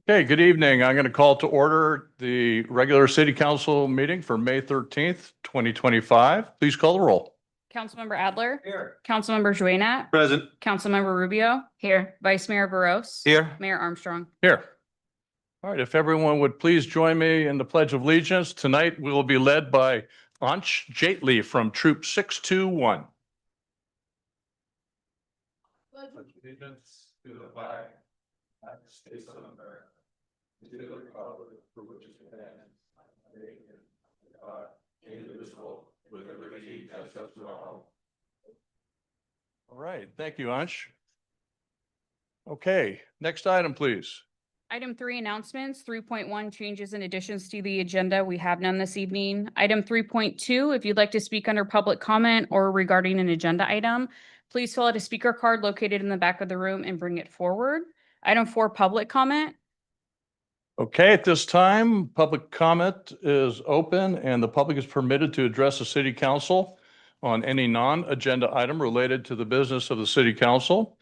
Okay, good evening. I'm going to call to order the regular city council meeting for May 13th, 2025. Please call the roll. Councilmember Adler. Here. Councilmember Joanna. Present. Councilmember Rubio. Here. Vice Mayor Barros. Here. Mayor Armstrong. Here. All right, if everyone would please join me in the Pledge of Allegiance. Tonight we will be led by Ansh Jaitley from Troop 621. Pledge allegiance to the flag of the United States of America, to the republic for which it stands, indivisible, with liberty and justice for all. All right, thank you, Ansh. Okay, next item, please. Item 3, announcements. 3.1, changes and additions to the agenda. We have none this evening. Item 3.2, if you'd like to speak under public comment or regarding an agenda item, please fill out a speaker card located in the back of the room and bring it forward. Item 4, public comment. Okay, at this time, public comment is open and the public is permitted to address the city council on any non-agenda item related to the business of the city council.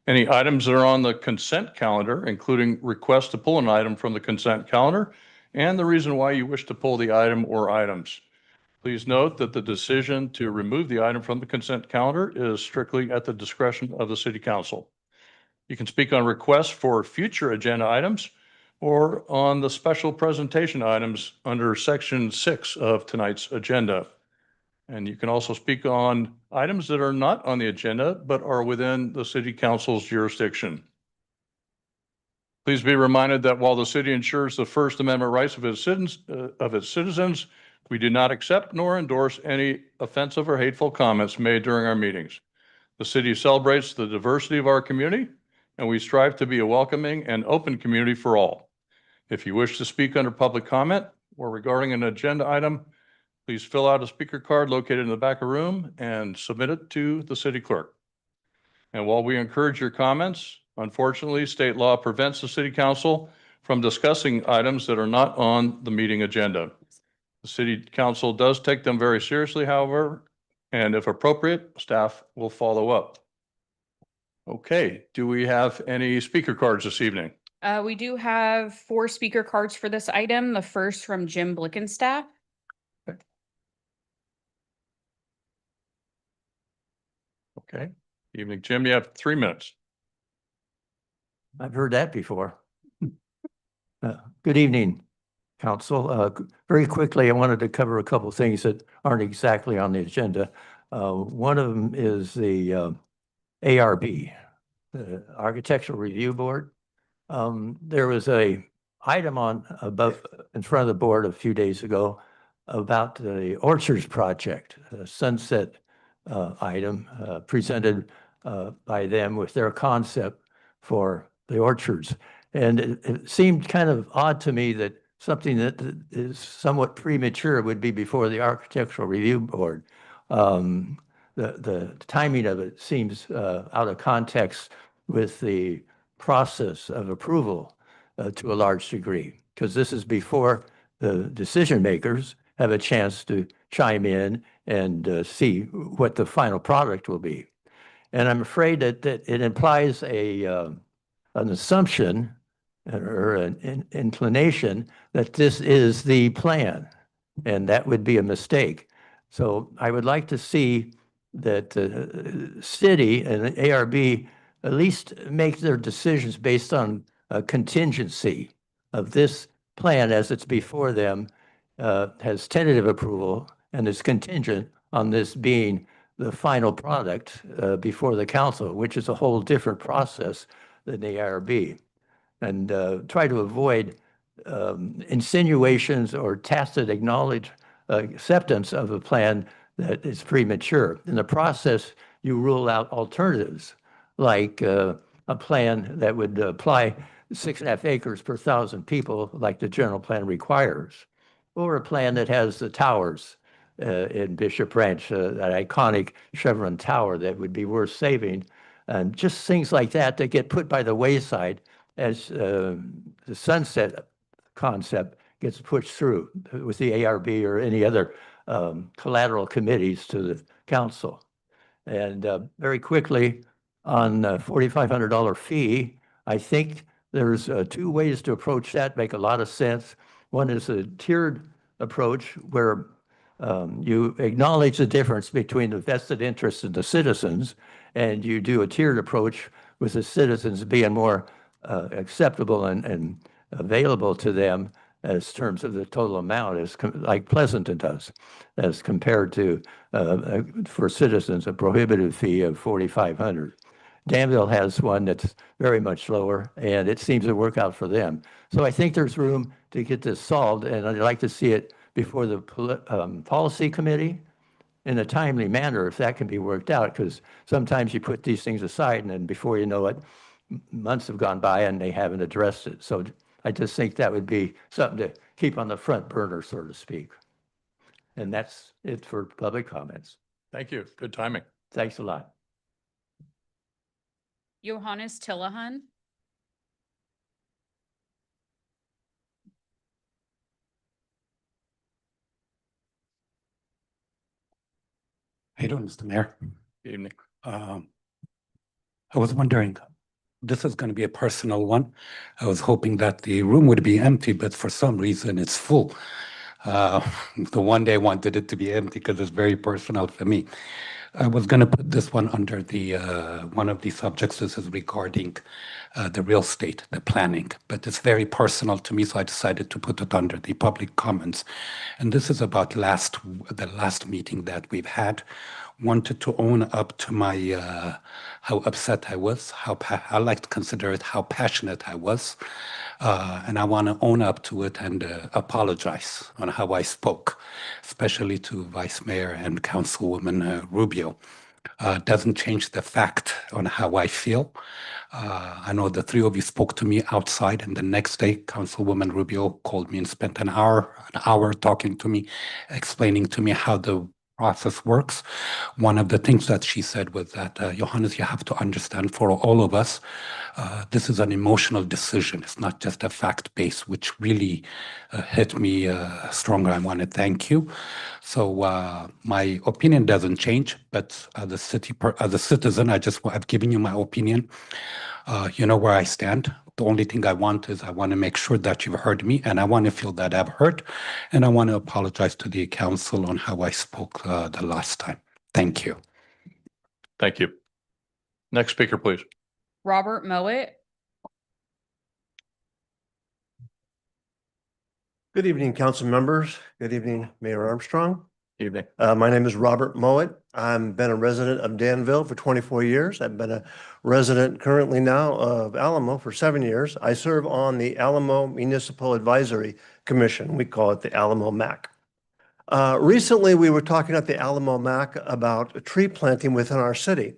Any items that are on the consent calendar, including requests to pull an item from the consent calendar and the reason why you wish to pull the item or items. Please note that the decision to remove the item from the consent calendar is strictly at the discretion of the city council. You can speak on requests for future agenda items or on the special presentation items under section 6 of tonight's agenda. And you can also speak on items that are not on the agenda, but are within the city council's jurisdiction. Please be reminded that while the city ensures the First Amendment rights of its citizens, we do not accept nor endorse any offensive or hateful comments made during our meetings. The city celebrates the diversity of our community, and we strive to be a welcoming and open community for all. If you wish to speak under public comment or regarding an agenda item, please fill out a speaker card located in the back of the room and submit it to the city clerk. And while we encourage your comments, unfortunately, state law prevents the city council from discussing items that are not on the meeting agenda. The city council does take them very seriously, however, and if appropriate, staff will follow up. Okay, do we have any speaker cards this evening? We do have 4 speaker cards for this item. The first from Jim Blickenstaff. Okay. Evening, Jim. You have 3 minutes. I've heard that before. Good evening, council. Very quickly, I wanted to cover a couple of things that aren't exactly on the agenda. One of them is the ARB, the Architectural Review Board. There was a item in front of the board a few days ago about the Orchards project, a sunset item presented by them with their concept for the orchards. And it seemed kind of odd to me that something that is somewhat premature would be before the Architectural Review Board. The timing of it seems out of context with the process of approval to a large degree, because this is before the decision makers have a chance to chime in and see what the final product will be. And I'm afraid that it implies an assumption or an inclination that this is the plan, and that would be a mistake. So I would like to see that the city and the ARB at least make their decisions based on a contingency of this plan as it's before them, has tentative approval and is contingent on this being the final product before the council, which is a whole different process than the ARB. And try to avoid insinuations or tacit acceptance of a plan that is premature. In the process, you rule out alternatives, like a plan that would apply 6.5 acres per 1,000 people, like the general plan requires, or a plan that has the towers in Bishop Ranch, that iconic Chevron tower that would be worth saving, and just things like that that get put by the wayside as the sunset concept gets pushed through with the ARB or any other collateral committees to the council. And very quickly, on $4,500 fee, I think there's two ways to approach that, make a lot of sense. One is a tiered approach where you acknowledge the difference between the vested interests of the citizens, and you do a tiered approach with the citizens being more acceptable and available to them as terms of the total amount, like Pleasanton does, as compared to, for citizens, a prohibitive fee of $4,500. Danville has one that's very much lower, and it seems to work out for them. So I think there's room to get this solved, and I'd like to see it before the policy committee in a timely manner, if that can be worked out, because sometimes you put these things aside, and then before you know it, months have gone by and they haven't addressed it. So I just think that would be something to keep on the front burner, so to speak. And that's it for public comments. Thank you. Good timing. Thanks a lot. Johannes Tillahan. How you doing, Mr. Mayor? Good evening. I was wondering, this is going to be a personal one. I was hoping that the room would be empty, but for some reason it's full. The one day I wanted it to be empty because it's very personal for me. I was going to put this one under the one of the subjects. This is regarding the real estate, the planning, but it's very personal to me, so I decided to put it under the public comments. And this is about the last meeting that we've had. Wanted to own up to my how upset I was, I like to consider it how passionate I was, and I want to own up to it and apologize on how I spoke, especially to Vice Mayor and Councilwoman Rubio. Doesn't change the fact on how I feel. I know the three of you spoke to me outside, and the next day, Councilwoman Rubio called me and spent an hour talking to me, explaining to me how the process works. One of the things that she said was that, Johannes, you have to understand, for all of us, this is an emotional decision. It's not just a fact base, which really hit me stronger. I want to thank you. So my opinion doesn't change, but as a citizen, I've given you my opinion. You know where I stand. The only thing I want is I want to make sure that you've heard me, and I want to feel that I've heard, and I want to apologize to the council on how I spoke the last time. Thank you. Thank you. Next speaker, please. Robert Mowat. Good evening, council members. Good evening, Mayor Armstrong. Evening. My name is Robert Mowat. I've been a resident of Danville for 24 years. I've been a resident currently now of Alamo for 7 years. I serve on the Alamo Municipal Advisory Commission. We call it the Alamo MAC. Recently, we were talking at the Alamo MAC about tree planting within our city.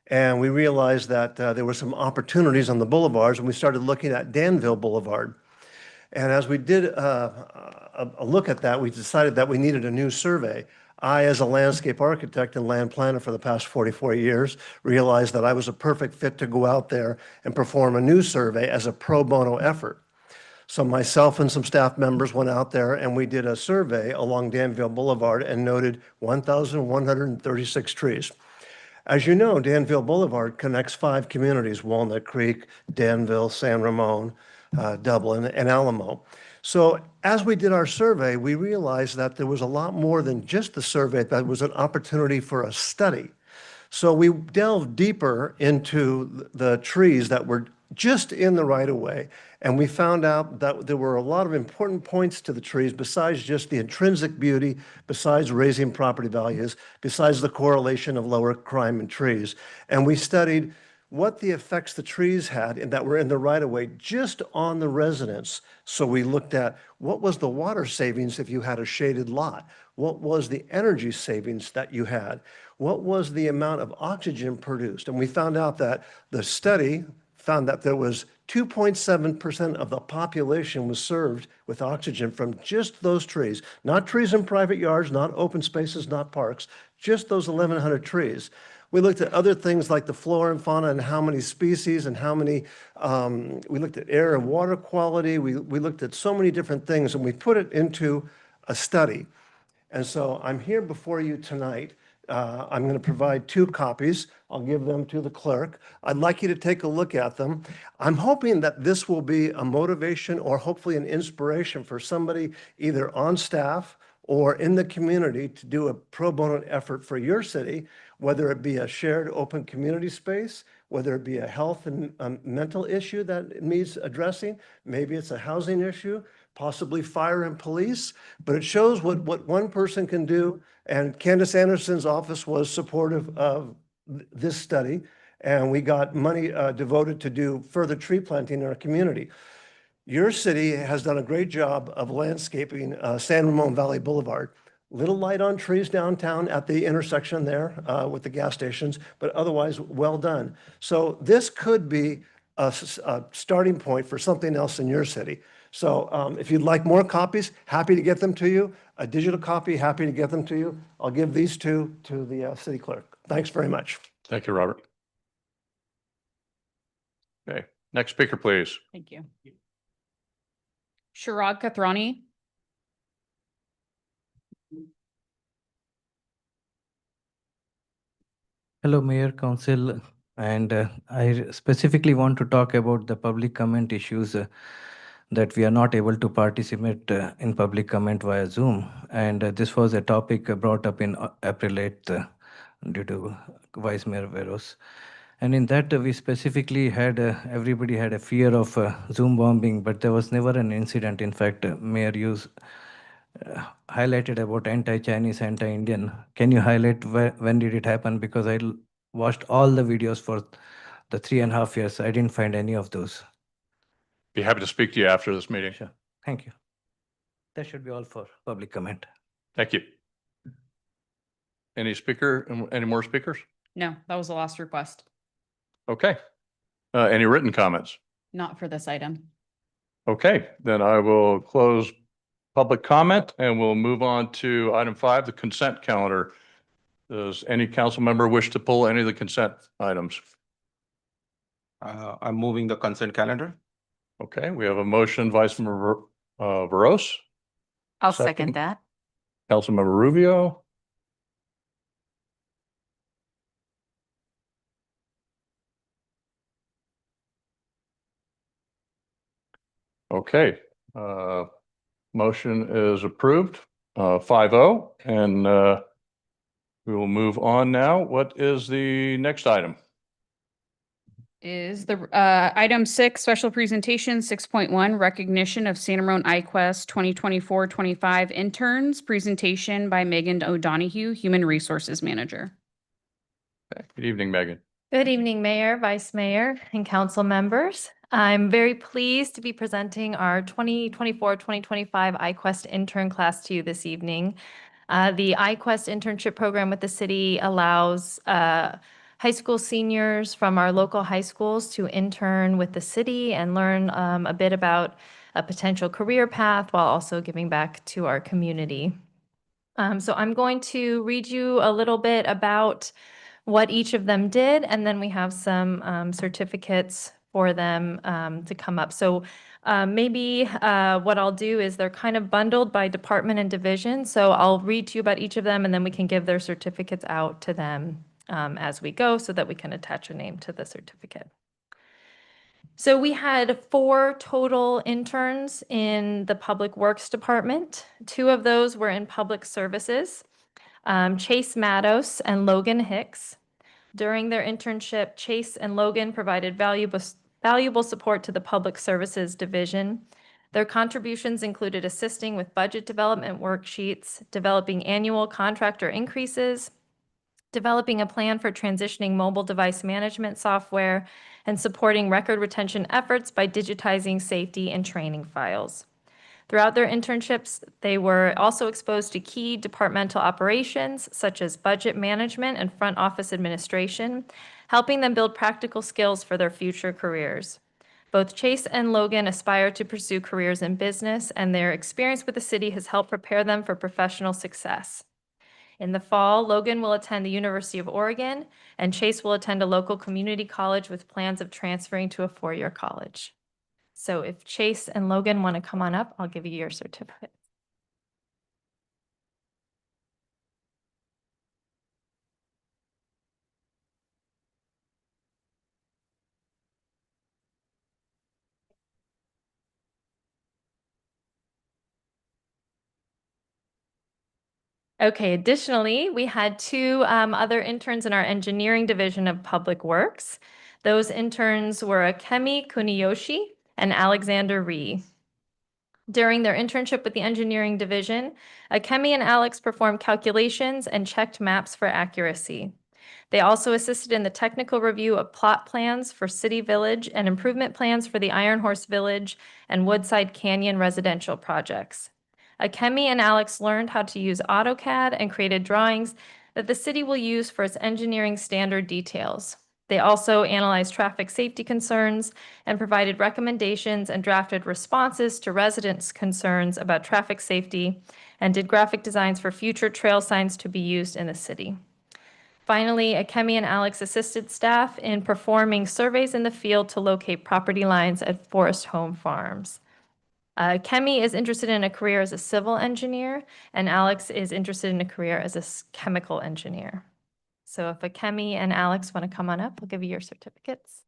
And we realized that there were some opportunities on the boulevards, and we started looking at Danville Boulevard. And as we did a look at that, we decided that we needed a new survey. I, as a landscape architect and land planner for the past 44 years, realized that I was a perfect fit to go out there and perform a new survey as a pro bono effort. So myself and some staff members went out there and we did a survey along Danville Boulevard and noted 1,136 trees. As you know, Danville Boulevard connects 5 communities: Walnut Creek, Danville, San Ramon, Dublin, and Alamo. So as we did our survey, we realized that there was a lot more than just the survey. That was an opportunity for a study. So we delved deeper into the trees that were just in the right of way. And we found out that there were a lot of important points to the trees besides just the intrinsic beauty, besides raising property values, besides the correlation of lower crime in trees. And we studied what the effects the trees had and that were in the right of way just on the residents. So we looked at what was the water savings if you had a shaded lot? What was the energy savings that you had? What was the amount of oxygen produced? And we found out that the study found that there was 2.7% of the population was served with oxygen from just those trees, not trees in private yards, not open spaces, not parks, just those 1,100 trees. We looked at other things like the flora and fauna and how many species and how many, we looked at air and water quality. We looked at so many different things and we put it into a study. And so I'm here before you tonight I'm going to provide 2 copies. I'll give them to the clerk. I'd like you to take a look at them. I'm hoping that this will be a motivation or hopefully an inspiration for somebody either on staff or in the community to do a pro bono effort for your city, whether it be a shared open community space, whether it be a health and mental issue that needs addressing, maybe it's a housing issue, possibly fire and police, but it shows what one person can do. And Candace Anderson's office was supportive of this study, and we got money devoted to do further tree planting in our community. Your city has done a great job of landscaping San Ramon Valley Boulevard. Little light on trees downtown at the intersection there with the gas stations, but otherwise well done. So this could be a starting point for something else in your city. So if you'd like more copies, happy to get them to you. A digital copy, happy to get them to you. I'll give these 2 to the city clerk. Thanks very much. Thank you, Robert. Okay, next speaker, please. Thank you. Sharad Kathrani. Hello, Mayor, Council, and I specifically want to talk about the public comment issues that we are not able to participate in public comment via Zoom. And this was a topic brought up in April 8th due to Vice Mayor Veros. And in that, we specifically had, everybody had a fear of Zoom bombing, but there was never an incident. In fact, Mayor Hughes highlighted about anti-Chinese, anti-Indian. Can you highlight when did it happen? Because I watched all the videos for the 3.5 years. I didn't find any of those. Be happy to speak to you after this meeting. Sure. Thank you. That should be all for public comment. Thank you. Any more speakers? No, that was the last request. Okay. Any written comments? Not for this item. Okay, then I will close public comment and we'll move on to item 5, the consent calendar. Does any council member wish to pull any of the consent items? I'm moving the consent calendar. Okay, we have a motion, Vice Mayor Veros, I'll Second. second that. Councilmember Rubio. Okay, motion is approved, 5-0, and we will move on now. What is the next item? Is the item 6, special presentation, 6.1, recognition of Santa Ramon iQuest 2024-25 interns, presentation by Megan O'Donohue, Human Resources Manager. Okay, good evening, Megan. Good evening, Mayor, Vice Mayor, and council members. I'm very pleased to be presenting our 2024-2025 iQuest intern class to you this evening. The iQuest internship program with the city allows high school seniors from our local high schools to intern with the city and learn a bit about a potential career path while also giving back to our community. So I'm going to read you a little bit about what each of them did, and then we have some certificates for them to come up. So maybe what I'll do is they're kind of bundled by department and division. So I'll read to you about each of them, and then we can give their certificates out to them as we go so that we can attach a name to the certificate. So we had 4 total interns in the Public Works Department. 2 of those were in Public Services. Chase Matos and Logan Hicks. During their internship, Chase and Logan provided valuable support to the Public Services Division. Their contributions included assisting with budget development worksheets, developing annual contractor increases, developing a plan for transitioning mobile device management software, and supporting record retention efforts by digitizing safety and training files. Throughout their internships, they were also exposed to key departmental operations such as budget management and front office administration, helping them build practical skills for their future careers. Both Chase and Logan aspire to pursue careers in business, and their experience with the city has helped prepare them for professional success. In the fall, Logan will attend the University of Oregon, and Chase will attend a local community college with plans of transferring to a 4-year college. So if Chase and Logan want to come on up, I'll give you your certificate. Okay, additionally, we had two other interns in our engineering division of Public Works. Those interns were Akemi Kuniyoshi and Alexander Ree. During their internship with the engineering division, Akemi and Alex performed calculations and checked maps for accuracy. They also assisted in the technical review of plot plans for City Village and improvement plans for the Iron Horse Village and Woodside Canyon residential projects. Akemi and Alex learned how to use AutoCAD and created drawings that the city will use for its engineering standard details. They also analyzed traffic safety concerns and provided recommendations and drafted responses to residents' concerns about traffic safety and did graphic designs for future trail signs to be used in the city. Finally, Akemi and Alex assisted staff in performing surveys in the field to locate property lines at Forest Home Farms. Kemi is interested in a career as a civil engineer, and Alex is interested in a career as a chemical engineer. So if Akemi and Alex want to come on up, I'll give you your certificates.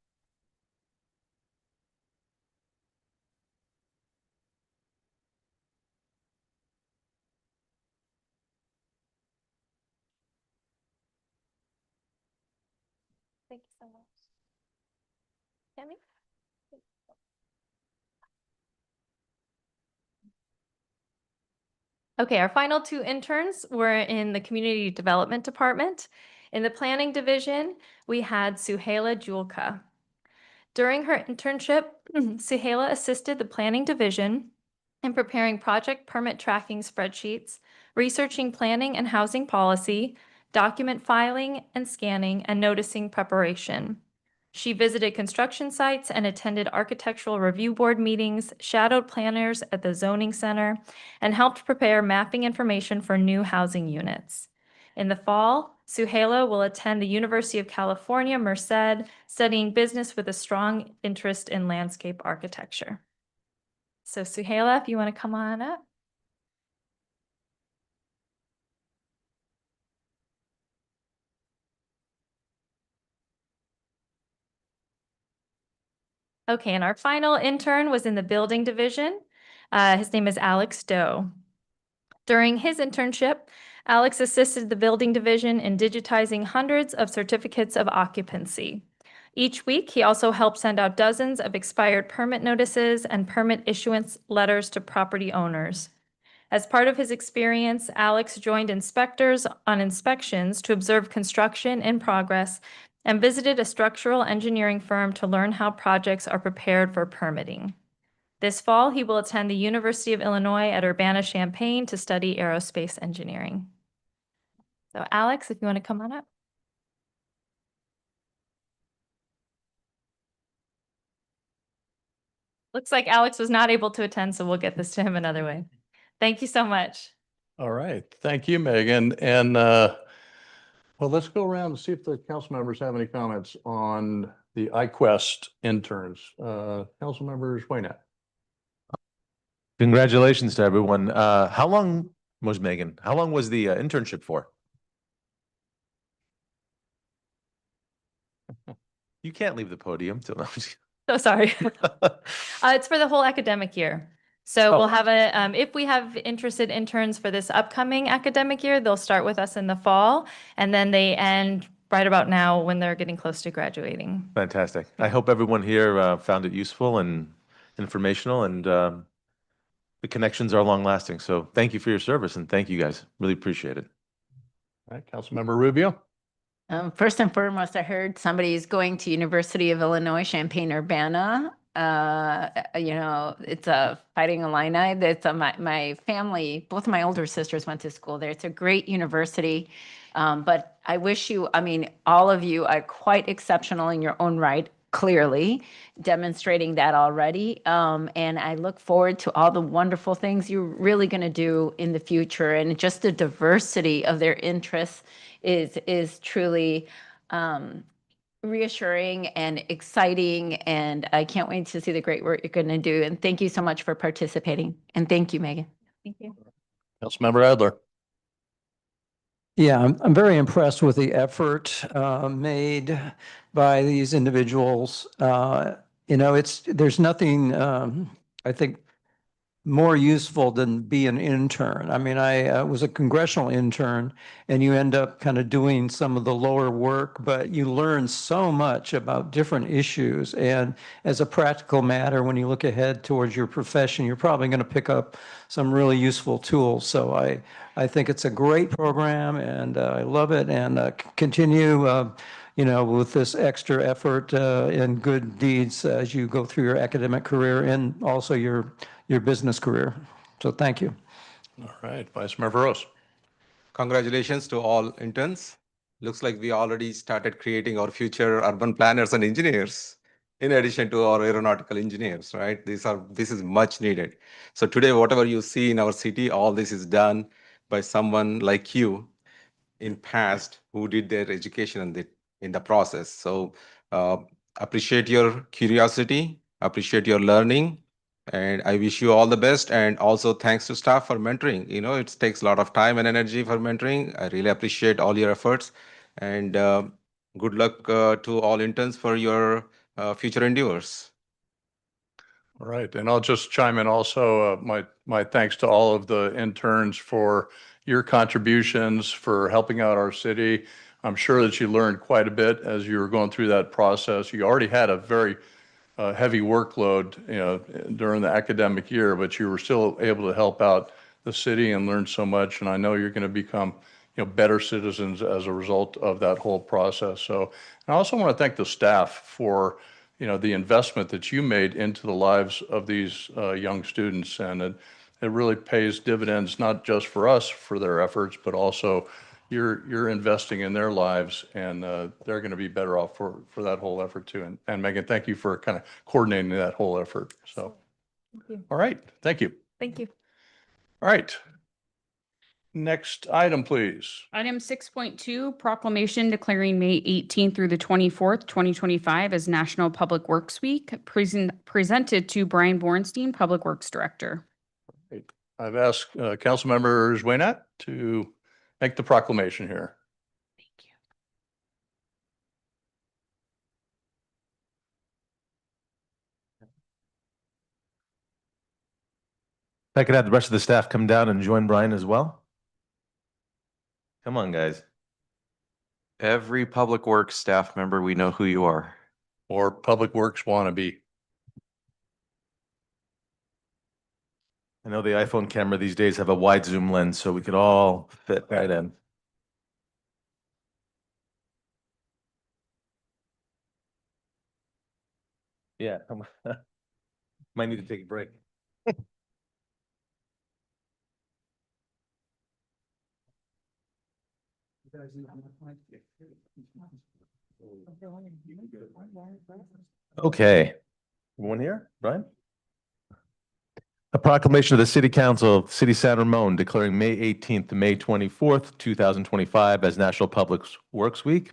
Thank you so much. Kemi? Okay, our final two interns were in the Community Development Department. In the Planning Division, we had Suhaila Julka. During her internship, Suhaila assisted the Planning Division in preparing project permit tracking spreadsheets, researching planning and housing policy, document filing and scanning, and noticing preparation. She visited construction sites and attended architectural review board meetings, shadowed planners at the zoning center, and helped prepare mapping information for new housing units. In the fall, Suhaila will attend the University of California, Merced, studying business with a strong interest in landscape architecture. So Suhaila, if you want to come on up. Okay, and our final intern was in the building division. His name is Alex Doe. During his internship, Alex assisted the building division in digitizing hundreds of certificates of occupancy. Each week, he also helped send out dozens of expired permit notices and permit issuance letters to property owners. As part of his experience, Alex joined inspectors on inspections to observe construction in progress and visited a structural engineering firm to learn how projects are prepared for permitting. This fall, he will attend the University of Illinois at Urbana-Champaign to study aerospace engineering. So Alex, if you want to come on up. Looks like Alex was not able to attend, so we'll get this to him another way. Thank you so much. All right. Thank you, Megan. And well, let's go around and see if the council members have any comments on the iQuest interns. Council members, Wayne. Congratulations to everyone. How long was Megan? How long was the internship for? You can't leave the podium till now. So sorry. It's for the whole academic year. So Oh. we'll have if we have interested interns for this upcoming academic year, they'll start with us in the fall, and then they end right about now when they're getting close to graduating. Fantastic. I hope everyone here found it useful and informational, and the connections are long lasting. So thank you for your service, and thank you guys. Really appreciate it. All right, Councilmember Rubio. First and foremost, I heard somebody's going to University of Illinois, Champaign-Urbana. It's a Fighting Illini. That's my family, both my older sisters went to school there. It's a great university. But I wish you, all of you are quite exceptional in your own right, clearly demonstrating that already. And I look forward to all the wonderful things you're really going to do in the future. And just the diversity of their interests is truly reassuring and exciting. And I can't wait to see the great work you're going to do. And thank you so much for participating. And thank you, Megan. Thank you. Councilmember Adler. Yeah, I'm very impressed with the effort made by these individuals. There's nothing, I think, more useful than be an intern. I mean, I was a congressional intern, and you end up kind of doing some of the lower work, but you learn so much about different issues. And as a practical matter, when you look ahead towards your profession, you're probably going to pick up some really useful tools. So I think it's a great program, and I love it, and continue with this extra effort and good deeds as you go through your academic career and also your business career. So thank you. All right, Vice Mayor Veros. Congratulations to all interns. Looks like we already started creating our future urban planners and engineers in addition to our aeronautical engineers, right? This is much needed. So today, whatever you see in our city, all this is done by someone like you in past who did their education in the process. So appreciate your curiosity, appreciate your learning, and I wish you all the best. And also thanks to staff for mentoring. It takes a lot of time and energy for mentoring. I really appreciate all your efforts, and good luck to all interns for your future endeavors. All right, and I'll just chime in also, my thanks to all of the interns for your contributions, for helping out our city. I'm sure that you learned quite a bit as you were going through that process. You already had a very heavy workload, during the academic year, but you were still able to help out the city and learn so much. And I know you're going to become, better citizens as a result of that whole process. So, and I also want to thank the staff for, the investment that you made into the lives of these young students. And it really pays dividends, not just for us for their efforts, but also you're investing in their lives, and they're going to be better off for that whole effort too. And Megan, thank you for kind of coordinating that whole effort. So, all right, thank you. Thank you. All right. Next item, please. Item 6.2, proclamation declaring May 18th through the 24th, 2025 as National Public Works Week, presented to Brian Bornstein, Public Works Director. I've asked Councilmember Zwainat to make the proclamation here. Thank you. If I could have the rest of the staff come down and join Brian as well. Come on, guys. Every Public Works staff member, we know who you are. Or Public Works wannabe. I know the iPhone camera these days have a wide zoom lens, so we could all fit right in. Yeah, might need to take a break. Okay. One here, Brian? A proclamation of the City Council of City San Ramon declaring May 18th to May 24th, 2025 as National Public Works Week.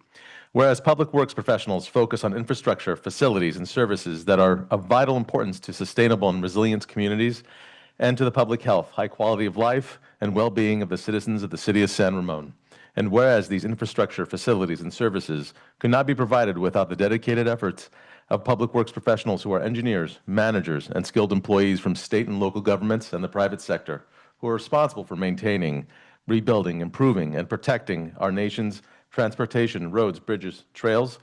Whereas public works professionals focus on infrastructure, facilities, and services that are of vital importance to sustainable and resilient communities and to the public health, high quality of life, and well-being of the citizens of the City of San Ramon. And whereas these infrastructure, facilities, and services could not be provided without the dedicated efforts of public works professionals who are engineers, managers, and skilled employees from state and local governments and the private sector, who are responsible for maintaining, rebuilding, improving, and protecting our nation's transportation, roads, bridges, trails,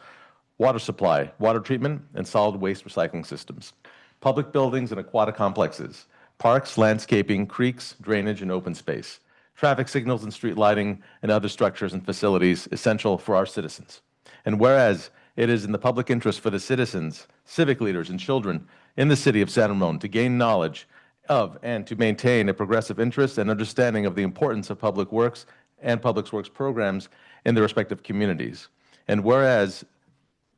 water supply, water treatment, and solid waste recycling systems, public buildings and aquatic complexes, parks, landscaping, creeks, drainage, and open space, traffic signals and street lighting, and other structures and facilities essential for our citizens. And whereas it is in the public interest for the citizens, civic leaders, and children in the city of San Ramon to gain knowledge of and to maintain a progressive interest and understanding of the importance of public works and public works programs in their respective communities. And whereas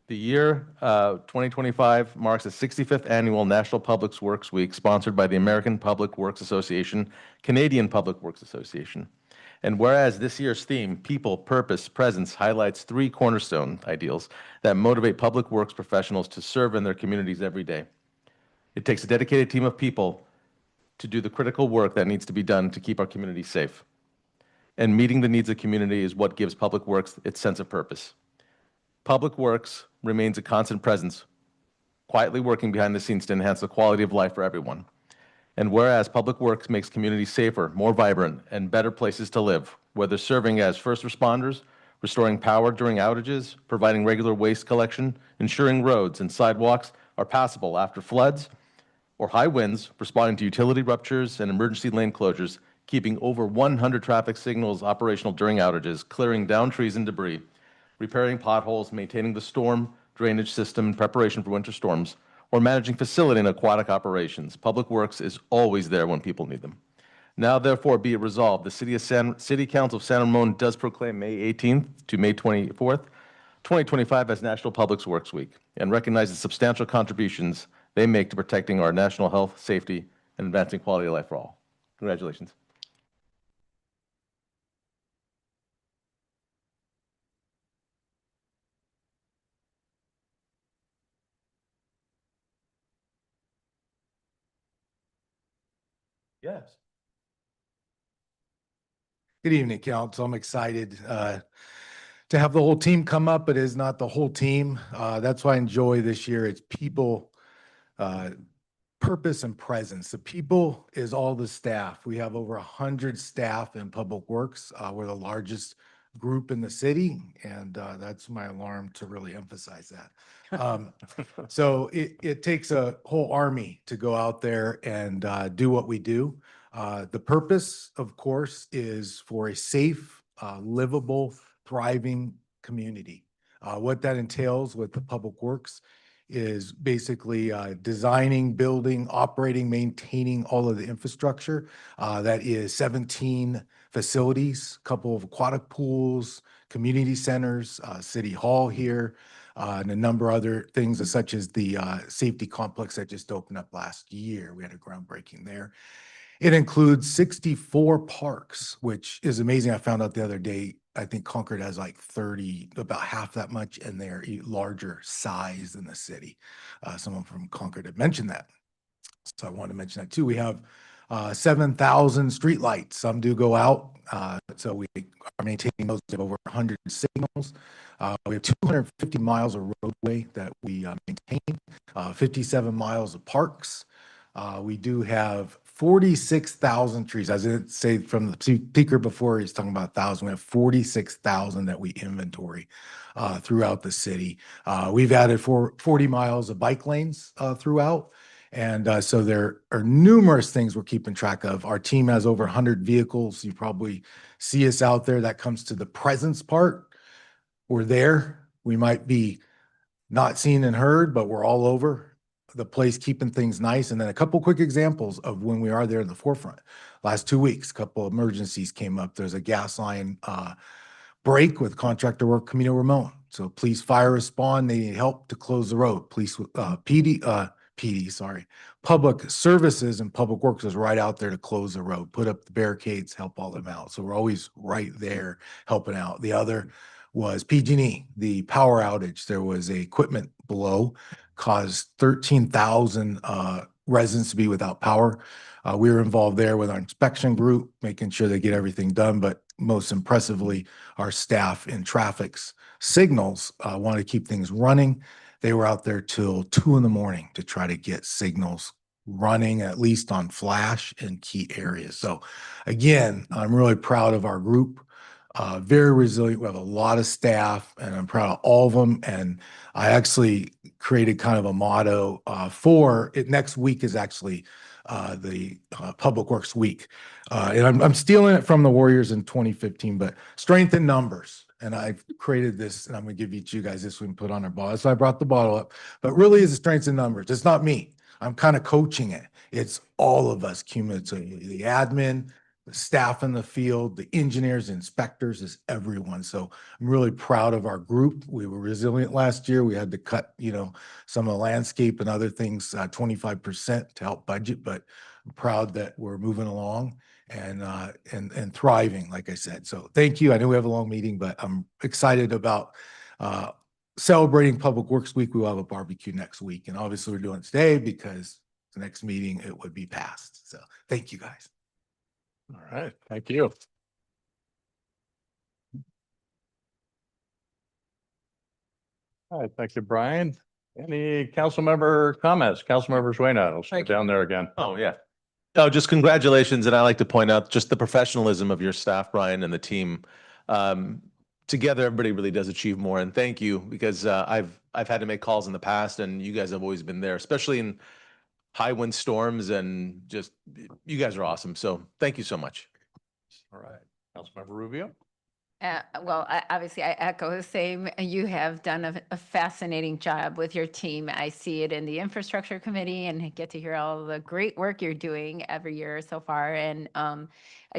the year 2025 marks the 65th annual National Public Works Week sponsored by the American Public Works Association, Canadian Public Works Association. And whereas this year's theme, People, Purpose, Presence, highlights 3 cornerstone ideals that motivate public works professionals to serve in their communities every day. It takes a dedicated team of people to do the critical work that needs to be done to keep our community safe. And meeting the needs of the community is what gives public works its sense of purpose. Public works remains a constant presence, quietly working behind the scenes to enhance the quality of life for everyone. And whereas Public Works makes communities safer, more vibrant, and better places to live, whether serving as first responders, restoring power during outages, providing regular waste collection, ensuring roads and sidewalks are passable after floods or high winds, responding to utility ruptures and emergency lane closures, keeping over 100 traffic signals operational during outages, clearing down trees and debris, repairing potholes, maintaining the storm drainage system in preparation for winter storms, or managing facility and aquatic operations. Public Works is always there when people need them. Now, therefore, be it resolved, the City Council of San Ramon does proclaim May 18th to May 24th, 2025 as National Public Works Week and recognize the substantial contributions they make to protecting our national health, safety, and advancing quality of life for all. Congratulations. Yes. Good evening, Council. I'm excited to have the whole team come up, but it is not the whole team. That's why I enjoy this year. It's people, purpose and presence. The people is all the staff. We have over 100 staff in Public Works. We're the largest group in the city, and that's my alarm to really emphasize that. So it takes a whole army to go out there and do what we do. The purpose, of course, is for a safe, livable, thriving community. What that entails with the Public Works is basically designing, building, operating, maintaining all of the infrastructure. That is 17 facilities, a couple of aquatic pools, community centers, City Hall here, and a number of other things such as the safety complex that just opened up last year. We had a groundbreaking there. It includes 64 parks, which is amazing. I found out the other day, I think Concord has like 30, about half that much, and they're larger size than the city. Someone from Concord had mentioned that. So I want to mention that too. We have 7,000 streetlights. Some do go out. So we are maintaining those. We have over 100 signals. We have 250 miles of roadway that we maintain, 57 miles of parks. We do have 46,000 trees. I didn't say from the speaker before, he's talking about 1,000. We have 46,000 that we inventory throughout the city. We've added 40 miles of bike lanes throughout. And so there are numerous things we're keeping track of. Our team has over 100 vehicles. You probably see us out there. That comes to the presence part. We're there. We might be not seen and heard, but we're all over the place, keeping things nice. And then a couple quick examples of when we are there in the forefront. Last 2 weeks, a couple of emergencies came up. There's a gas line break with contractor work, Camino Ramon. So police, fire respond. They need help to close the road. Police, Public Services and Public Works is right out there to close the road, put up the barricades, help all them out. So we're always right there helping out. The other was PG&E, the power outage. There was a equipment blow, caused 13,000 residents to be without power. We were involved there with our inspection group, making sure they get everything done. But most impressively, our staff in traffic's signals want to keep things running. They were out there till 2 a.m. to try to get signals running, at least on flash in key areas. So again, I'm really proud of our group. Very resilient. We have a lot of staff, and I'm proud of all of them. And I actually created kind of a motto for it. Next week is actually the Public Works Week. And I'm stealing it from the Warriors in 2015, but strength in numbers. And I've created this, and I'm going to give you guys this one, put on our bottle. So I brought the bottle up, but really is a strength in numbers. It's not me. I'm kind of coaching it. It's all of us cumulatively, the admin, the staff in the field, the engineers, inspectors, is everyone. So I'm really proud of our group. We were resilient last year. We had to cut, some of the landscape and other things, 25% to help budget, but I'm proud that we're moving along and thriving, like I said. So thank you. I know we have a long meeting, but I'm excited about celebrating Public Works Week. We will have a barbecue next week. And obviously we're doing it today because the next meeting, it would be passed. So thank you, guys. All right, thank you. All right, thank you, Brian. Any council member comments? Councilmember Zwena, I'll start down there again. Oh, yeah. Oh, just congratulations. And I like to point out just the professionalism of your staff, Brian, and the team. Together, everybody really does achieve more. And thank you, because I've had to make calls in the past, and you guys have always been there, especially in high wind storms, and just you guys are awesome. So thank you so much. All right. Councilmember Rubio. Well, obviously, I echo the same. You have done a fascinating job with your team. I see it in the infrastructure committee and get to hear all the great work you're doing every year so far. And I'm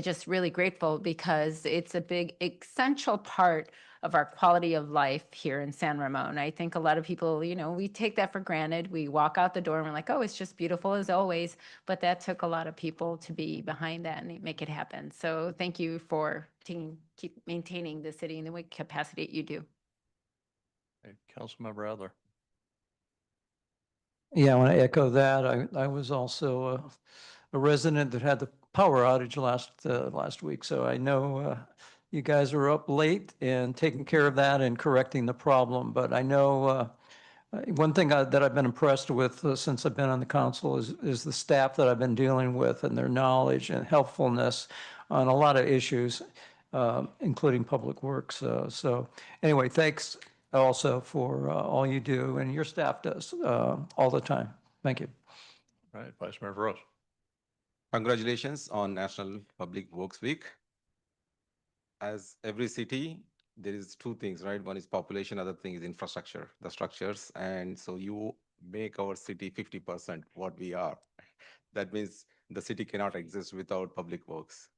just really grateful because it's a big essential part of our quality of life here in San Ramon. I think a lot of people, we take that for granted. We walk out the door and we're like, oh, it's just beautiful as always. But that took a lot of people to be behind that and make it happen. So thank you for keep maintaining the city in the way capacity you do. Hey, Councilmember Adler. Yeah, I want to echo that. I was also a resident that had the power outage last week, so I know you guys are up late and taking care of that and correcting the problem. But I know one thing that I've been impressed with since I've been on the council is the staff that I've been dealing with and their knowledge and helpfulness on a lot of issues, including public works. So anyway, thanks also for all you do and your staff does all the time. Thank you. All right, Vice Mayor Rose. Congratulations on National Public Works Week. As every city, there is two things, right? One is population, other thing is infrastructure, the structures. And so you make our city 50% what we are. That means the city cannot exist without public works.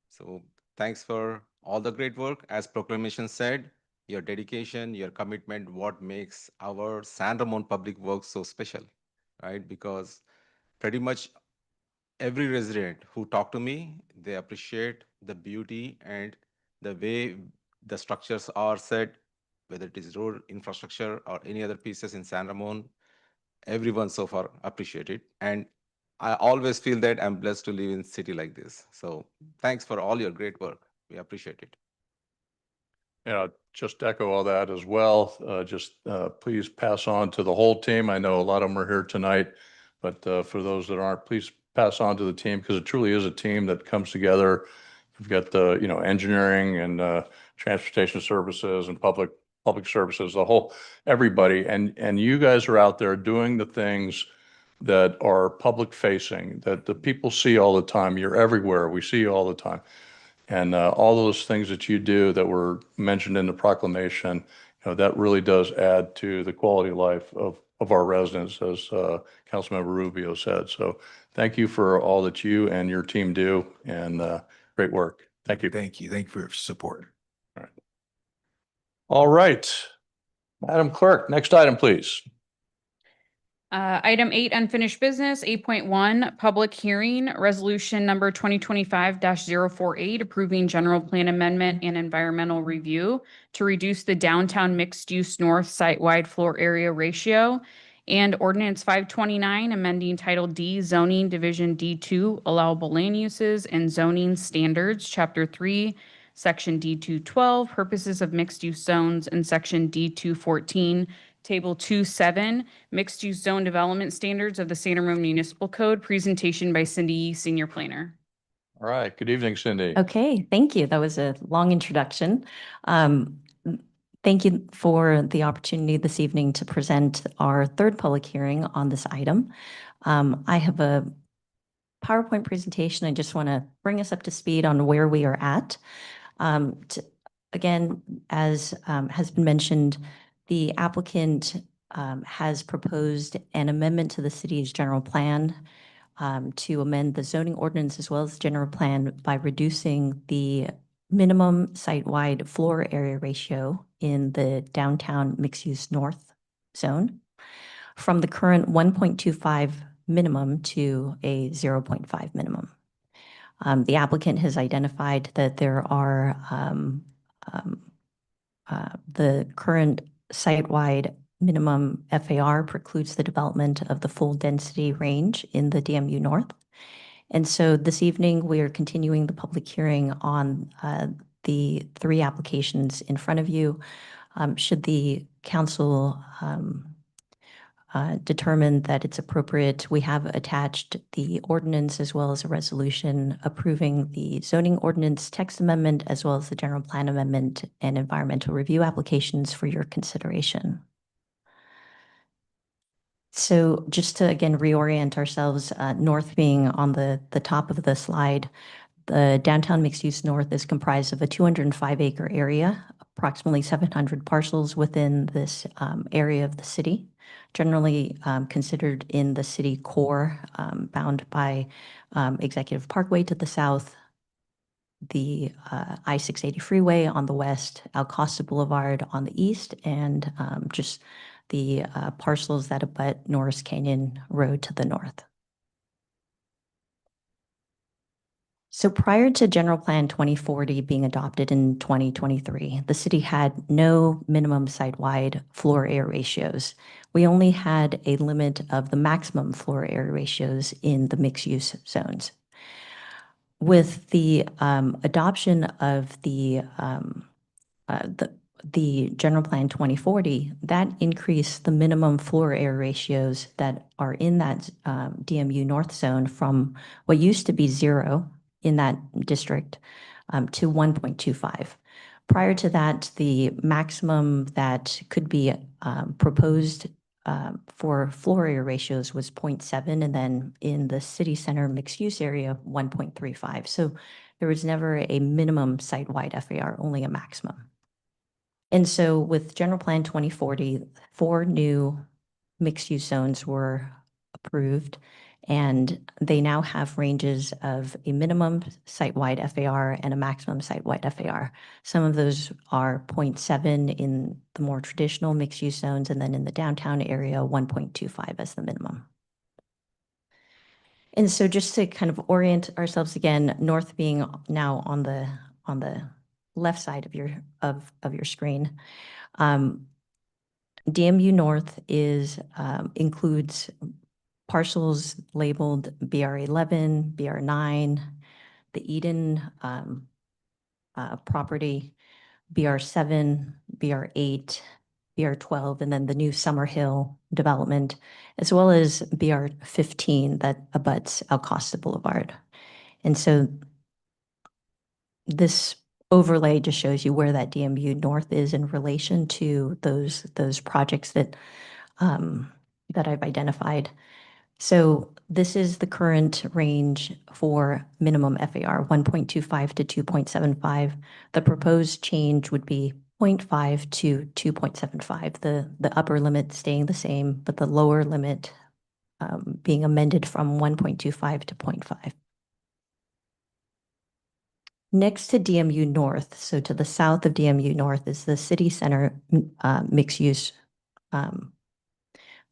So thanks for all the great work. As proclamation said, your dedication, your commitment, what makes our San Ramon Public Works so special, right? Because pretty much every resident who talk to me, they appreciate the beauty and the way the structures are set, whether it is road infrastructure or any other pieces in San Ramon. Everyone so far appreciate it. And I always feel that I'm blessed to live in a city like this. So thanks for all your great work. We appreciate it. Yeah, just echo all that as well. Please pass on to the whole team. I know a lot of them are here tonight, but for those that aren't, please pass on to the team, because it truly is a team that comes together. We've got the, engineering and transportation services and public services, the whole, everybody. And you guys are out there doing the things that are public facing, that the people see all the time. You're everywhere. We see you all the time. And all those things that you do that were mentioned in the proclamation, that really does add to the quality of life of our residents, as Councilmember Rubio said. So thank you for all that you and your team do, and great work. Thank you. Thank you. Thank you for your support. All right. Madam Clerk, next item, please. Item 8, unfinished business. 8.1, public hearing, resolution number 2025-048, approving general plan amendment and environmental review to reduce the downtown mixed-use north site-wide floor area ratio, and ordinance 529, amending Title D zoning division D2, allowable land uses and zoning standards, Chapter 3, Section D212, purposes of mixed-use zones, and Section D214, Table 2.7, mixed-use zone development standards of the San Ramon Municipal Code. Presentation by Cindy Yee, Senior Planner. All right. Good evening, Cindy. Okay, thank you. That was a long introduction. Thank you for the opportunity this evening to present our third public hearing on this item. I have a PowerPoint presentation. I just want to bring us up to speed on where we are at. Again, as has been mentioned, the applicant has proposed an amendment to the city's general plan to amend the zoning ordinance as well as general plan by reducing the minimum site-wide floor area ratio in the downtown mixed-use north zone from the current 1.25 minimum to a 0.5 minimum. The applicant has identified that there are the current site-wide minimum FAR precludes the development of the full density range in the DMU North. And so this evening, we are continuing the public hearing on the three applications in front of you. Should the council determined that it's appropriate, we have attached the ordinance as well as a resolution approving the zoning ordinance text amendment as well as the general plan amendment and environmental review applications for your consideration. So just to again reorient ourselves, north being on the top of the slide, the downtown mixed use north is comprised of a 205 acre area, approximately 700 parcels within this area of the city, generally considered in the city core, bound by Executive Parkway to the south, the I-680 freeway on the west, Al Costa Boulevard on the east, and just the parcels that abut Norris Canyon Road to the north. So prior to General Plan 2040 being adopted in 2023, the city had no minimum site-wide floor area ratios. We only had a limit of the maximum floor area ratios in the mixed-use zones. With the adoption of the General Plan 2040, that increased the minimum floor area ratios that are in that DMU North zone from what used to be 0 in that district to 1.25. Prior to that, the maximum that could be proposed for floor area ratios was 0.7, and then in the city center mixed use area, 1.35. So there was never a minimum site-wide FAR, only a maximum. And so with General Plan 2040, 4 new mixed-use zones were approved, and they now have ranges of a minimum site-wide FAR and a maximum site-wide FAR. Some of those are 0.7 in the more traditional mixed-use zones, and then in the downtown area, 1.25 as the minimum. And so just to kind of orient ourselves again, north being now on the left side of your screen. DMU North includes parcels labeled BR11, BR9, the Eden property, BR7, BR8, BR12, and then the new Summerhill development, as well as BR15 that abuts Al Costa Boulevard. And so this overlay just shows you where that DMU North is in relation to those projects that I've identified. So this is the current range for minimum FAR, 1.25 to 2.75. The proposed change would be 0.5 to 2.75, the upper limit staying the same, but the lower limit being amended from 1.25 to 0.5. Next to DMU North, so to the south of DMU North, is the city center mixed-use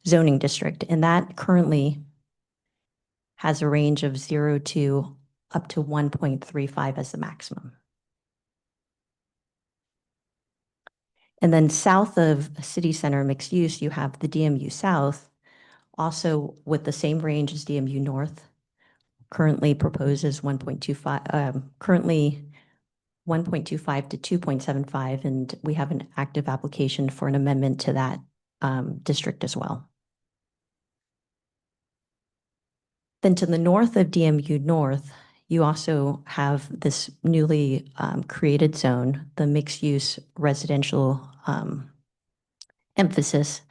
zoning district, and that currently has a range of 0 to up to 1.35 as the maximum. And then south of city center mixed use, you have the DMU South, also with the same range as DMU North, currently proposes 1.25, currently 1.25 to 2.75, and we have an active application for an amendment to that district as well. Then to the north of DMU North, you also have this newly created zone, the mixed-use residential emphasis.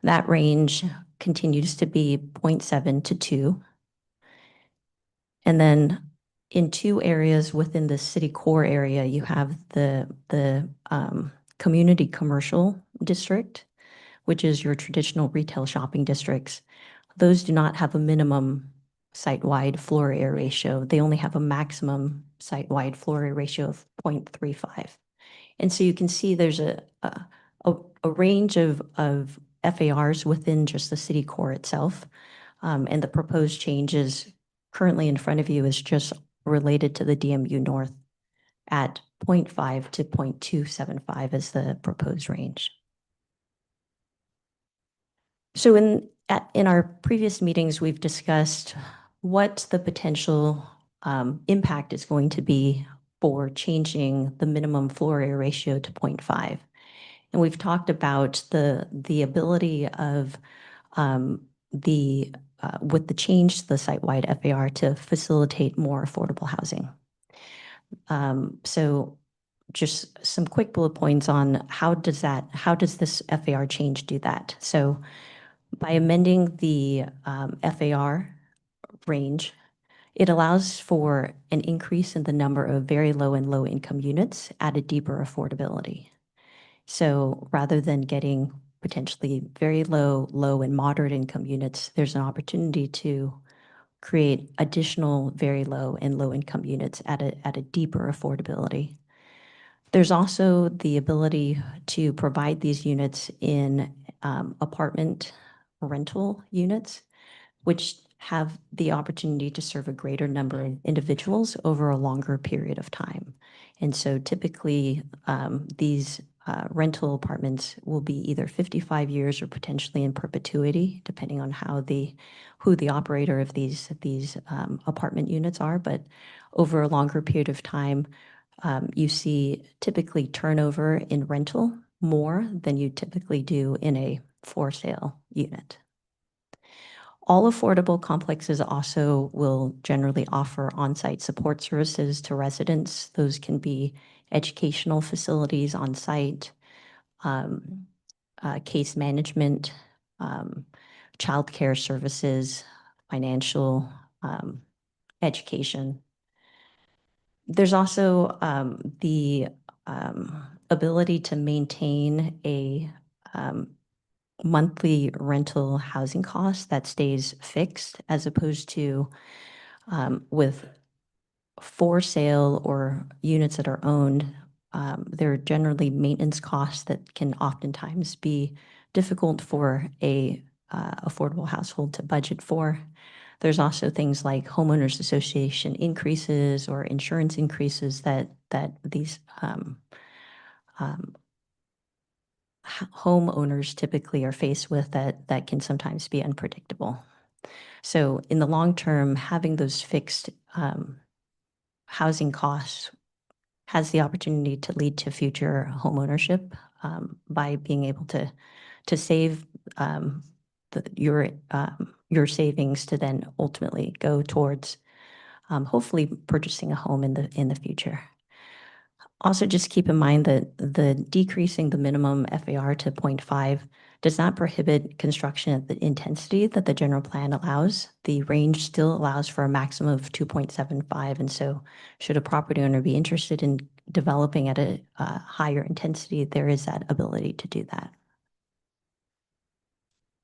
That range continues to be 0.7 to 2. And then in 2 areas within the city core area, you have the community commercial district, which is your traditional retail shopping districts. Those do not have a minimum site-wide floor area ratio. They only have a maximum site-wide floor area ratio of 0.35. And so you can see there's a range of FARs within just the city core itself. And the proposed changes currently in front of you is just related to the DMU North at 0.5 to 0.275 as the proposed range. So in our previous meetings, we've discussed what the potential impact is going to be for changing the minimum floor area ratio to 0.5. And we've talked about the ability of with the change to the site-wide FAR to facilitate more affordable housing. So just some quick bullet points on how does this FAR change do that? So by amending the FAR range, it allows for an increase in the number of very low and low income units at a deeper affordability. So rather than getting potentially very low, low and moderate income units, there's an opportunity to create additional very low and low income units at a deeper affordability. There's also the ability to provide these units in apartment rental units, which have the opportunity to serve a greater number of individuals over a longer period of time. And so typically, these rental apartments will be either 55 years or potentially in perpetuity, depending on who the operator of these apartment units are. But over a longer period of time, you see typically turnover in rental more than you typically do in a for sale unit. All affordable complexes also will generally offer on-site support services to residents. Those can be educational facilities on site, case management, childcare services, financial education. There's also the ability to maintain a monthly rental housing cost that stays fixed, as opposed to with for sale or units that are owned. There are generally maintenance costs that can oftentimes be difficult for a affordable household to budget for. There's also things like homeowners association increases or insurance increases that these homeowners typically are faced with that can sometimes be unpredictable. So in the long term, having those fixed housing costs has the opportunity to lead to future homeownership by being able to save your savings to then ultimately go towards hopefully purchasing a home in the future. Also, just keep in mind that the decreasing the minimum FAR to 0.5 does not prohibit construction at the intensity that the general plan allows. The range still allows for a maximum of 2.75. And so should a property owner be interested in developing at a higher intensity, there is that ability to do that.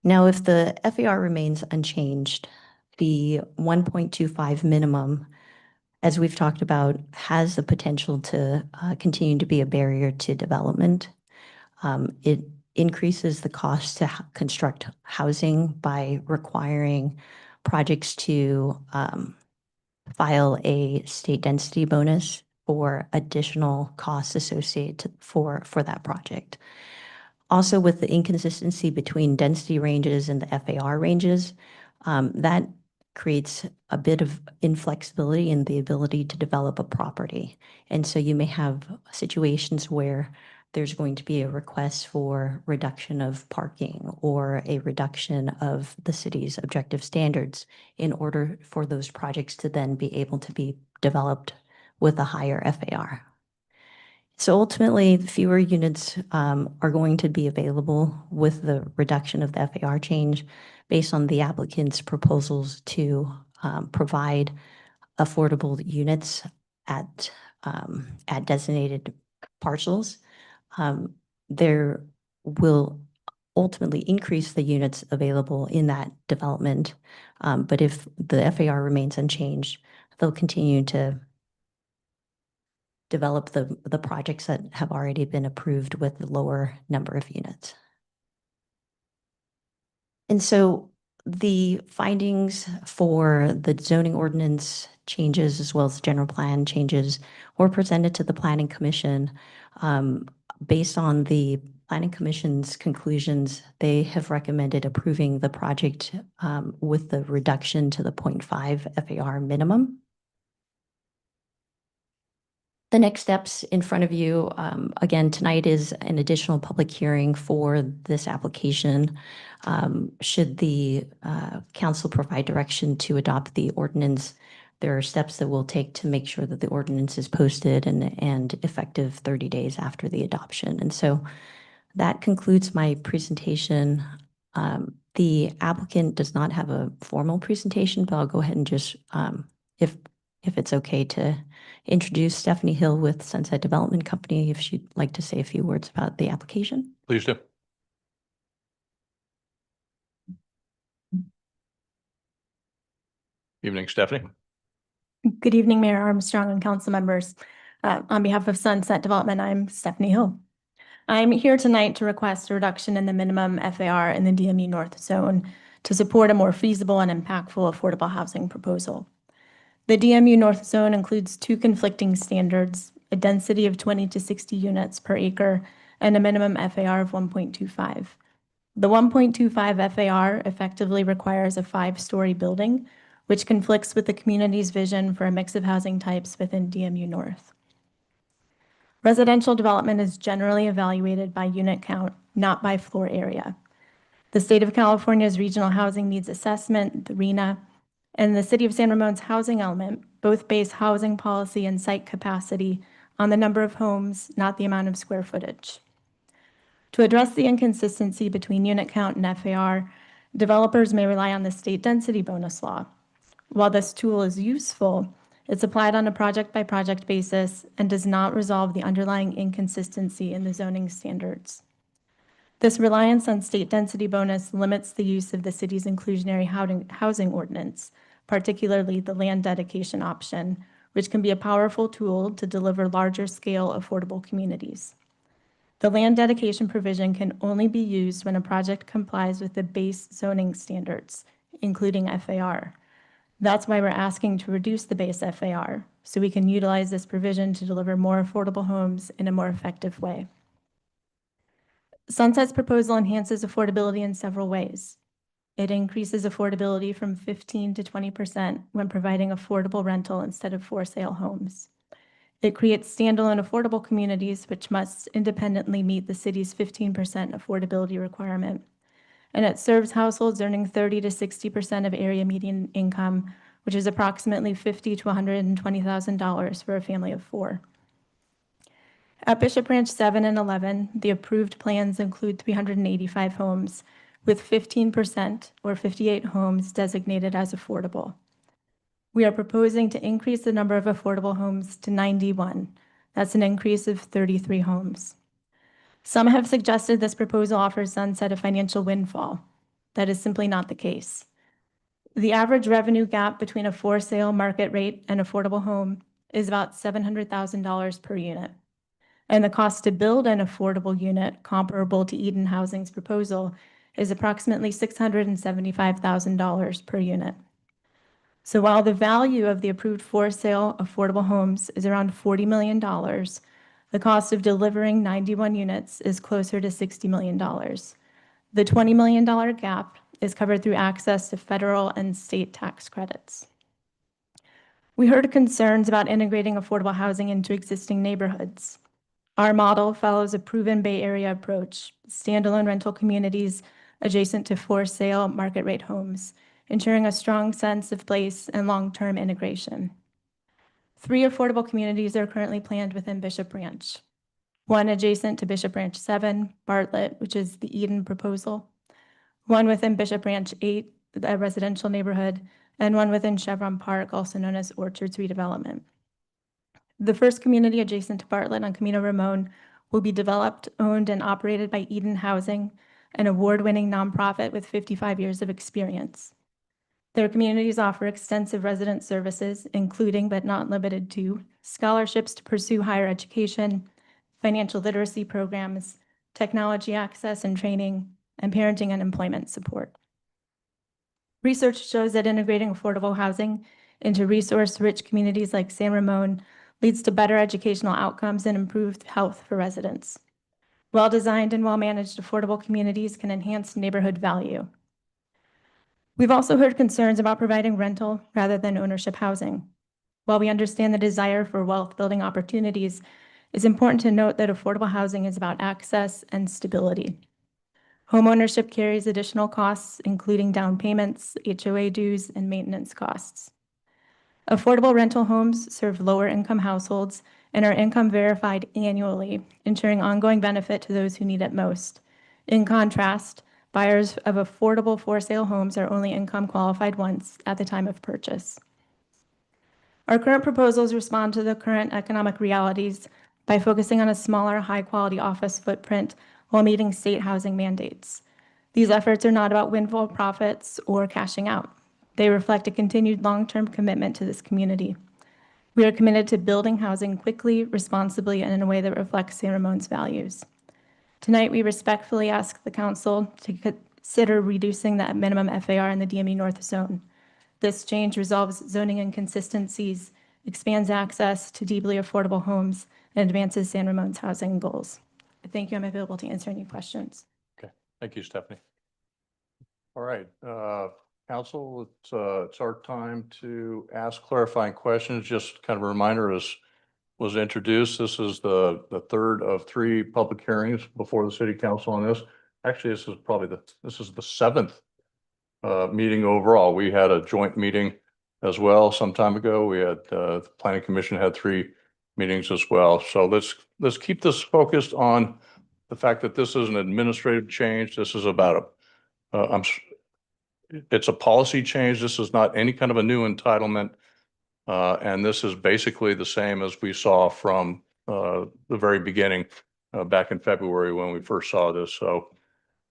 Now, if the FAR remains unchanged, the 1.25 minimum, as we've talked about, has the potential to continue to be a barrier to development. It increases the cost to construct housing by requiring projects to file a state density bonus for additional costs associated for that project. Also, with the inconsistency between density ranges and the FAR ranges, that creates a bit of inflexibility in the ability to develop a property. And so you may have situations where there's going to be a request for reduction of parking or a reduction of the city's objective standards in order for those projects to then be able to be developed with a higher FAR. So ultimately, fewer units are going to be available with the reduction of the FAR change based on the applicant's proposals to provide affordable units at designated parcels. There will ultimately increase the units available in that development. But if the FAR remains unchanged, they'll continue to develop the projects that have already been approved with the lower number of units. And so the findings for the zoning ordinance changes as well as general plan changes were presented to the Planning Commission. Based on the Planning Commission's conclusions, they have recommended approving the project with the reduction to the 0.5 FAR minimum. The next steps in front of you, again, tonight is an additional public hearing for this application. Should the council provide direction to adopt the ordinance, there are steps that we'll take to make sure that the ordinance is posted and effective 30 days after the adoption. And so that concludes my presentation. The applicant does not have a formal presentation, but I'll go ahead and just, if it's okay to introduce Stephanie Hill with Sunset Development Company, if she'd like to say a few words about the application. Please do. Evening, Stephanie. Good evening, Mayor Armstrong and council members. On behalf of Sunset Development, I'm Stephanie Hill. I'm here tonight to request a reduction in the minimum FAR in the DMU North Zone to support a more feasible and impactful affordable housing proposal. The DMU North Zone includes two conflicting standards, a density of 20 to 60 units per acre and a minimum FAR of 1.25. The 1.25 FAR effectively requires a 5-story building, which conflicts with the community's vision for a mix of housing types within DMU North. Residential development is generally evaluated by unit count, not by floor area. The State of California's Regional Housing Needs Assessment, the RHNA, and the City of San Ramon's housing element both base housing policy and site capacity on the number of homes, not the amount of square footage. To address the inconsistency between unit count and FAR, developers may rely on the state density bonus law. While this tool is useful, it's applied on a project-by-project basis and does not resolve the underlying inconsistency in the zoning standards. This reliance on state density bonus limits the use of the city's inclusionary housing ordinance, particularly the land dedication option, which can be a powerful tool to deliver larger-scale affordable communities. The land dedication provision can only be used when a project complies with the base zoning standards, including FAR. That's why we're asking to reduce the base FAR, so we can utilize this provision to deliver more affordable homes in a more effective way. Sunset's proposal enhances affordability in several ways. It increases affordability from 15 to 20% when providing affordable rental instead of for-sale homes. It creates standalone affordable communities which must independently meet the city's 15% affordability requirement. And it serves households earning 30 to 60% of area median income, which is approximately $50,000 to $120,000 for a family of 4. At Bishop Ranch 7 and 11, the approved plans include 385 homes, with 15% or 58 homes designated as affordable. We are proposing to increase the number of affordable homes to 91. That's an increase of 33 homes. Some have suggested this proposal offers Sunset a financial windfall. That is simply not the case. The average revenue gap between a for-sale market rate and affordable home is about $700,000 per unit. And the cost to build an affordable unit comparable to Eden Housing's proposal is approximately $675,000 per unit. So while the value of the approved for-sale affordable homes is around $40 million, the cost of delivering 91 units is closer to $60 million. The $20 million gap is covered through access to federal and state tax credits. We heard concerns about integrating affordable housing into existing neighborhoods. Our model follows a proven Bay Area approach, standalone rental communities adjacent to for-sale market rate homes, ensuring a strong sense of place and long-term integration. 3 affordable communities are currently planned within Bishop Ranch. 1 adjacent to Bishop Ranch 7, Bartlett, which is the Eden proposal. 1 within Bishop Ranch 8, a residential neighborhood, and 1 within Chevron Park, also known as Orchards redevelopment. The first community adjacent to Bartlett on Camino Ramon will be developed, owned, and operated by Eden Housing, an award-winning nonprofit with 55 years of experience. Their communities offer extensive resident services, including but not limited to scholarships to pursue higher education, financial literacy programs, technology access and training, and parenting and employment support. Research shows that integrating affordable housing into resource-rich communities like San Ramon leads to better educational outcomes and improved health for residents. Well-designed and well-managed affordable communities can enhance neighborhood value. We've also heard concerns about providing rental rather than ownership housing. While we understand the desire for wealth-building opportunities, it's important to note that affordable housing is about access and stability. Homeownership carries additional costs, including down payments, HOA dues, and maintenance costs. Affordable rental homes serve lower-income households and are income verified annually, ensuring ongoing benefit to those who need it most. In contrast, buyers of affordable for-sale homes are only income qualified once at the time of purchase. Our current proposals respond to the current economic realities by focusing on a smaller, high-quality office footprint while meeting state housing mandates. These efforts are not about windfall profits or cashing out. They reflect a continued long-term commitment to this community. We are committed to building housing quickly, responsibly, and in a way that reflects San Ramon's values. Tonight, we respectfully ask the council to consider reducing the minimum FAR in the DME North Zone. This change resolves zoning inconsistencies, expands access to deeply affordable homes, and advances San Ramon's housing goals. Thank you. I'm available to answer any questions. Okay, thank you, Stephanie. All right, council, it's our time to ask clarifying questions. Just kind of a reminder, as was introduced, this is the third of 3 public hearings before the city council on this. Actually, this is probably this is the 7th meeting overall. We had a joint meeting as well some time ago. We had the planning commission had 3 meetings as well. So let's keep this focused on the fact that this is an administrative change. This is about it's a policy change. This is not any kind of a new entitlement. And this is basically the same as we saw from the very beginning back in February when we first saw this. So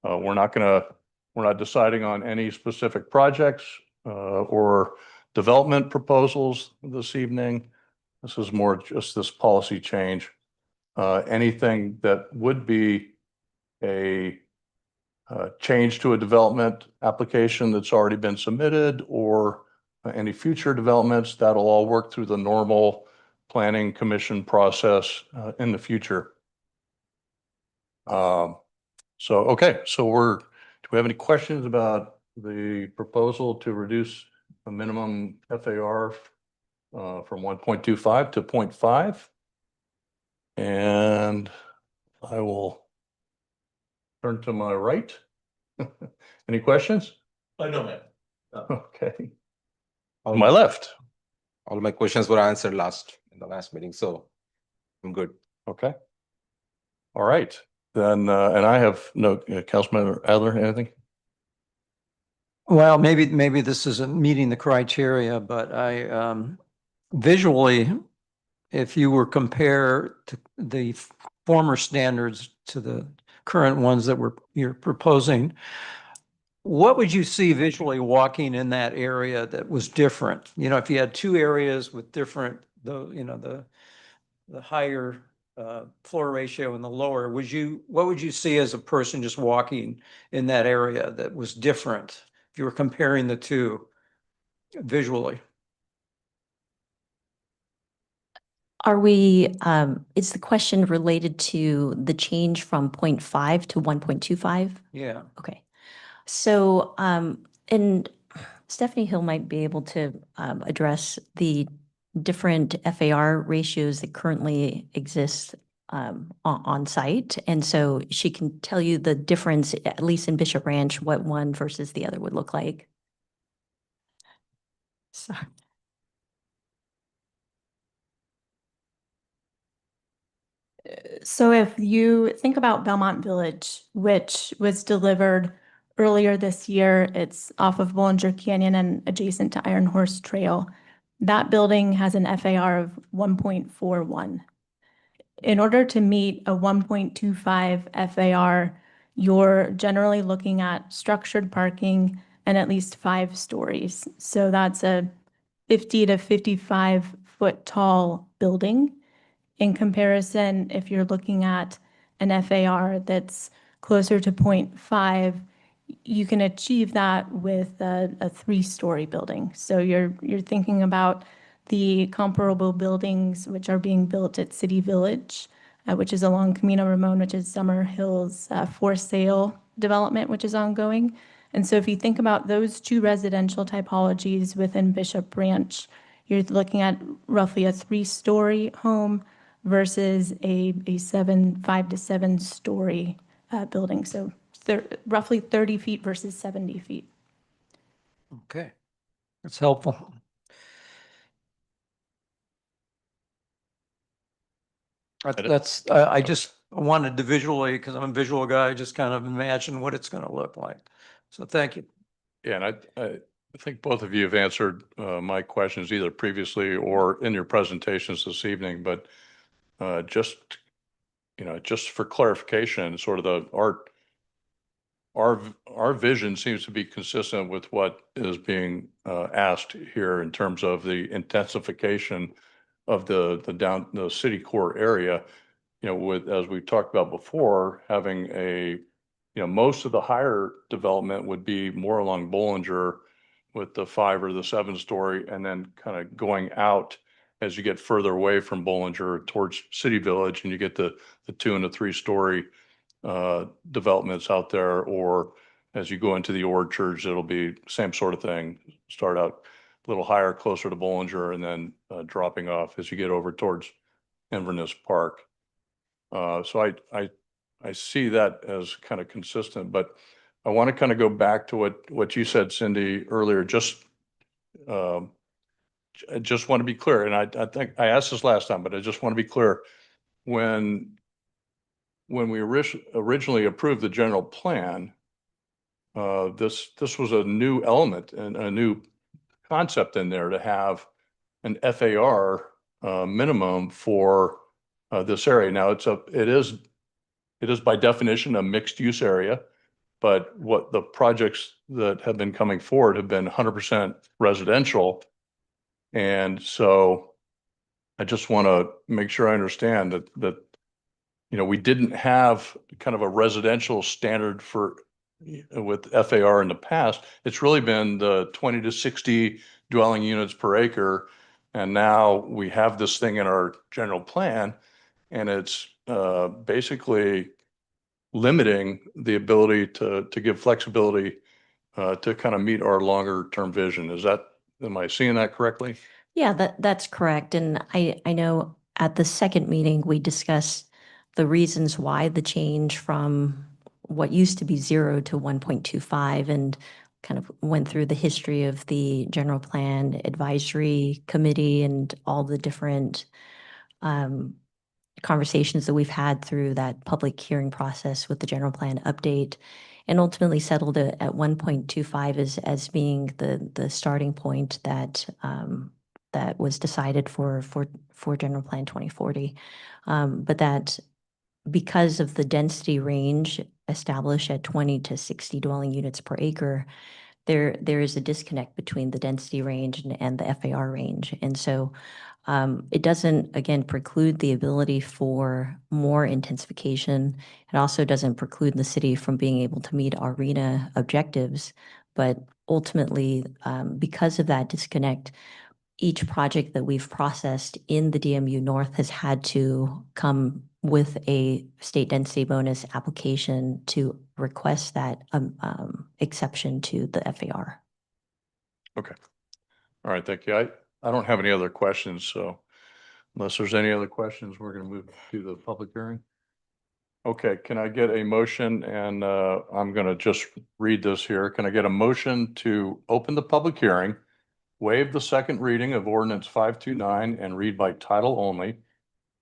we're not deciding on any specific projects or development proposals this evening. This is more just this policy change. Anything that would be a change to a development application that's already been submitted, or any future developments, that'll all work through the normal planning commission process in the future. Okay, so do we have any questions about the proposal to reduce the minimum FAR from 1.25 to 0.5? And I will turn to my right. Any questions? No, ma'am. Okay. On my left. All my questions were answered in the last meeting, so I'm good. Okay. All right. Then, and I have no, Councilmember Adler, anything? Well, maybe this isn't meeting the criteria, but I visually, if you were compare to the former standards to the current ones that you're proposing, what would you see visually walking in that area that was different? You know, if you had 2 areas with different, the higher floor ratio and the lower, what would you see as a person just walking in that area that was different if you were comparing the 2 visually? Is the question related to the change from 0.5 to 1.25? Yeah. Okay. So, and Stephanie Hill might be able to address the different FAR ratios that currently exist on site. And so she can tell you the difference, at least in Bishop Ranch, what one versus the other would look like. Sorry. So if you think about Belmont Village, which was delivered earlier this year, it's off of Bollinger Canyon and adjacent to Iron Horse Trail. That building has an FAR of 1.41. In order to meet a 1.25 FAR, you're generally looking at structured parking and at least 5 stories. So that's a 50 to 55 foot tall building. In comparison, if you're looking at an FAR that's closer to 0.5, you can achieve that with a 3-story building. So you're thinking about the comparable buildings which are being built at City Village, which is along Camino Ramon, which is Summer Hills for sale development, which is ongoing. And so if you think about those 2 residential typologies within Bishop Ranch, you're looking at roughly a 3-story home versus a 5 to 7-story building. So roughly 30 feet versus 70 feet. Okay, that's helpful. I just wanted to visually, because I'm a visual guy, just kind of imagine what it's going to look like. So thank you. Yeah, and I think both of you have answered my questions either previously or in your presentations this evening, but just, just for clarification, sort of our vision seems to be consistent with what is being asked here in terms of the intensification of the city core area, with, as we talked about before, having most of the higher development would be more along Bollinger with the 5 or the 7-story, and then kind of going out as you get further away from Bollinger towards City Village, and you get the 2 and the 3-story developments out there, or as you go into the orchards, it'll be same sort of thing. Start out a little higher, closer to Bollinger, and then dropping off as you get over towards Inverness Park. So I see that as kind of consistent, but I want to kind of go back to what you said, Cindy, earlier. I just want to be clear, and I think I asked this last time, but I just want to be clear. When we originally approved the general plan, this was a new element and a new concept in there to have an FAR minimum for this area. Now it is by definition a mixed use area, but what the projects that have been coming forward have been 100% residential. And so I just want to make sure I understand that we didn't have kind of a residential standard with FAR in the past. It's really been the 20 to 60 dwelling units per acre. And now we have this thing in our general plan, and it's basically limiting the ability to give flexibility to kind of meet our longer term vision. Am I seeing that correctly? Yeah, that's correct. And I know at the second meeting, we discussed the reasons why the change from what used to be 0 to 1.25, and kind of went through the history of the general plan advisory committee and all the different conversations that we've had through that public hearing process with the general plan update, and ultimately settled at 1.25 as being the starting point that that was decided for General Plan 2040. But that because of the density range established at 20 to 60 dwelling units per acre, there is a disconnect between the density range and the FAR range. And so it doesn't, again, preclude the ability for more intensification. It also doesn't preclude the city from being able to meet our RHNA objectives. But ultimately, because of that disconnect, each project that we've processed in the DMU North has had to come with a state density bonus application to request that exception to the FAR. Okay. All right. Thank you. I don't have any other questions. So unless there's any other questions, we're going to move to the public hearing. Okay. Can I get a motion? And I'm going to just read this here. Can I get a motion to open the public hearing, waive the second reading of ordinance 529 and read by title only,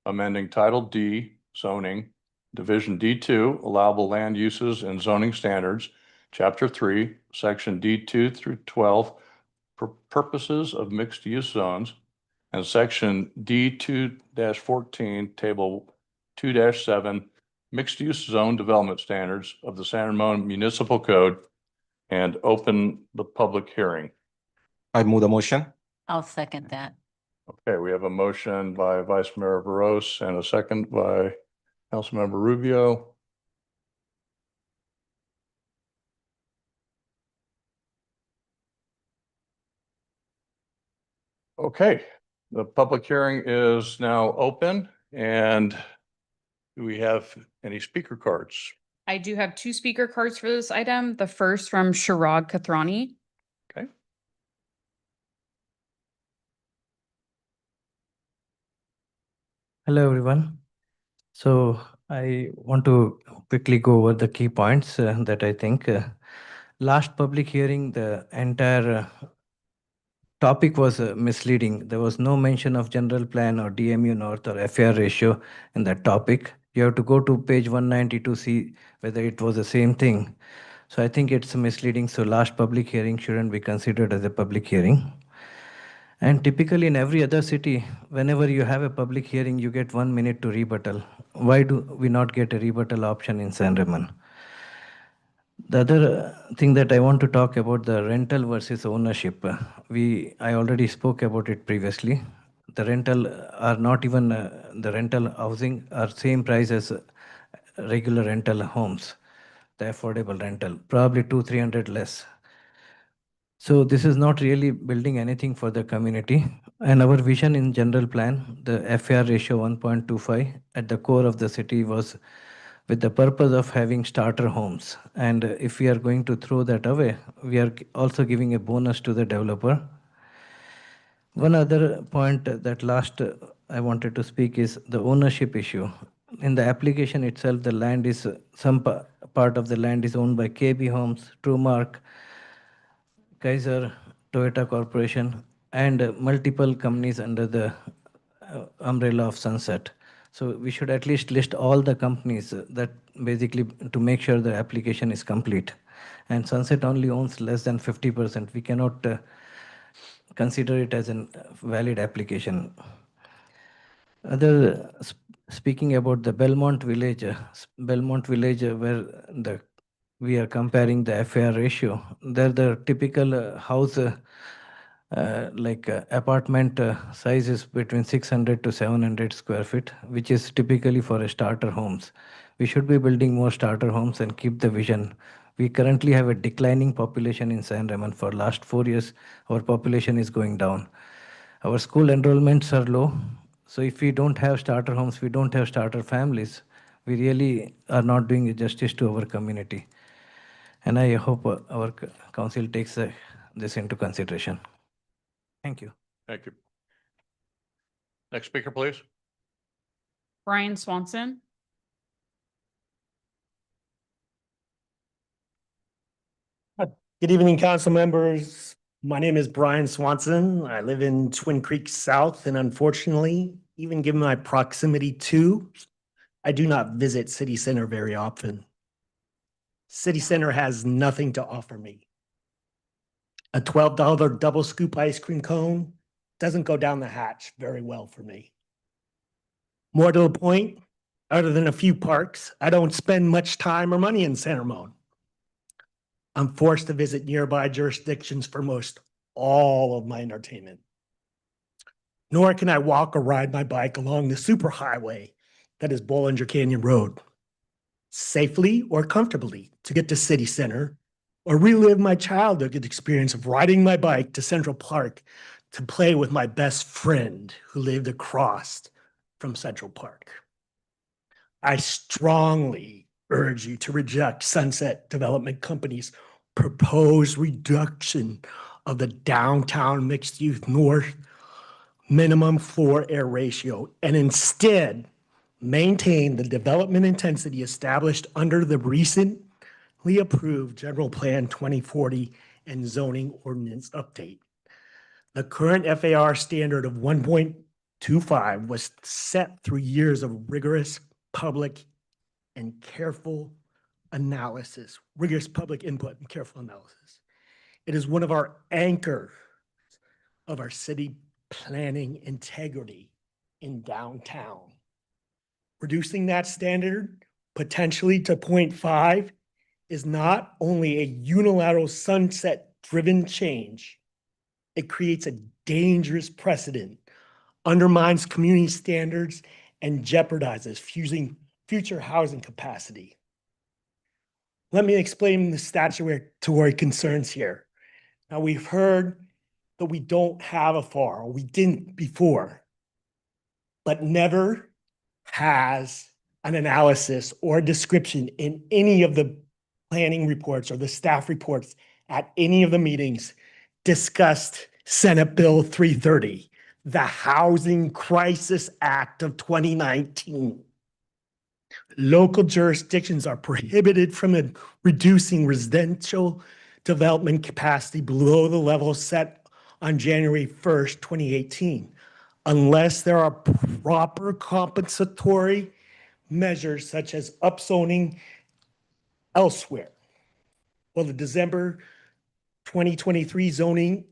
amending Title D zoning, Division D2, allowable land uses and zoning standards, Chapter 3, Section D2 through 12, for purposes of mixed use zones, and Section D2-14, Table 2-7, mixed use zone development standards of the San Ramon Municipal Code, and open the public hearing. I move the motion. I'll second that. Okay, we have a motion by Vice Mayor Veros and a second by Councilmember Rubio. Okay, the public hearing is now open, and do we have any speaker cards? I do have 2 speaker cards for this item. The first from Sharad Kathrani. Okay. Hello, everyone. So I want to quickly go over the key points that I think. Last public hearing, the entire topic was misleading. There was no mention of general plan or DMU North or FAR ratio in that topic. You have to go to page 190 to see whether it was the same thing. So I think it's misleading. So last public hearing shouldn't be considered as a public hearing. And typically in every other city, whenever you have a public hearing, you get 1 minute to rebuttal. Why do we not get a rebuttal option in San Ramon? The other thing that I want to talk about, the rental versus ownership. I already spoke about it previously. The rental are not even the rental housing are same price as regular rental homes, the affordable rental, probably 200-300 less. So this is not really building anything for the community. And our vision in general plan, the FAR ratio 1.25 at the core of the city was with the purpose of having starter homes. And if we are going to throw that away, we are also giving a bonus to the developer. One other point that last I wanted to speak is the ownership issue. In the application itself, the land is, some part of the land is owned by KB Homes, Truemark, Kaiser, Toyota Corporation, and multiple companies under the umbrella of Sunset. So we should at least list all the companies that basically to make sure the application is complete. And Sunset only owns less than 50%. We cannot consider it as a valid application. Speaking about the Belmont Village, where we are comparing the FAR ratio. They're the typical house, apartment size is between 600 to 700 square feet, which is typically for a starter homes. We should be building more starter homes and keep the vision. We currently have a declining population in San Ramon. For last 4 years, our population is going down. Our school enrollments are low. So if we don't have starter homes, we don't have starter families, we really are not doing justice to our community. And I hope our council takes this into consideration. Thank you. Thank you. Next speaker, please. Brian Swanson. Good evening, council members. My name is Brian Swanson. I live in Twin Creek South, and unfortunately, even given my proximity to, I do not visit City Center very often. City Center has nothing to offer me. A $12 double scoop ice cream cone doesn't go down the hatch very well for me. More to the point, other than a few parks, I don't spend much time or money in San Ramon. I'm forced to visit nearby jurisdictions for most all of my entertainment. Nor can I walk or ride my bike along the superhighway that is Bollinger Canyon Road safely or comfortably to get to City Center, or relive my childhood experience of riding my bike to Central Park to play with my best friend who lived across from Central Park. I strongly urge you to reject Sunset Development Company's proposed reduction of the downtown mixed-use north minimum floor air ratio and instead maintain the development intensity established under the recently approved General Plan 2040 and zoning ordinance update. The current FAR standard of 1.25 was set through years of rigorous public and careful analysis, rigorous public input and careful analysis. It is one of our anchors of our city planning integrity in downtown. Reducing that standard potentially to 0.5 is not only a unilateral sunset-driven change, it creates a dangerous precedent, undermines community standards, and jeopardizes future housing capacity. Let me explain the statutory concerns here. Now, we've heard that we don't have a FAR, or we didn't before, but never has an analysis or a description in any of the planning reports or the staff reports at any of the meetings discussed Senate Bill 330, the Housing Crisis Act of 2019. Local jurisdictions are prohibited from reducing residential development capacity below the level set on January 1st, 2018, unless there are proper compensatory measures such as upzoning elsewhere. Well, the December 2023 zoning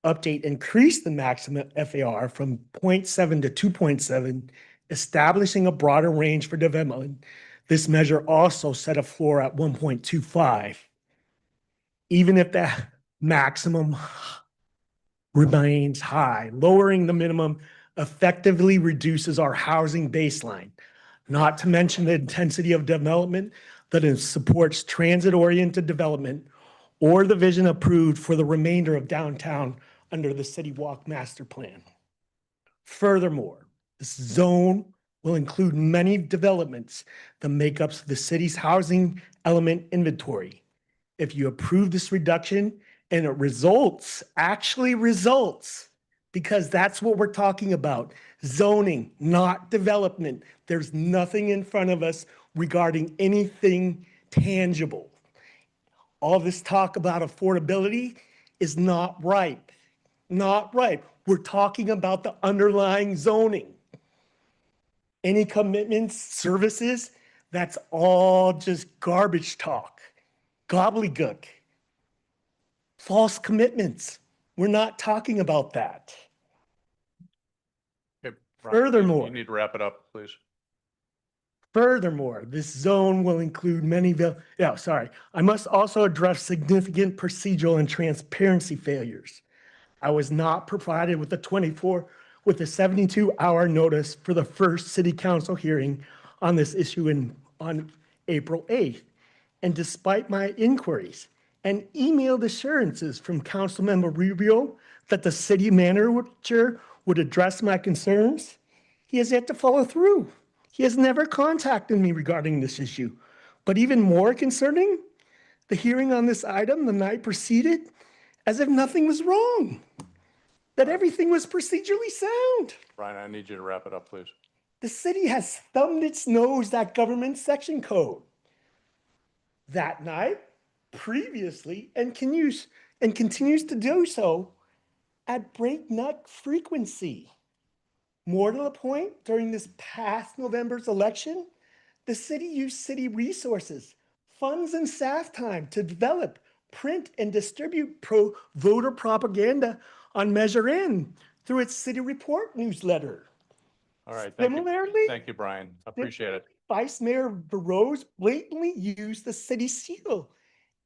update increased the maximum FAR from 0.7 to 2.7, establishing a broader range for development. This measure also set a floor at 1.25. Even if the maximum remains high, lowering the minimum effectively reduces our housing baseline, not to mention the intensity of development that supports transit-oriented development or the vision approved for the remainder of downtown under the City Walk Master Plan. Furthermore, this zone will include many developments that make up the city's housing element inventory. If you approve this reduction and it actually results, because that's what we're talking about, zoning, not development. There's nothing in front of us regarding anything tangible. All this talk about affordability is not right. Not right. We're talking about the underlying zoning. Any commitments, services, that's all just garbage talk, gobbledygook, false commitments. We're not talking about that. Okay, Brian, Furthermore, you need to wrap it up, please. Furthermore, this zone will include I must also address significant procedural and transparency failures. I was not provided with a 72-hour notice for the first city council hearing on this issue on April 8th. And despite my inquiries and emailed assurances from Councilmember Rubio that the city manager would address my concerns, he has yet to follow through. He has never contacted me regarding this issue. But even more concerning, the hearing on this item the night preceded as if nothing was wrong, that everything was procedurally sound. Brian, I need you to wrap it up, please. The city has thumbed its nose at government section code. That night, previously, and continues to do so at breakneck frequency. More to the point, during this past November's election, the city used city resources, funds, and staff time to develop, print, and distribute pro-voter propaganda on Measure N through its city report newsletter. All right. Thank Similarly, you. Thank you, Brian. Appreciate it. Vice Mayor Burrows blatantly used the city seal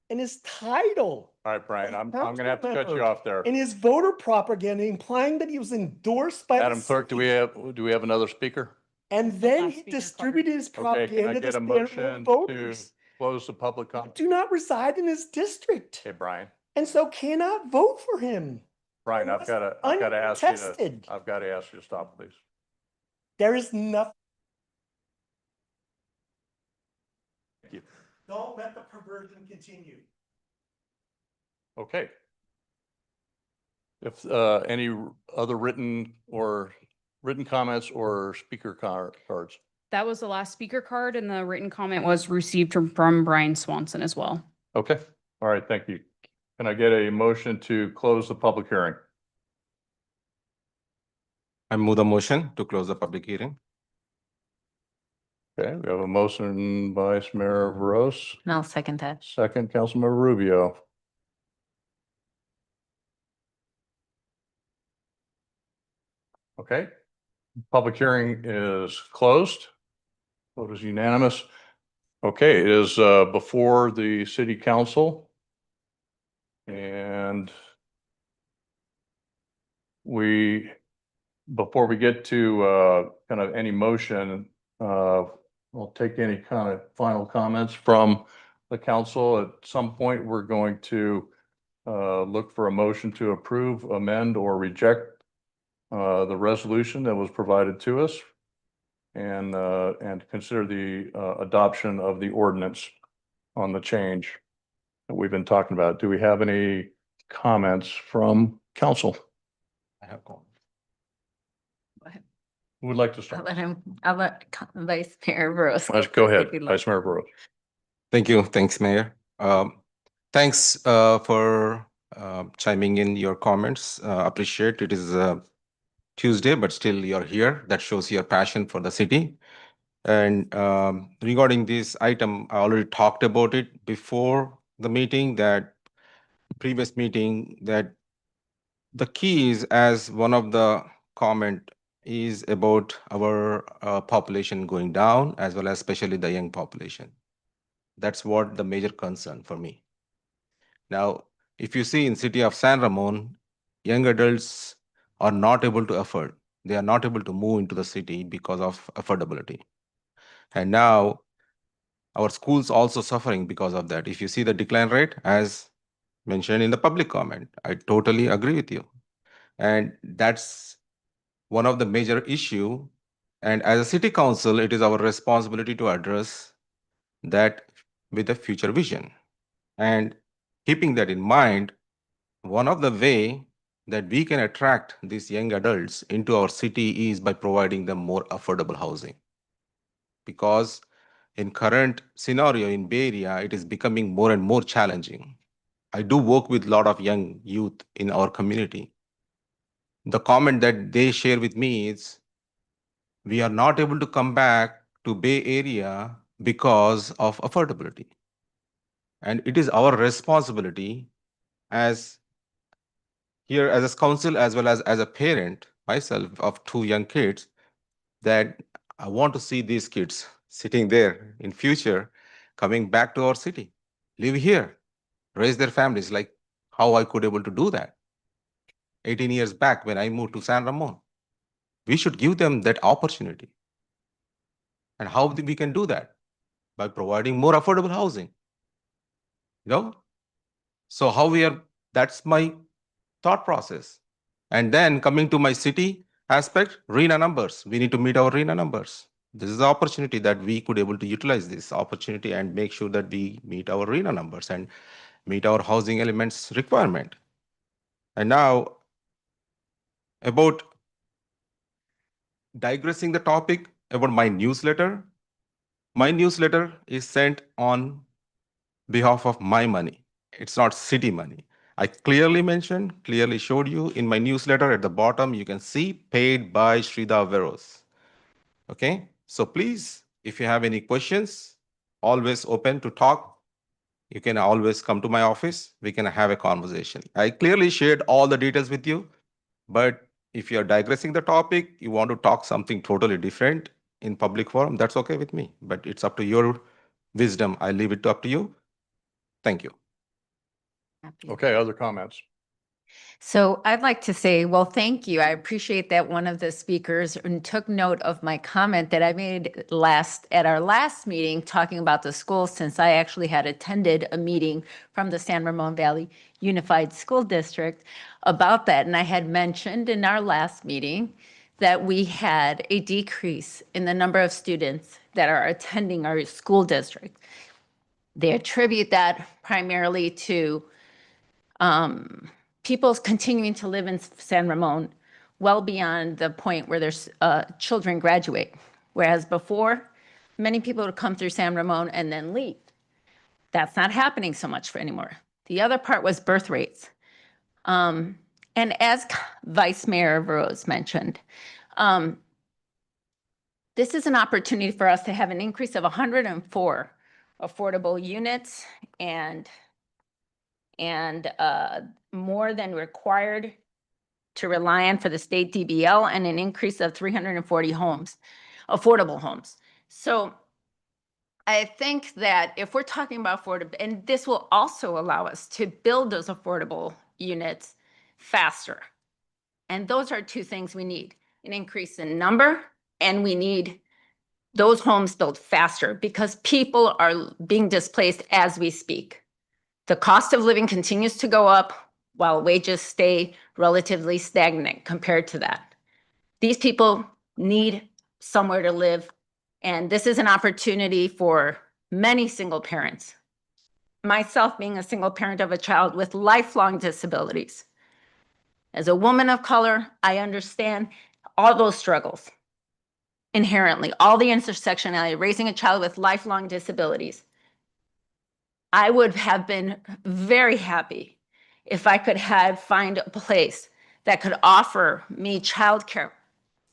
in his title. All right, Brian, I'm going to have to cut you off there. In his voter propaganda, implying that he was endorsed by Madam Clerk, do we have another speaker? And then he distributed his Okay, can I propaganda get to a motion to voters. close the public comment? Do not reside in his district, Okay, Brian. and so cannot vote for him. Brian, I've got to ask you to stop, please. There is nothing. Thank you. Don't let the perversion continue. Okay. If any other written comments or speaker cards? That was the last speaker card, and the written comment was received from Brian Swanson as well. Okay. All right. Thank you. Can I get a motion to close the public hearing? I move the motion to close the public hearing. Okay, we have a motion by Vice Mayor Veros, And I'll second that. second Councilmember Rubio. Okay, public hearing is closed. Vote is unanimous. Okay, it is before the city council. And before we get to kind of any motion, we'll take any kind of final comments from the council. At some point, we're going to look for a motion to approve, amend, or reject the resolution that was provided to us, and consider the adoption of the ordinance on the change that we've been talking about. Do we have any comments from council? I have comments. Who would like to start? I'll let Vice Mayor Rose. Go ahead, if you'd like. Vice Mayor Burrows. Thank you. Thanks, Mayor. Thanks for chiming in your comments. Appreciate it is Tuesday, but still you're here. That shows your passion for the city. And regarding this item, I already talked about it before the meeting, that previous meeting, that the key is, as one of the comment is about our population going down, as well as especially the young population. That's what the major concern for me. Now, if you see in city of San Ramon, young adults are not able to afford. They are not able to move into the city because of affordability. And now our schools also suffering because of that. If you see the decline rate, as mentioned in the public comment, I totally agree with you. And that's one of the major issue. And as a city council, it is our responsibility to address that with a future vision. And keeping that in mind, one of the way that we can attract these young adults into our city is by providing them more affordable housing. Because in current scenario in Bay Area, it is becoming more and more challenging. I do work with a lot of young youth in our community. The comment that they share with me is, we are not able to come back to Bay Area because of affordability. And it is our responsibility as here as a council, as well as a parent myself of 2 young kids, that I want to see these kids sitting there in future, coming back to our city, live here, raise their families, like how I could able to do that 18 years back when I moved to San Ramon. We should give them that opportunity. And how we can do that? By providing more affordable housing. You know? So how we are, that's my thought process. And then coming to my city aspect, RHNA numbers. We need to meet our RHNA numbers. This is the opportunity that we could able to utilize this opportunity and make sure that we meet our RHNA numbers and meet our housing elements requirement. And now about digressing the topic about my newsletter. My newsletter is sent on behalf of my money. It's not city money. I clearly mentioned, clearly showed you in my newsletter at the bottom, you can see paid by Sridhar Veros. Okay, so please, if you have any questions, always open to talk. You can always come to my office. We can have a conversation. I clearly shared all the details with you, but if you're digressing the topic, you want to talk something totally different in public forum, that's okay with me, but it's up to your wisdom. I leave it up to you. Thank you. Okay, other comments? So I'd like to say, well, thank you. I appreciate that one of the speakers took note of my comment that I made at our last meeting talking about the schools, since I actually had attended a meeting from the San Ramon Valley Unified School District about that. And I had mentioned in our last meeting that we had a decrease in the number of students that are attending our school district. They attribute that primarily to people continuing to live in San Ramon well beyond the point where their children graduate. Whereas before, many people would come through San Ramon and then leave. That's not happening so much anymore. The other part was birth rates. And as Vice Mayor Rose mentioned, this is an opportunity for us to have an increase of 104 affordable units and more than required to rely on for the state DBL, and an increase of 340 homes, affordable homes. So I think that if we're talking about affordable, and this will also allow us to build those affordable units faster. And those are 2 things we need: an increase in number, and we need those homes built faster, because people are being displaced as we speak. The cost of living continues to go up while wages stay relatively stagnant compared to that. These people need somewhere to live, and this is an opportunity for many single parents. Myself being a single parent of a child with lifelong disabilities. As a woman of color, I understand all those struggles. inherently, all the intersectionality, raising a child with lifelong disabilities. I would have been very happy if I could find a place that could offer me childcare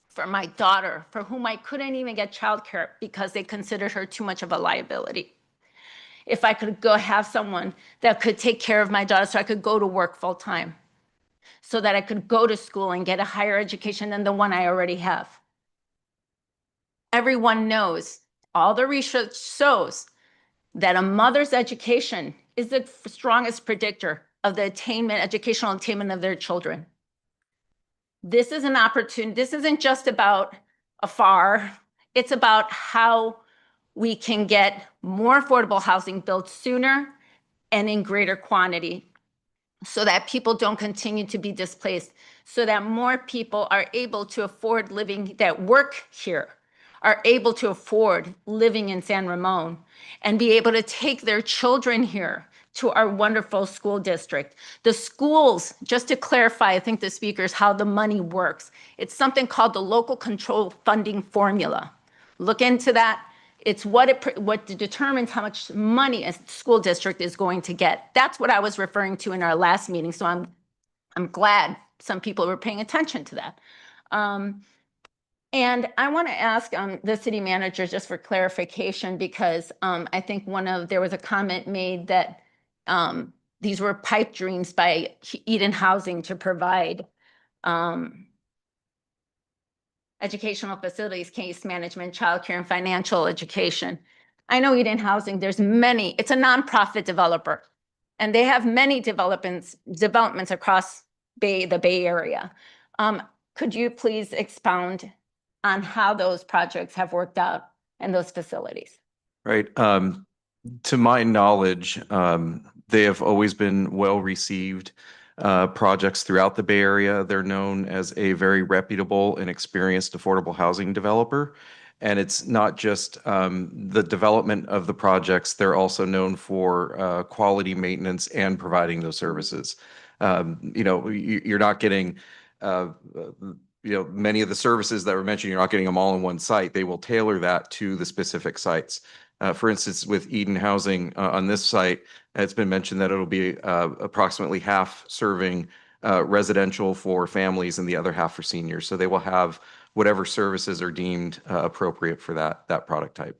for my daughter, for whom I couldn't even get childcare because they considered her too much of a liability. If I could go have someone that could take care of my daughter so I could go to work full time, so that I could go to school and get a higher education than the one I already have. Everyone knows, all the research shows that a mother's education is the strongest predictor of the educational attainment of their children. This is an opportunity. This isn't just about afar. It's about how we can get more affordable housing built sooner and in greater quantity so that people don't continue to be displaced, so that more people are able to afford living, that work here, are able to afford living in San Ramon and be able to take their children here to our wonderful school district. The schools, just to clarify, I think the speakers, how the money works. It's something called the local control funding formula. Look into that. It's what determines how much money a school district is going to get. That's what I was referring to in our last meeting. So I'm glad some people were paying attention to that. And I want to ask the city manager just for clarification, because I think there was a comment made that these were pipe dreams by Eden Housing to provide educational facilities, case management, childcare, and financial education. I know Eden Housing, it's a nonprofit developer, and they have many developments across the Bay Area. Could you please expound on how those projects have worked out and those facilities? Right. To my knowledge, they have always been well received projects throughout the Bay Area. They're known as a very reputable and experienced affordable housing developer. And it's not just the development of the projects, they're also known for quality maintenance and providing those services. You're not getting many of the services that were mentioned, you're not getting them all in one site. They will tailor that to the specific sites. For instance, with Eden Housing on this site, it's been mentioned that it'll be approximately half serving residential for families and the other half for seniors. So they will have whatever services are deemed appropriate for that product type.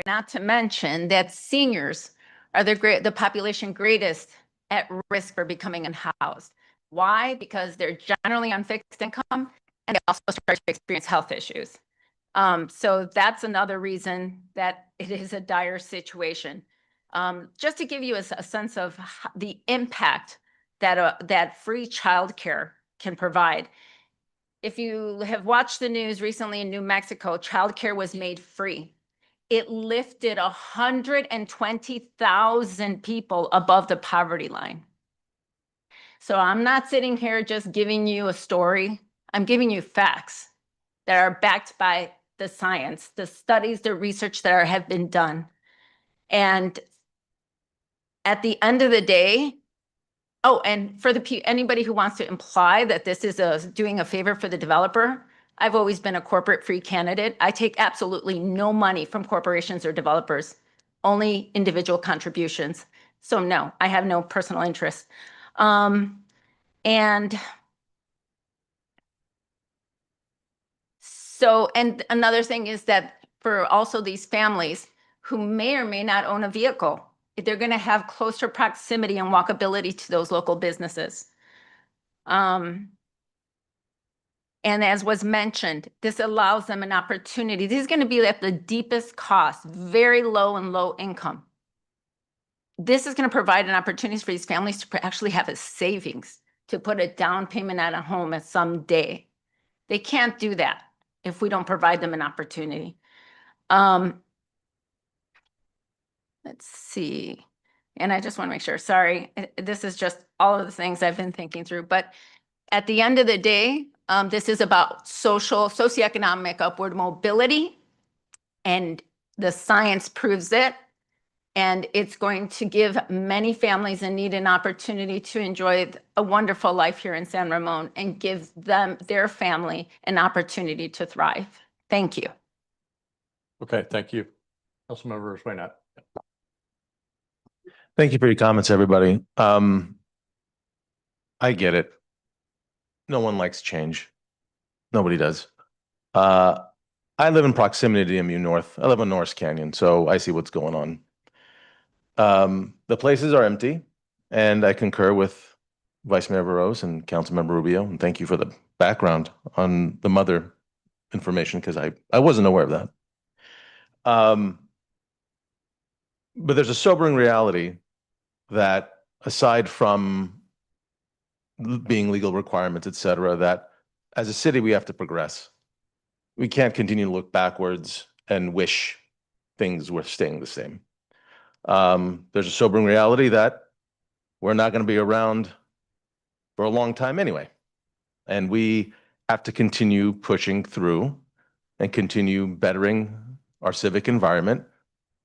Not to mention that seniors are the population greatest at risk for becoming unhoused. Why? Because they're generally on fixed income and they also start to experience health issues. So that's another reason that it is a dire situation. Just to give you a sense of the impact that free childcare can provide. If you have watched the news recently in New Mexico, childcare was made free. It lifted 120,000 people above the poverty line. So I'm not sitting here just giving you a story. I'm giving you facts that are backed by the science, the studies, the research that have been done. And at the end of the day, and for anybody who wants to imply that this is doing a favor for the developer, I've always been a corporate-free candidate. I take absolutely no money from corporations or developers, only individual contributions. So no, I have no personal interest. And another thing is that for also these families who may or may not own a vehicle, they're going to have closer proximity and walkability to those local businesses. And as was mentioned, this allows them an opportunity. This is going to be at the deepest cost, very low and low income. This is going to provide an opportunity for these families to actually have a savings to put a down payment on a home at some day. They can't do that if we don't provide them an opportunity. Let's see. And I just want to make sure, sorry, this is just all of the things I've been thinking through. But at the end of the day, this is about socioeconomic upward mobility, and the science proves it. And it's going to give many families in need an opportunity to enjoy a wonderful life here in San Ramon and give their family an opportunity to thrive. Thank you. Okay, thank you. Councilmember Swayne. Thank you for your comments, everybody. I get it. No one likes change. Nobody does. I live in proximity to DMU North. I live on Norris Canyon, so I see what's going on. The places are empty, and I concur with Vice Mayor Burrows and Councilmember Rubio, and thank you for the background on the mother information, because I wasn't aware of that. But there's a sobering reality that aside from being legal requirements, et cetera, that as a city, we have to progress. We can't continue to look backwards and wish things were staying the same. There's a sobering reality that we're not going to be around for a long time anyway. And we have to continue pushing through and continue bettering our civic environment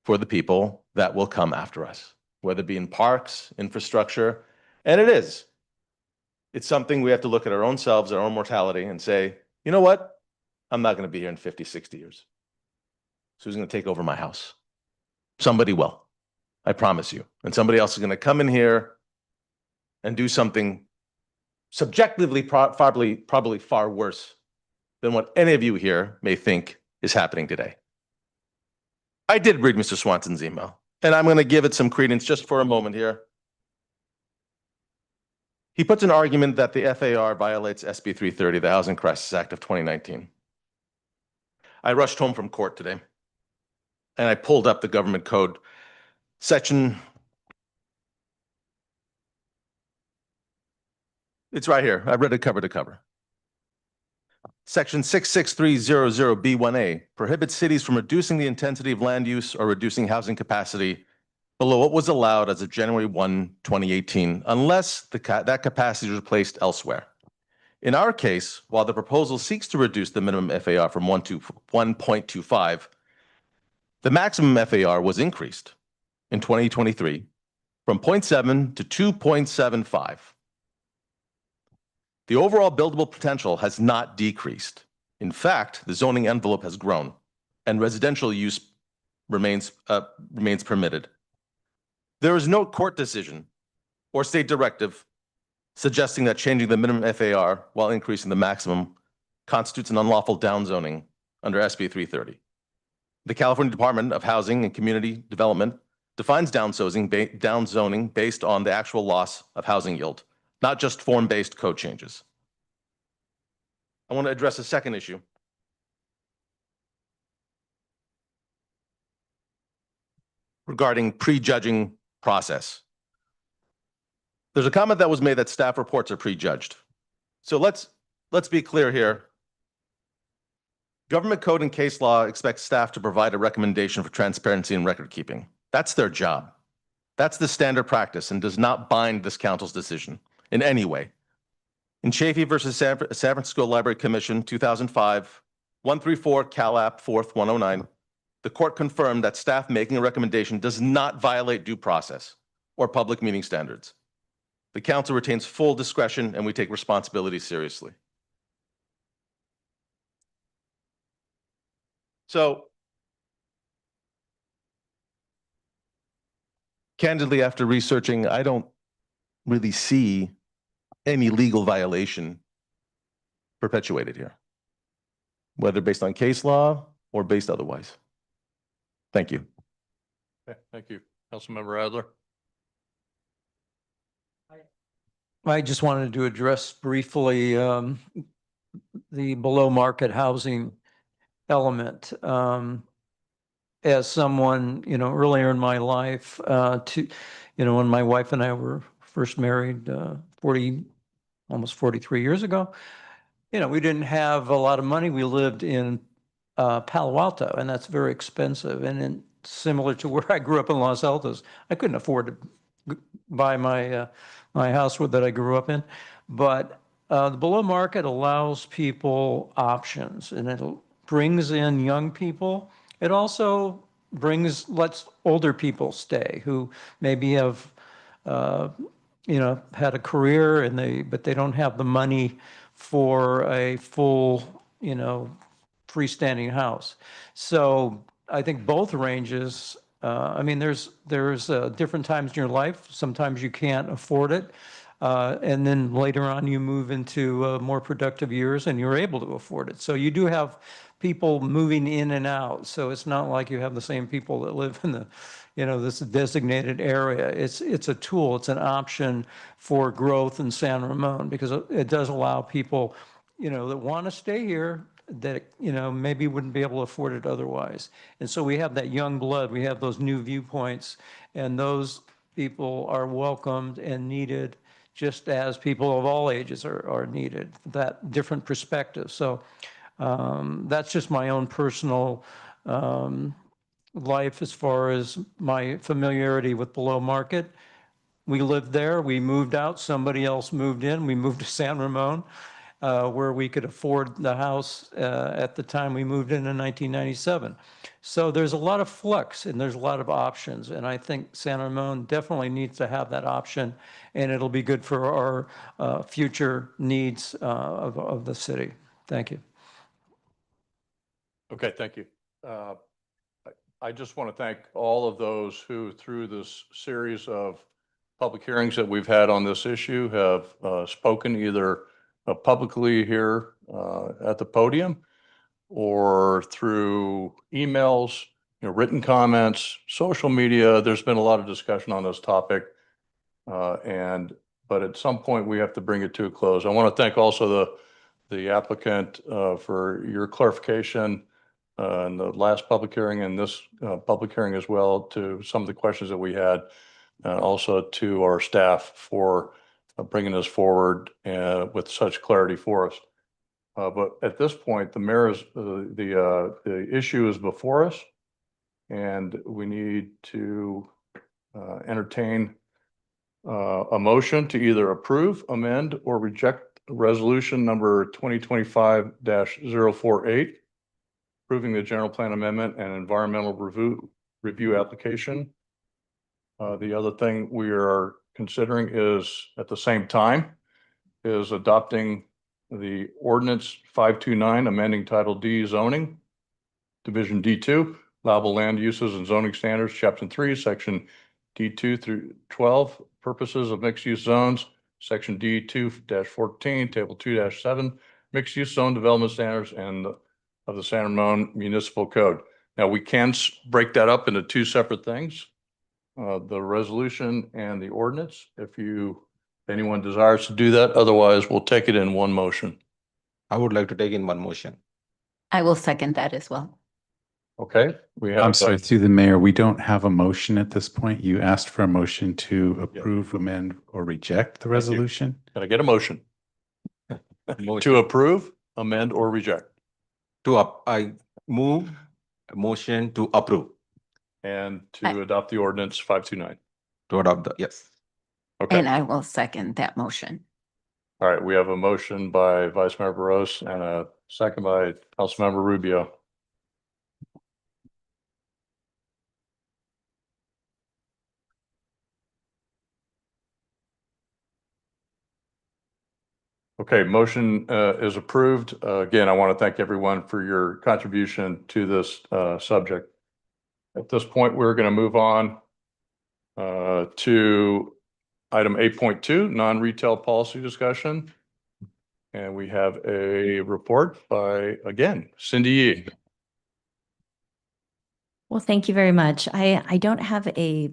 for the people that will come after us, whether it be in parks, infrastructure, and it is. It's something we have to look at our own selves, our own mortality, and say, you know what? I'm not going to be here in 50, 60 years. So who's going to take over my house? Somebody will, I promise you. And somebody else is going to come in here and do something subjectively probably far worse than what any of you here may think is happening today. I did read Mr. Swanson's email, and I'm going to give it some credence just for a moment here. He puts an argument that the FAR violates SB 330, the Housing Crisis Act of 2019. I rushed home from court today, and I pulled up the government code section. It's right here. I've read it cover to cover. Section 66300B1A prohibits cities from reducing the intensity of land use or reducing housing capacity below what was allowed as of January 1, 2018, unless that capacity is replaced elsewhere. In our case, while the proposal seeks to reduce the minimum FAR from 1.25, the maximum FAR was increased in 2023 from 0.7 to 2.75. The overall buildable potential has not decreased. In fact, the zoning envelope has grown, and residential use remains permitted. There is no court decision or state directive suggesting that changing the minimum FAR while increasing the maximum constitutes an unlawful downzoning under SB 330. The California Department of Housing and Community Development defines downzoning based on the actual loss of housing yield, not just form-based code changes. I want to address a second issue. Regarding prejudging process. There's a comment that was made that staff reports are prejudged. So let's be clear here. Government code and case law expects staff to provide a recommendation for transparency and record keeping. That's their job. That's the standard practice and does not bind this council's decision in any way. In Chafee versus San Francisco Library Commission, 2005, 134 Calap 4th 109, the court confirmed that staff making a recommendation does not violate due process or public meeting standards. The council retains full discretion and we take responsibility seriously. So, candidly, after researching, I don't really see any legal violation perpetuated here, whether based on case law or based otherwise. Thank you. Okay, thank you. Councilmember Adler. I just wanted to address briefly the below market housing element. As someone, earlier in my life, when my wife and I were first married almost 43 years ago, we didn't have a lot of money. We lived in Palo Alto, and that's very expensive. And similar to where I grew up in Los Altos, I couldn't afford to buy my house that I grew up in. But the below market allows people options, and it brings in young people. It also lets older people stay who maybe have had a career but they don't have the money for a full freestanding house. So I think both ranges, I mean, there's different times in your life. Sometimes you can't afford it. And then later on, you move into more productive years and you're able to afford it. So you do have people moving in and out. So it's not like you have the same people that live in the, this designated area. It's a tool, it's an option for growth in San Ramon because it does allow people, that want to stay here that, maybe wouldn't be able to afford it otherwise. And so we have that young blood, we have those new viewpoints, and those people are welcomed and needed just as people of all ages are needed, that different perspective. So that's just my own personal life as far as my familiarity with below market. We lived there, we moved out, somebody else moved in, we moved to San Ramon, where we could afford the house at the time we moved in 1997. So there's a lot of flux and there's a lot of options. And I think San Ramon definitely needs to have that option, and it'll be good for our future needs of the city. Thank you. Okay, thank you. I just want to thank all of those who, through this series of public hearings that we've had on this issue, have spoken either publicly here at the podium or through emails, written comments, social media. There's been a lot of discussion on this topic. But at some point we have to bring it to a close. I want to thank also the applicant for your clarification in the last public hearing and this public hearing as well, to some of the questions that we had, and also to our staff for bringing this forward with such clarity for us. But at this point, the mayor's the issue is before us, and we need to entertain a motion to either approve, amend, or reject resolution number 2025-048, approving the general plan amendment and environmental review application. The other thing we are considering is, at the same time, is adopting the ordinance 529, amending Title D zoning, Division D2, allowable land uses and zoning standards, Chapter 3, Section D2 through 12, purposes of mixed-use zones, Section D2-14, Table 2-7, mixed-use zone development standards and of the San Ramon Municipal Code. Now, we can break that up into two separate things, the resolution and the ordinance, if anyone desires to do that. Otherwise, we'll take it in one motion. I would like to take in one motion. I will second that as well. Okay, we have. I'm sorry, through the mayor, we don't have a motion at this point. You asked for a motion to approve, amend, or reject the resolution. Can I get a motion? To approve, amend, or reject? I move a motion to approve. And to adopt the ordinance 529. To adopt yes. Okay. And I will second that motion. All right, we have a motion by Vice Mayor Barros and a second by Councilmember Rubio. Okay, motion is approved. Again, I want to thank everyone for your contribution to this subject. At this point, we're going to move on to item 8.2, non-retail policy discussion. And we have a report by, again, Cindy Yee. Well, thank you very much. I don't have a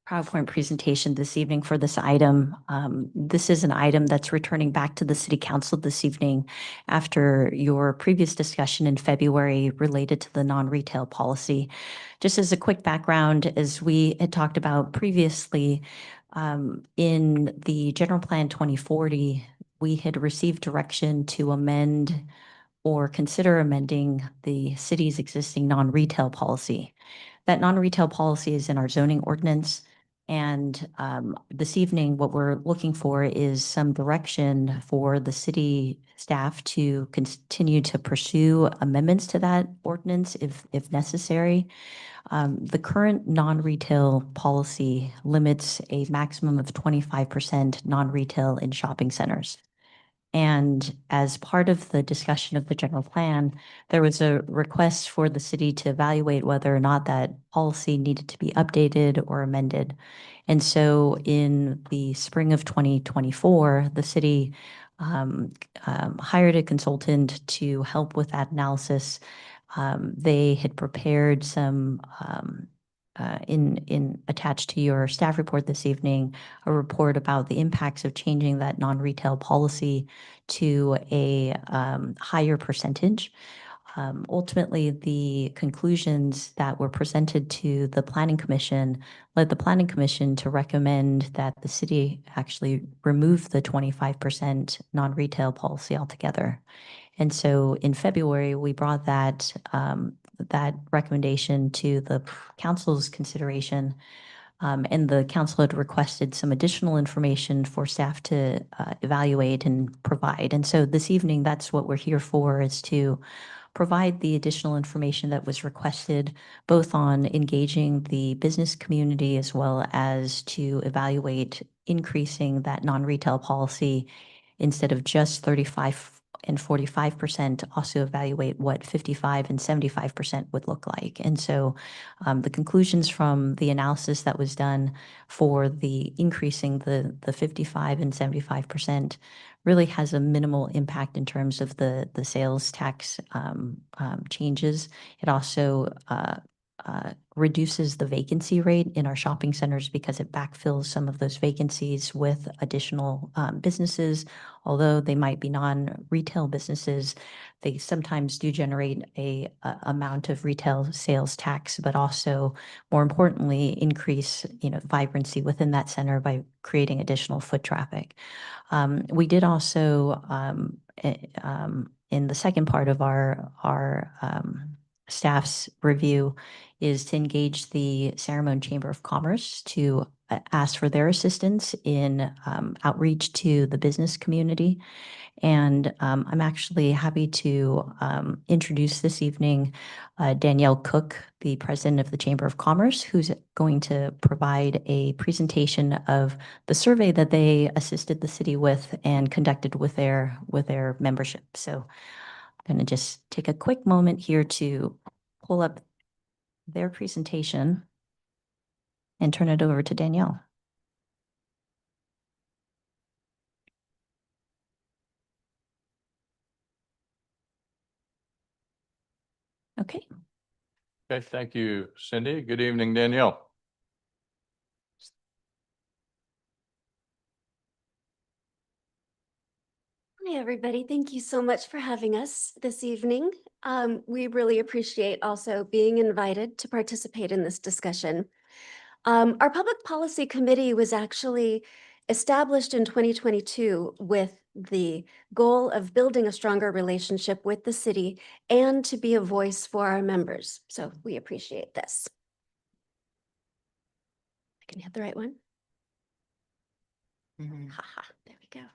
PowerPoint presentation this evening for this item. This is an item that's returning back to the City Council this evening after your previous discussion in February related to the non-retail policy. Just as a quick background, as we had talked about previously, in the General Plan 2040, we had received direction to amend or consider amending the city's existing non-retail policy. That non-retail policy is in our zoning ordinance. And this evening, what we're looking for is some direction for the city staff to continue to pursue amendments to that ordinance if necessary. The current non-retail policy limits a maximum of 25% non-retail in shopping centers. And as part of the discussion of the general plan, there was a request for the city to evaluate whether or not that policy needed to be updated or amended. And so in the spring of 2024, the city hired a consultant to help with that analysis. They had prepared some attached to your staff report this evening, a report about the impacts of changing that non-retail policy to a higher percentage. Ultimately, the conclusions that were presented to the Planning Commission led the Planning Commission to recommend that the city actually remove the 25% non-retail policy altogether. And so in February, we brought that recommendation to the council's consideration. And the council had requested some additional information for staff to evaluate and provide. And so this evening, that's what we're here for, is to provide the additional information that was requested, both on engaging the business community as well as to evaluate increasing that non-retail policy instead of just 35 and 45%, also evaluate what 55 and 75% would look like. And so the conclusions from the analysis that was done for the increasing the 55 and 75% really has a minimal impact in terms of the sales tax changes. It also reduces the vacancy rate in our shopping centers because it backfills some of those vacancies with additional businesses. Although they might be non-retail businesses, they sometimes do generate a amount of retail sales tax, but also, more importantly, increase vibrancy within that center by creating additional foot traffic. We did also, in the second part of our staff's review, is to engage the San Ramon Chamber of Commerce to ask for their assistance in outreach to the business community. And I'm actually happy to introduce this evening Danielle Cook, the president of the Chamber of Commerce, who's going to provide a presentation of the survey that they assisted the city with and conducted with their membership. So I'm going to just take a quick moment here to pull up their presentation and turn it over to Danielle. Okay. Okay, thank you, Cindy. Good evening, Danielle. Hi, everybody. Thank you so much for having us this evening. We really appreciate also being invited to participate in this discussion. Our Public Policy Committee was actually established in 2022 with the goal of building a stronger relationship with the city and to be a voice for our members. So we appreciate this. I can hit the right one. Haha, there we go.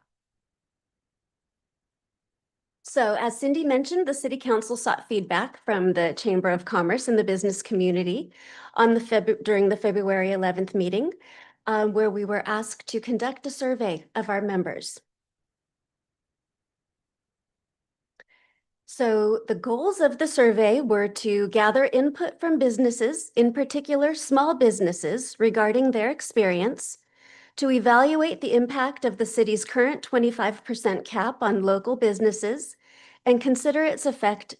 So as Cindy mentioned, the City Council sought feedback from the Chamber of Commerce and the business community on during the February 11th meeting, where we were asked to conduct a survey of our members. So the goals of the survey were to gather input from businesses, in particular small businesses, regarding their experience, to evaluate the impact of the city's current 25% cap on local businesses, and consider its effect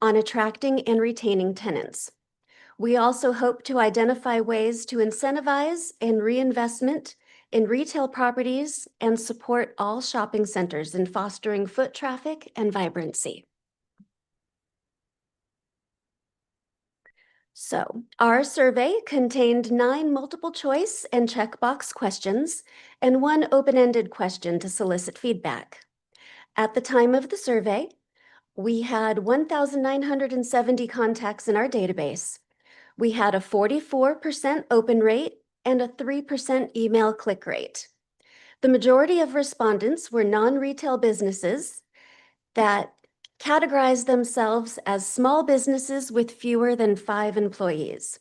on attracting and retaining tenants. We also hope to identify ways to incentivize and reinvestment in retail properties and support all shopping centers in fostering foot traffic and vibrancy. So our survey contained 9 multiple choice and checkbox questions and 1 open-ended question to solicit feedback. At the time of the survey, we had 1,970 contacts in our database. We had a 44% open rate and a 3% email click rate. The majority of respondents were non-retail businesses that categorized themselves as small businesses with fewer than 5 employees.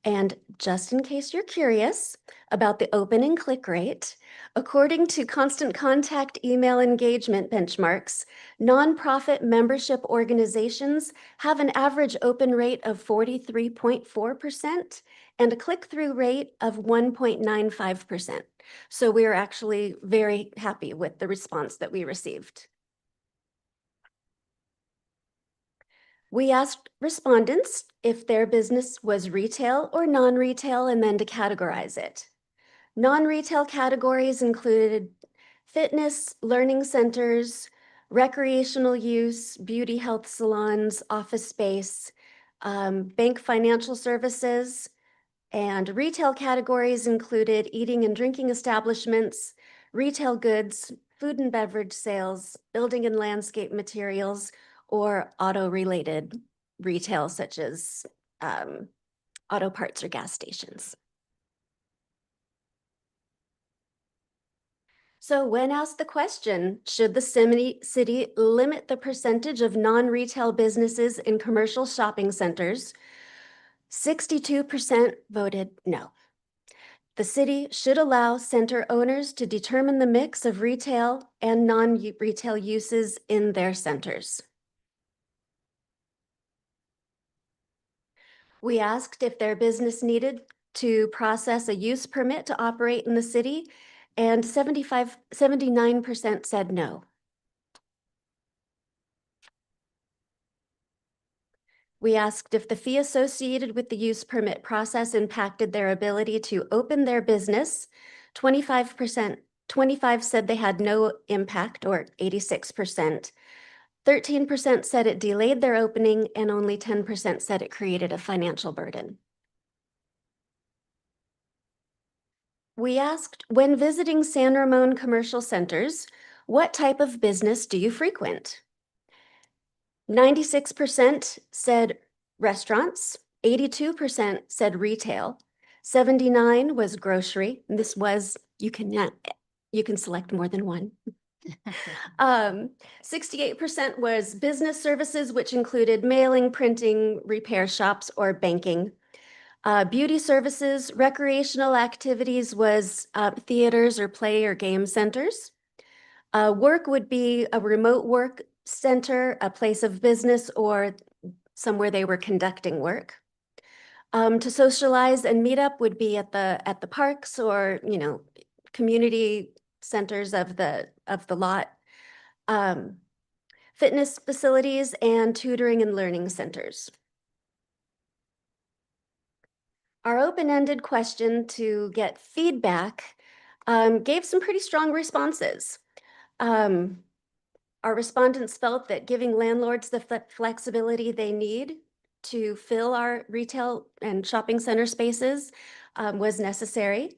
And just in case you're curious about the open and click rate, according to Constant Contact email engagement benchmarks, nonprofit membership organizations have an average open rate of 43.4% and a click-through rate of 1.95%. So we're actually very happy with the response that we received. We asked respondents if their business was retail or non-retail and then to categorize it. Non-retail categories included fitness, learning centers, recreational use, beauty health salons, office space, bank financial services, and retail categories included eating and drinking establishments, retail goods, food and beverage sales, building and landscape materials, or auto-related retail such as auto parts or gas stations. So when asked the question, should the city limit the percentage of non-retail businesses in commercial shopping centers, 62% voted no. The city should allow center owners to determine the mix of retail and non-retail uses in their centers. We asked if their business needed to process a use permit to operate in the city, and 79% said no. We asked if the fee associated with the use permit process impacted their ability to open their business. 25 said they had no impact, or 86%. 13% said it delayed their opening, and only 10% said it created a financial burden. We asked, when visiting San Ramon commercial centers, what type of business do you frequent? 96% said restaurants, 82% said retail, 79% was grocery. This was, you can select more than one. 68% was business services, which included mailing, printing, repair shops, or banking. Beauty services, recreational activities was theaters or play or game centers. Work would be a remote work center, a place of business, or somewhere they were conducting work. To socialize and meet up would be at the parks or, community centers of the lot. Fitness facilities and tutoring and learning centers. Our open-ended question to get feedback gave some pretty strong responses. Our respondents felt that giving landlords the flexibility they need to fill our retail and shopping center spaces was necessary.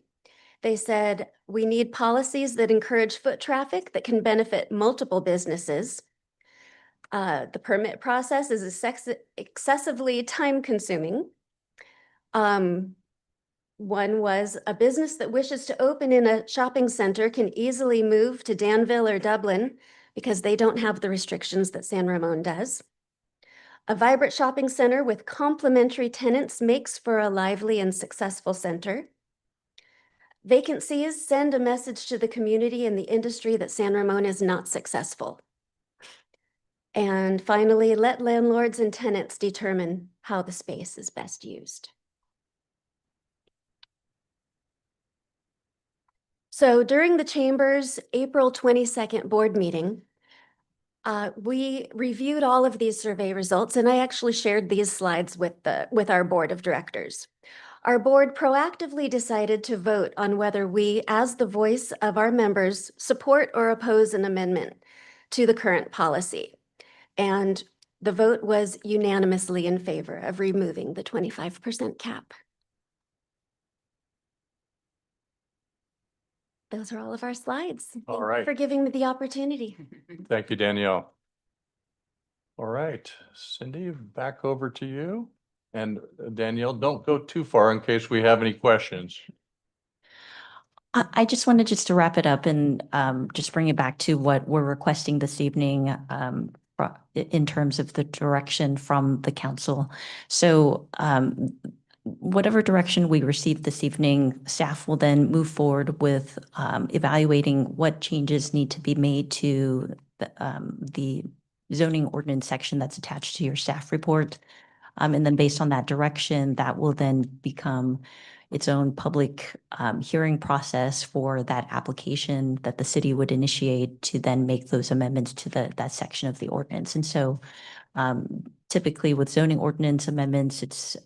They said, we need policies that encourage foot traffic that can benefit multiple businesses. The permit process is excessively time-consuming. One was, a business that wishes to open in a shopping center can easily move to Danville or Dublin because they don't have the restrictions that San Ramon does. A vibrant shopping center with complementary tenants makes for a lively and successful center. Vacancies send a message to the community and the industry that San Ramon is not successful. And finally, let landlords and tenants determine how the space is best used. So during the Chamber's April 22nd board meeting, we reviewed all of these survey results, and I actually shared these slides with our board of directors. Our board proactively decided to vote on whether we, as the voice of our members, support or oppose an amendment to the current policy. And the vote was unanimously in favor of removing the 25% cap. Those are all of our slides. All Thank you right. for giving me the opportunity. Thank you, Danielle. All right, Cindy, back over to you. And Danielle, don't go too far in case we have any questions. I just wanted to wrap it up and just bring it back to what we're requesting this evening in terms of the direction from the council. So whatever direction we receive this evening, staff will then move forward with evaluating what changes need to be made to the zoning ordinance section that's attached to your staff report. And then based on that direction, that will then become its own public hearing process for that application that the city would initiate to then make those amendments to that section of the ordinance. And so typically with zoning ordinance amendments, it's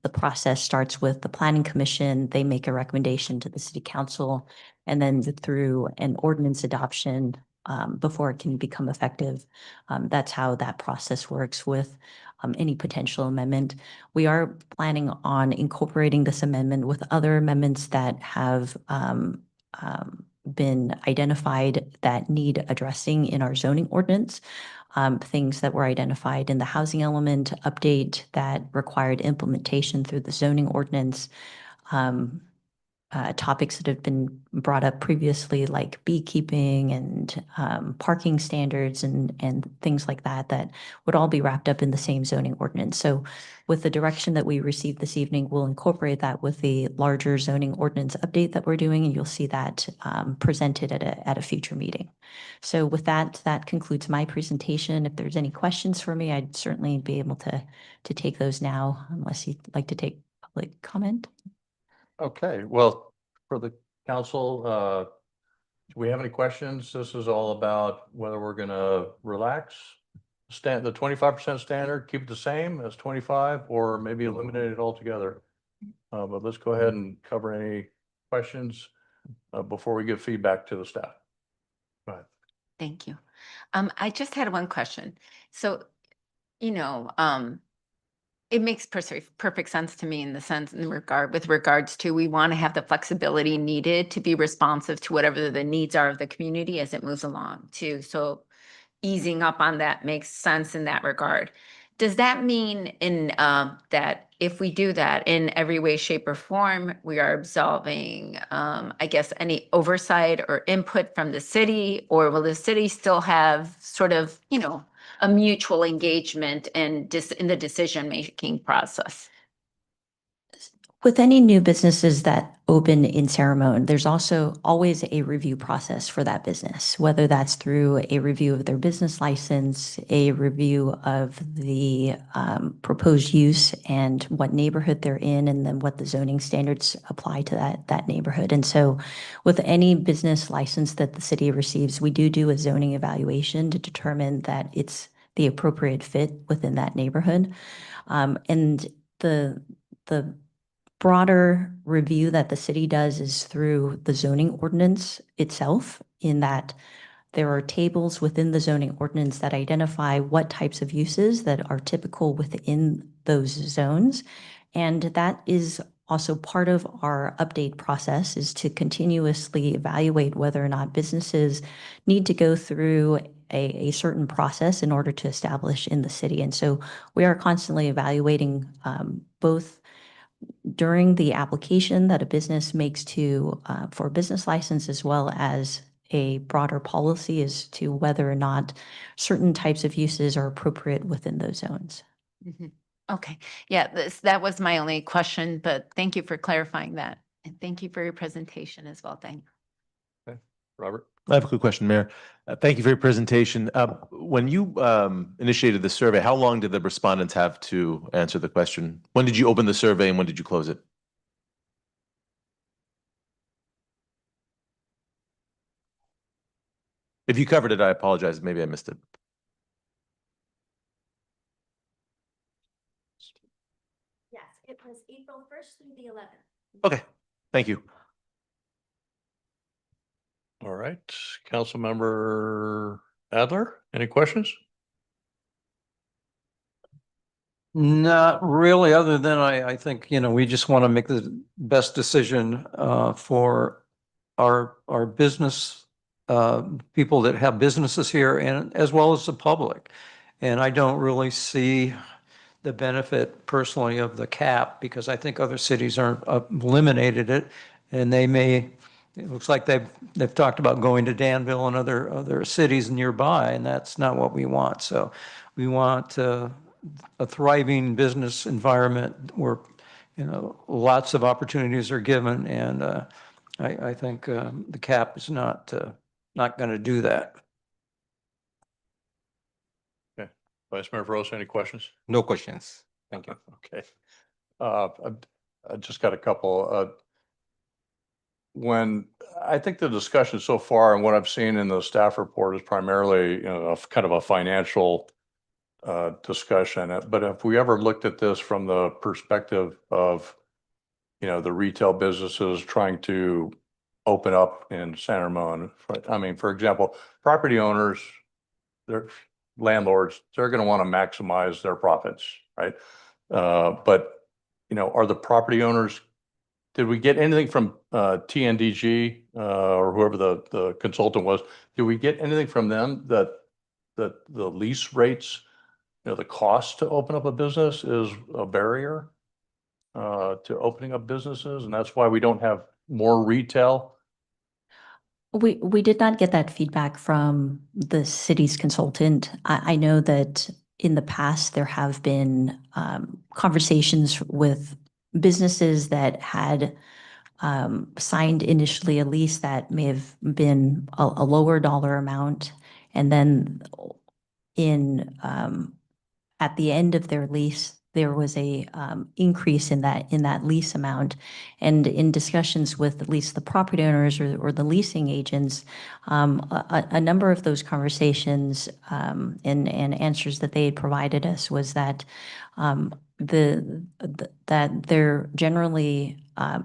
the process starts with the planning commission. They make a recommendation to the city council, and then through an ordinance adoption before it can become effective. That's how that process works with any potential amendment. We are planning on incorporating this amendment with other amendments that have been identified that need addressing in our zoning ordinance. Things that were identified in the housing element update that required implementation through the zoning ordinance. Topics that have been brought up previously, like beekeeping and parking standards and things like that, that would all be wrapped up in the same zoning ordinance. So with the direction that we received this evening, we'll incorporate that with the larger zoning ordinance update that we're doing, and you'll see that presented at a future meeting. So with that, that concludes my presentation. If there's any questions for me, I'd certainly be able to take those now, unless you'd like to take public comment. Okay, well, for the council, do we have any questions? This is all about whether we're gonna relax the 25% standard, keep it the same as 25, or maybe eliminate it altogether. But let's go ahead and cover any questions before we give feedback to the staff. Go ahead. Thank you. I just had one question. So, it makes perfect sense to me with regards to we want to have the flexibility needed to be responsive to whatever the needs are of the community as it moves along too. So easing up on that makes sense in that regard. Does that mean that if we do that in every way, shape, or form, we are absolving, I guess, any oversight or input from the city, or will the city still have sort of, a mutual engagement in the decision-making process? With any new businesses that open in Saramone, there's also always a review process for that business, whether that's through a review of their business license, a review of the proposed use and what neighborhood they're in, and then what the zoning standards apply to that neighborhood. And so with any business license that the city receives, we do a zoning evaluation to determine that it's the appropriate fit within that neighborhood. And the broader review that the city does is through the zoning ordinance itself, in that there are tables within the zoning ordinance that identify what types of uses that are typical within those zones. And that is also part of our update process, is to continuously evaluate whether or not businesses need to go through a certain process in order to establish in the city. And so we are constantly evaluating both during the application that a business makes for a business license, as well as a broader policy as to whether or not certain types of uses are appropriate within those zones. Mm-hmm. Okay. Yeah, that was my only question, but thank you for clarifying that. And thank you for your presentation as well. Thank you. Okay, Robert. I have a quick question, Mayor. Thank you for your presentation. When you initiated the survey, how long did the respondents have to answer the question? When did you open the survey and when did you close it? If you covered it, I apologize. Maybe I missed it. Yes, it was April 1st through the 11th. Okay, thank you. All right, Councilmember Adler, any questions? Not really, other than I think, we just want to make the best decision for our business, people that have businesses here, and as well as the public. And I don't really see the benefit personally of the cap, because I think other cities aren't eliminated it, and it looks like they've talked about going to Danville and other cities nearby, and that's not what we want. So we want a thriving business environment where lots of opportunities are given, and I think the cap is not going to do that. Okay. Vice Mayor Verosa, any questions? No questions. Thank you. Okay. I just got a couple. When I think the discussion so far and what I've seen in the staff report is primarily, kind of a financial discussion. But if we ever looked at this from the perspective of, the retail businesses trying to open up in San Ramon, I mean, for example, property owners, their landlords, they're going to want to maximize their profits, right? But, are the property owners, did we get anything from TNDG or whoever the consultant was? Did we get anything from them that the lease rates, the cost to open up a business is a barrier to opening up businesses, and that's why we don't have more retail? We did not get that feedback from the city's consultant. I know that in the past, there have been conversations with businesses that had signed initially a lease that may have been a lower dollar amount. And then at the end of their lease, there was a increase in that lease amount. And in discussions with at least the property owners or the leasing agents, a number of those conversations and answers that they had provided us was that that they're generally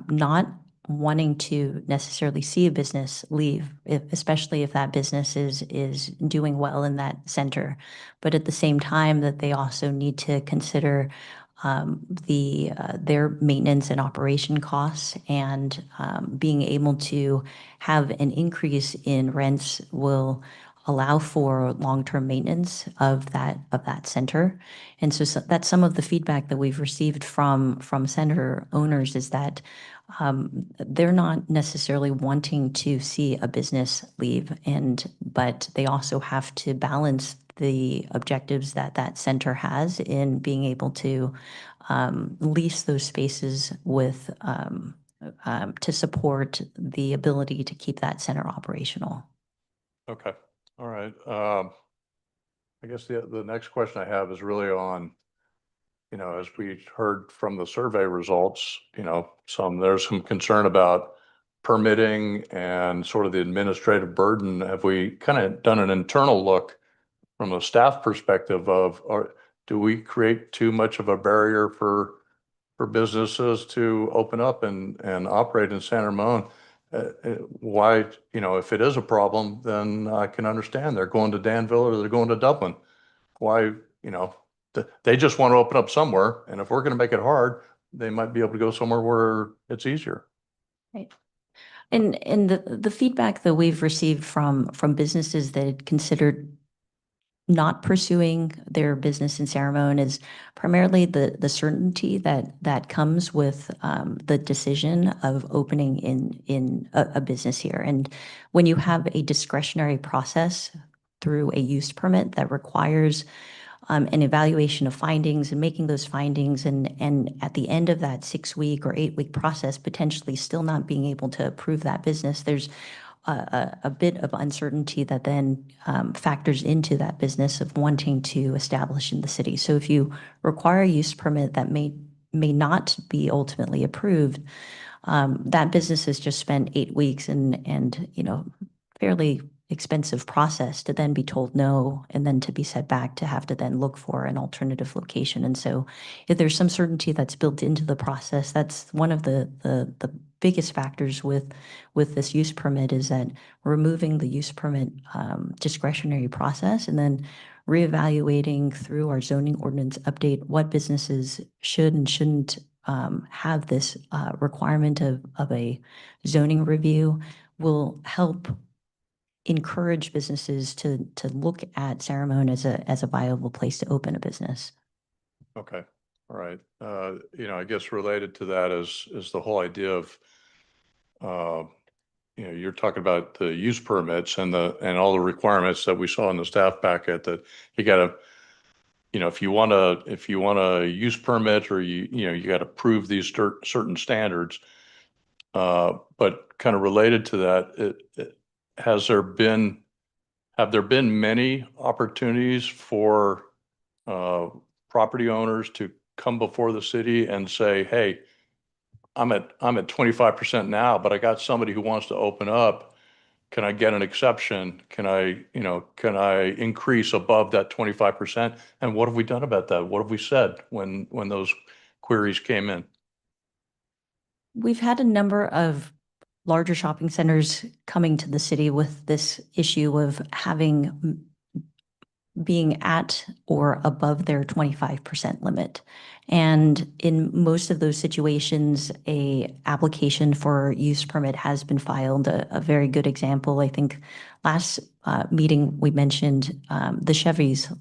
not wanting to necessarily see a business leave, especially if that business is doing well in that center. But at the same time, that they also need to consider their maintenance and operation costs, and being able to have an increase in rents will allow for long-term maintenance of that center. And so that's some of the feedback that we've received from center owners, is that they're not necessarily wanting to see a business leave, but they also have to balance the objectives that center has in being able to lease those spaces with to support the ability to keep that center operational. Okay. All right. I guess the next question I have is really on, as we heard from the survey results, there's some concern about permitting and sort of the administrative burden. Have we kind of done an internal look from a staff perspective of, do we create too much of a barrier for businesses to open up and operate in San Ramon? Why, if it is a problem, then I can understand they're going to Danville or they're going to Dublin. Why, they just want to open up somewhere, and if we're going to make it hard, they might be able to go somewhere where it's easier. Right. And the feedback that we've received from businesses that had considered not pursuing their business in San Ramon is primarily the certainty that comes with the decision of opening in a business here. And when you have a discretionary process through a use permit that requires an evaluation of findings and making those findings, and at the end of that 6-week or 8-week process, potentially still not being able to approve that business, there's a bit of uncertainty that then factors into that business of wanting to establish in the city. So if you require a use permit that may not be ultimately approved, that business has just spent 8 weeks and fairly expensive process to then be told no, and then to be set back to have to then look for an alternative location. And so if there's some certainty that's built into the process, that's one of the biggest factors with this use permit, is that removing the use permit discretionary process and then reevaluating through our zoning ordinance update what businesses should and shouldn't have this requirement of a zoning review will help encourage businesses to look at San Ramon as a viable place to open a business. Okay. All right. I guess related to that is the whole idea of, you're talking about the use permits and all the requirements that we saw in the staff packet, that you got to, if you want a use permit or you got to prove these certain standards. But kind of related to that, have there been many opportunities for property owners to come before the city and say, hey, I'm at 25% now, but I got somebody who wants to open up. Can I get an exception? Can I increase above that 25%? And what have we done about that? What have we said when those queries came in? We've had a number of larger shopping centers coming to the city with this issue of being at or above their 25% limit. And in most of those situations, a application for use permit has been filed. A very good example, I think last meeting we mentioned the Chevy's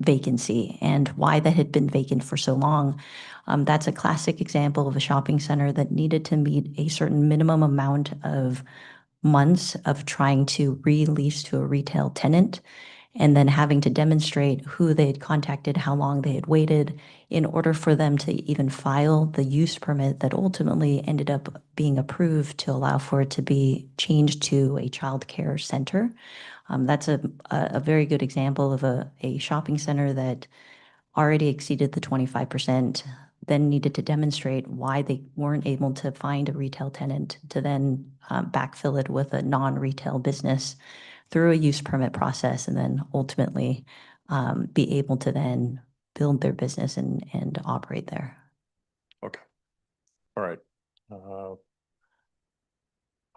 vacancy and why that had been vacant for so long. That's a classic example of a shopping center that needed to meet a certain minimum amount of months of trying to release to a retail tenant, and then having to demonstrate who they had contacted, how long they had waited in order for them to even file the use permit that ultimately ended up being approved to allow for it to be changed to a child care center. That's a very good example of a shopping center that already exceeded the 25%, then needed to demonstrate why they weren't able to find a retail tenant to then backfill it with a non-retail business through a use permit process, and then ultimately be able to then build their business and operate there. Okay. All right. All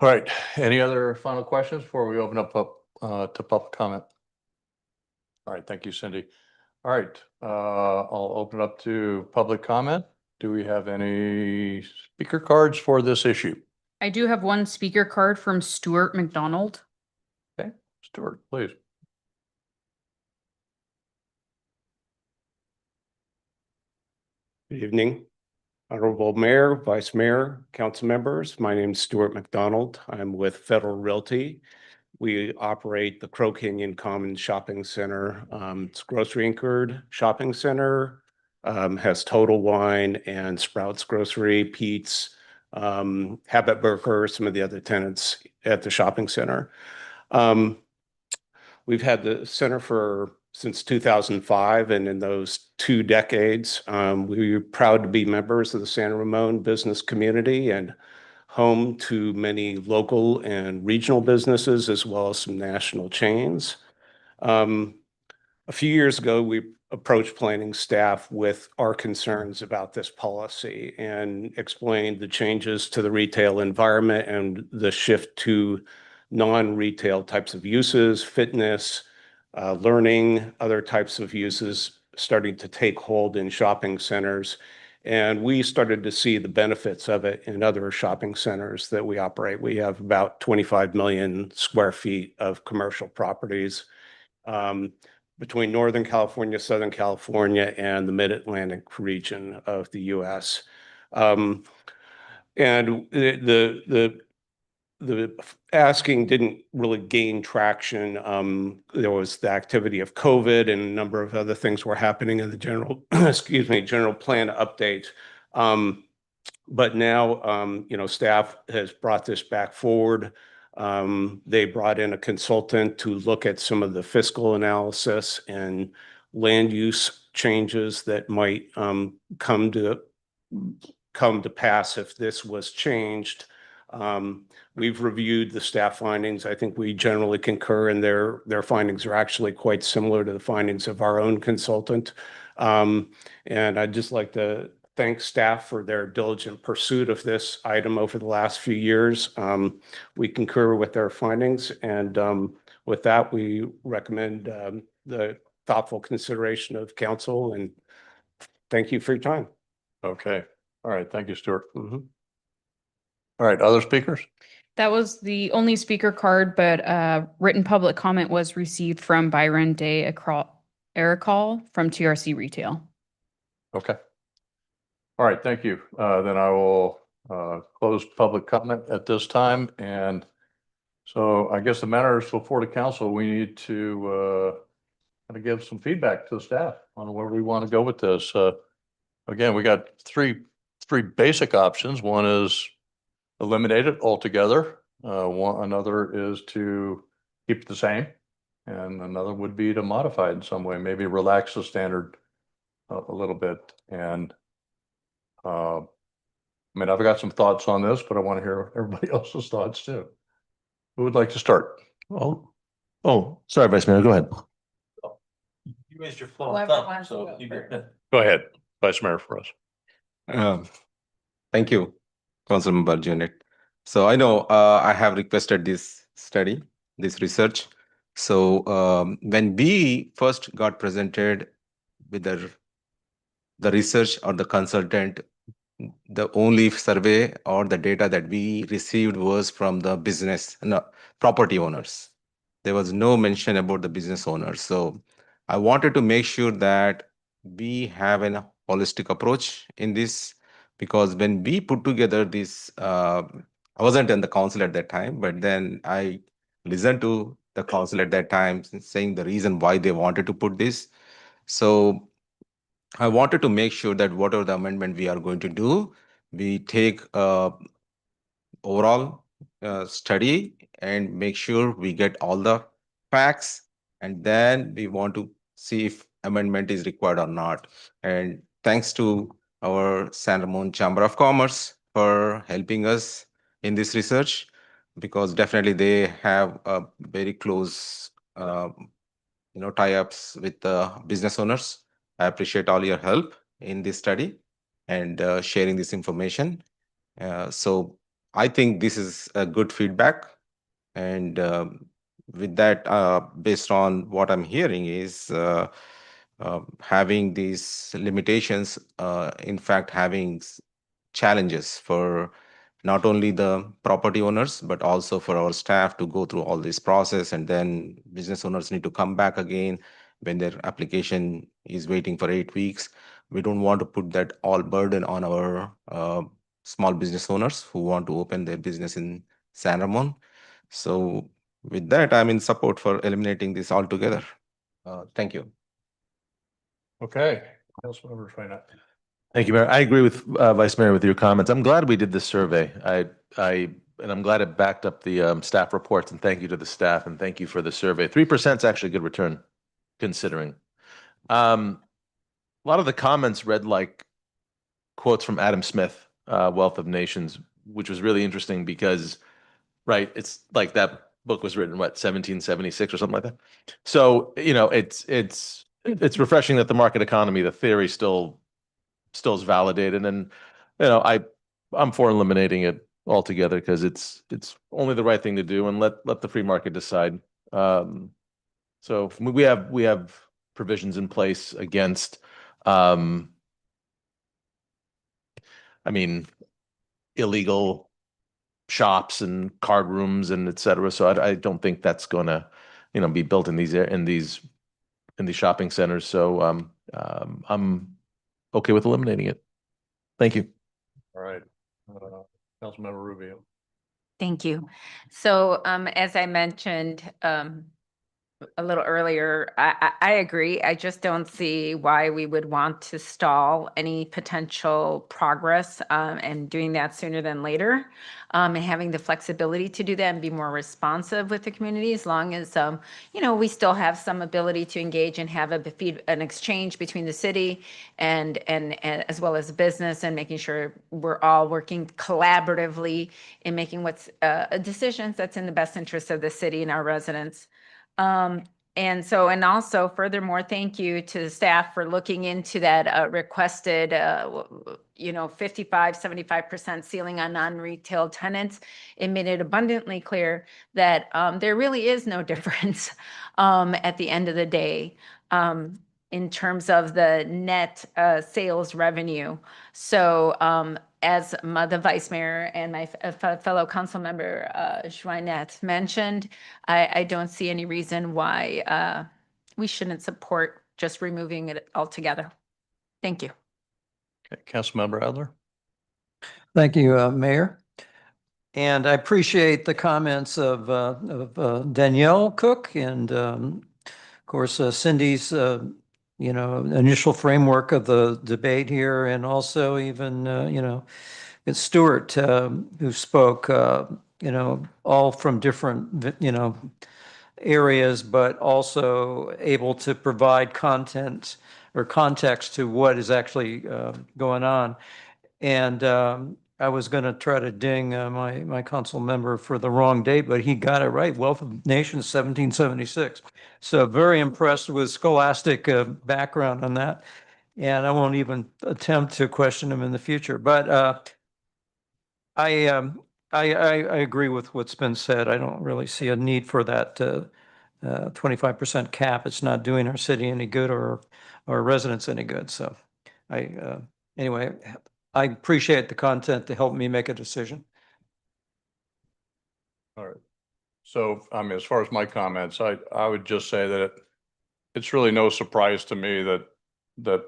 right. Any other final questions before we open up to public comment? All right. Thank you, Cindy. All right. I'll open up to public comment. Do we have any speaker cards for this issue? I do have one speaker card from Stuart McDonald. Okay. Stuart, please. Good evening, Honorable Mayor, Vice Mayor, council members. My name is Stuart McDonald. I'm with Federal Realty. We operate the Crow Canyon Commons Shopping Center. It's grocery anchored shopping center, has Total Wine and Sprouts Grocery, Pete's, Habit Burger, some of the other tenants at the shopping center. We've had the center since 2005, and in those 2 decades, we're proud to be members of the San Ramon business community and home to many local and regional businesses, as well as some national chains. A few years ago, we approached planning staff with our concerns about this policy and explained the changes to the retail environment and the shift to non-retail types of uses, fitness, learning, other types of uses starting to take hold in shopping centers. And we started to see the benefits of it in other shopping centers that we operate. We have about 25 million square feet of commercial properties between Northern California, Southern California, and the Mid-Atlantic region of the US. And the asking didn't really gain traction. There was the activity of COVID and a number of other things were happening in the general, general plan update. But now, staff has brought this back forward. They brought in a consultant to look at some of the fiscal analysis and land use changes that might come to pass if this was changed. We've reviewed the staff findings. I think we generally concur, and their findings are actually quite similar to the findings of our own consultant. And I'd just like to thank staff for their diligent pursuit of this item over the last few years. We concur with their findings, and with that, we recommend the thoughtful consideration of council, and thank you for your time. Okay. All right. Thank you, Stuart. All right. Other speakers? That was the only speaker card, but written public comment was received from Byron De Aracol from TRC Retail. Okay. All right. Thank you. Then I will close public comment at this time. And so I guess the matters before the council, we need to kind of give some feedback to the staff on where we want to go with this. Again, we got three basic options. One is eliminate it altogether. Another is to keep it the same. And another would be to modify it in some way, maybe relax the standard a little bit. And I mean, I've got some thoughts on this, but I want to hear everybody else's thoughts too. Who would like to start? Oh, sorry, Vice Mayor, go ahead. You raised your Whoever wants to go first. Go ahead, Vice Mayor Ferraz. Thank you, Councilmember Janet. So I know I have requested this study, this research. So when we first got presented with the research or the consultant, the only survey or the data that we received was from the property owners. There was no mention about the business owners. So I wanted to make sure that we have a holistic approach in this, because when we put together this, I wasn't in the council at that time, but then I listened to the council at that time saying the reason why they wanted to put this. So I wanted to make sure that whatever the amendment we are going to do, we take overall study and make sure we get all the facts, and then we want to see if amendment is required or not. And thanks to our San Ramon Chamber of Commerce for helping us in this research, because definitely they have a very close tie-ups with the business owners. I appreciate all your help in this study and sharing this information. So I think this is a good feedback. And with that, based on what I'm hearing is having these limitations, in fact, having challenges for not only the property owners, but also for our staff to go through all this process. And then business owners need to come back again when their application is waiting for 8 weeks. We don't want to put that all burden on our small business owners who want to open their business in San Ramon. So with that, I'm in support for eliminating this altogether. Thank you. Okay. Councilmember Schweinert. Thank you, Mayor. I agree with Vice Mayor with your comments. I'm glad we did this survey. And I'm glad it backed up the staff reports, and thank you to the staff, and thank you for the survey. 3% is actually a good return, considering. A lot of the comments read like quotes from Adam Smith, Wealth of Nations, which was really interesting because, right, it's like that book was written, what, 1776 or something like that? So, it's refreshing that the market economy, the theory still is validated. And, I'm for eliminating it altogether because it's only the right thing to do, and let the free market decide. So we have provisions in place against, illegal shops and card rooms and et cetera. So I don't think that's going to, be built in these shopping centers. So I'm okay with eliminating it. Thank you. All right. Councilmember Rubio. Thank you. So as I mentioned a little earlier, I agree. I just don't see why we would want to stall any potential progress and doing that sooner than later, and having the flexibility to do that and be more responsive with the community, as long as we still have some ability to engage and have an exchange between the city and as well as business, and making sure we're all working collaboratively in making what's decisions that's in the best interest of the city and our residents. And also furthermore, thank you to the staff for looking into that requested, 75% ceiling on non-retail tenants. It made it abundantly clear that there really is no difference at the end of the day in terms of the net sales revenue. So as the Vice Mayor and my fellow council member Schweinert mentioned, I don't see any reason why we shouldn't support just removing it altogether. Thank you. Okay, Councilmember Adler. Thank you, Mayor. And I appreciate the comments of Danielle Cook and of course, Cindy's, initial framework of the debate here, and also even, it's Stuart, who spoke, all from different, areas, but also able to provide content or context to what is actually going on. And I was going to try to ding my council member for the wrong date, but he got it right. Wealth of Nations, 1776. So very impressed with scholastic background on that. And I won't even attempt to question him in the future. But I agree with what's been said. I don't really see a need for that 25% cap. It's not doing our city any good or our residents any good. So anyway, I appreciate the content to help me make a decision. All right. So, I mean, as far as my comments, I would just say that it's really no surprise to me that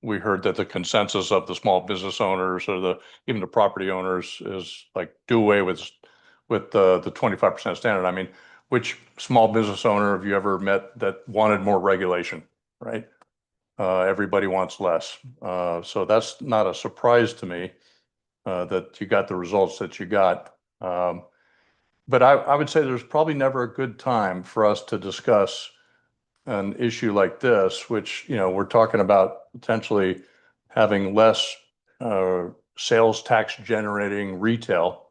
we heard that the consensus of the small business owners or even the property owners is like do away with the 25% standard. I mean, which small business owner have you ever met that wanted more regulation, right? Everybody wants less. So that's not a surprise to me that you got the results that you got. But I would say there's probably never a good time for us to discuss an issue like this, which, we're talking about potentially having less sales tax generating retail.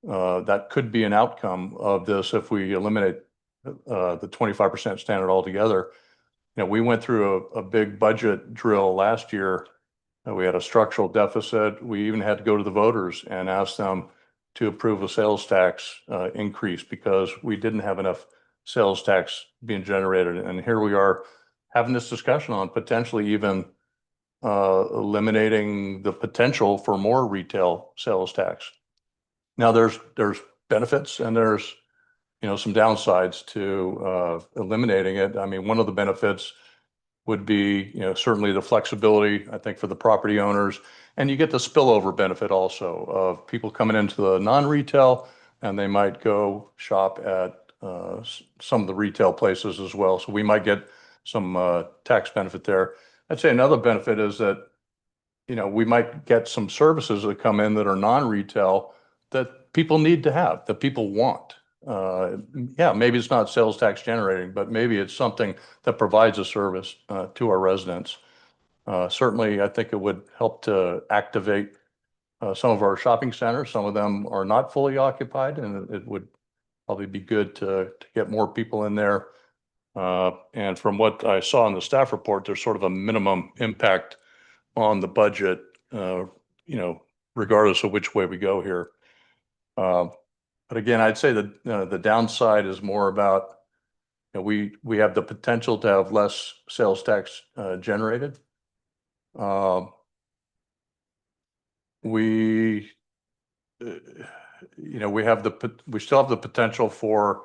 That could be an outcome of this if we eliminate the 25% standard altogether. We went through a big budget drill last year. We had a structural deficit. We even had to go to the voters and ask them to approve a sales tax increase because we didn't have enough sales tax being generated. And here we are having this discussion on potentially even eliminating the potential for more retail sales tax. Now there's benefits and there's some downsides to eliminating it. I mean, one of the benefits would be certainly the flexibility, I think, for the property owners, and you get the spillover benefit also of people coming into the non-retail and they might go shop at some of the retail places as well. So we might get some tax benefit there. I'd say another benefit is that we might get some services that come in that are non-retail that people need to have, that people want. Yeah, maybe it's not sales tax generating, but maybe it's something that provides a service to our residents. Certainly, I think it would help to activate some of our shopping centers. Some of them are not fully occupied, and it would probably be good to get more people in there. And from what I saw in the staff report, there's sort of a minimum impact on the budget, regardless of which way we go here. But again, I'd say that the downside is more about we have the potential to have less sales tax generated. We still have the potential for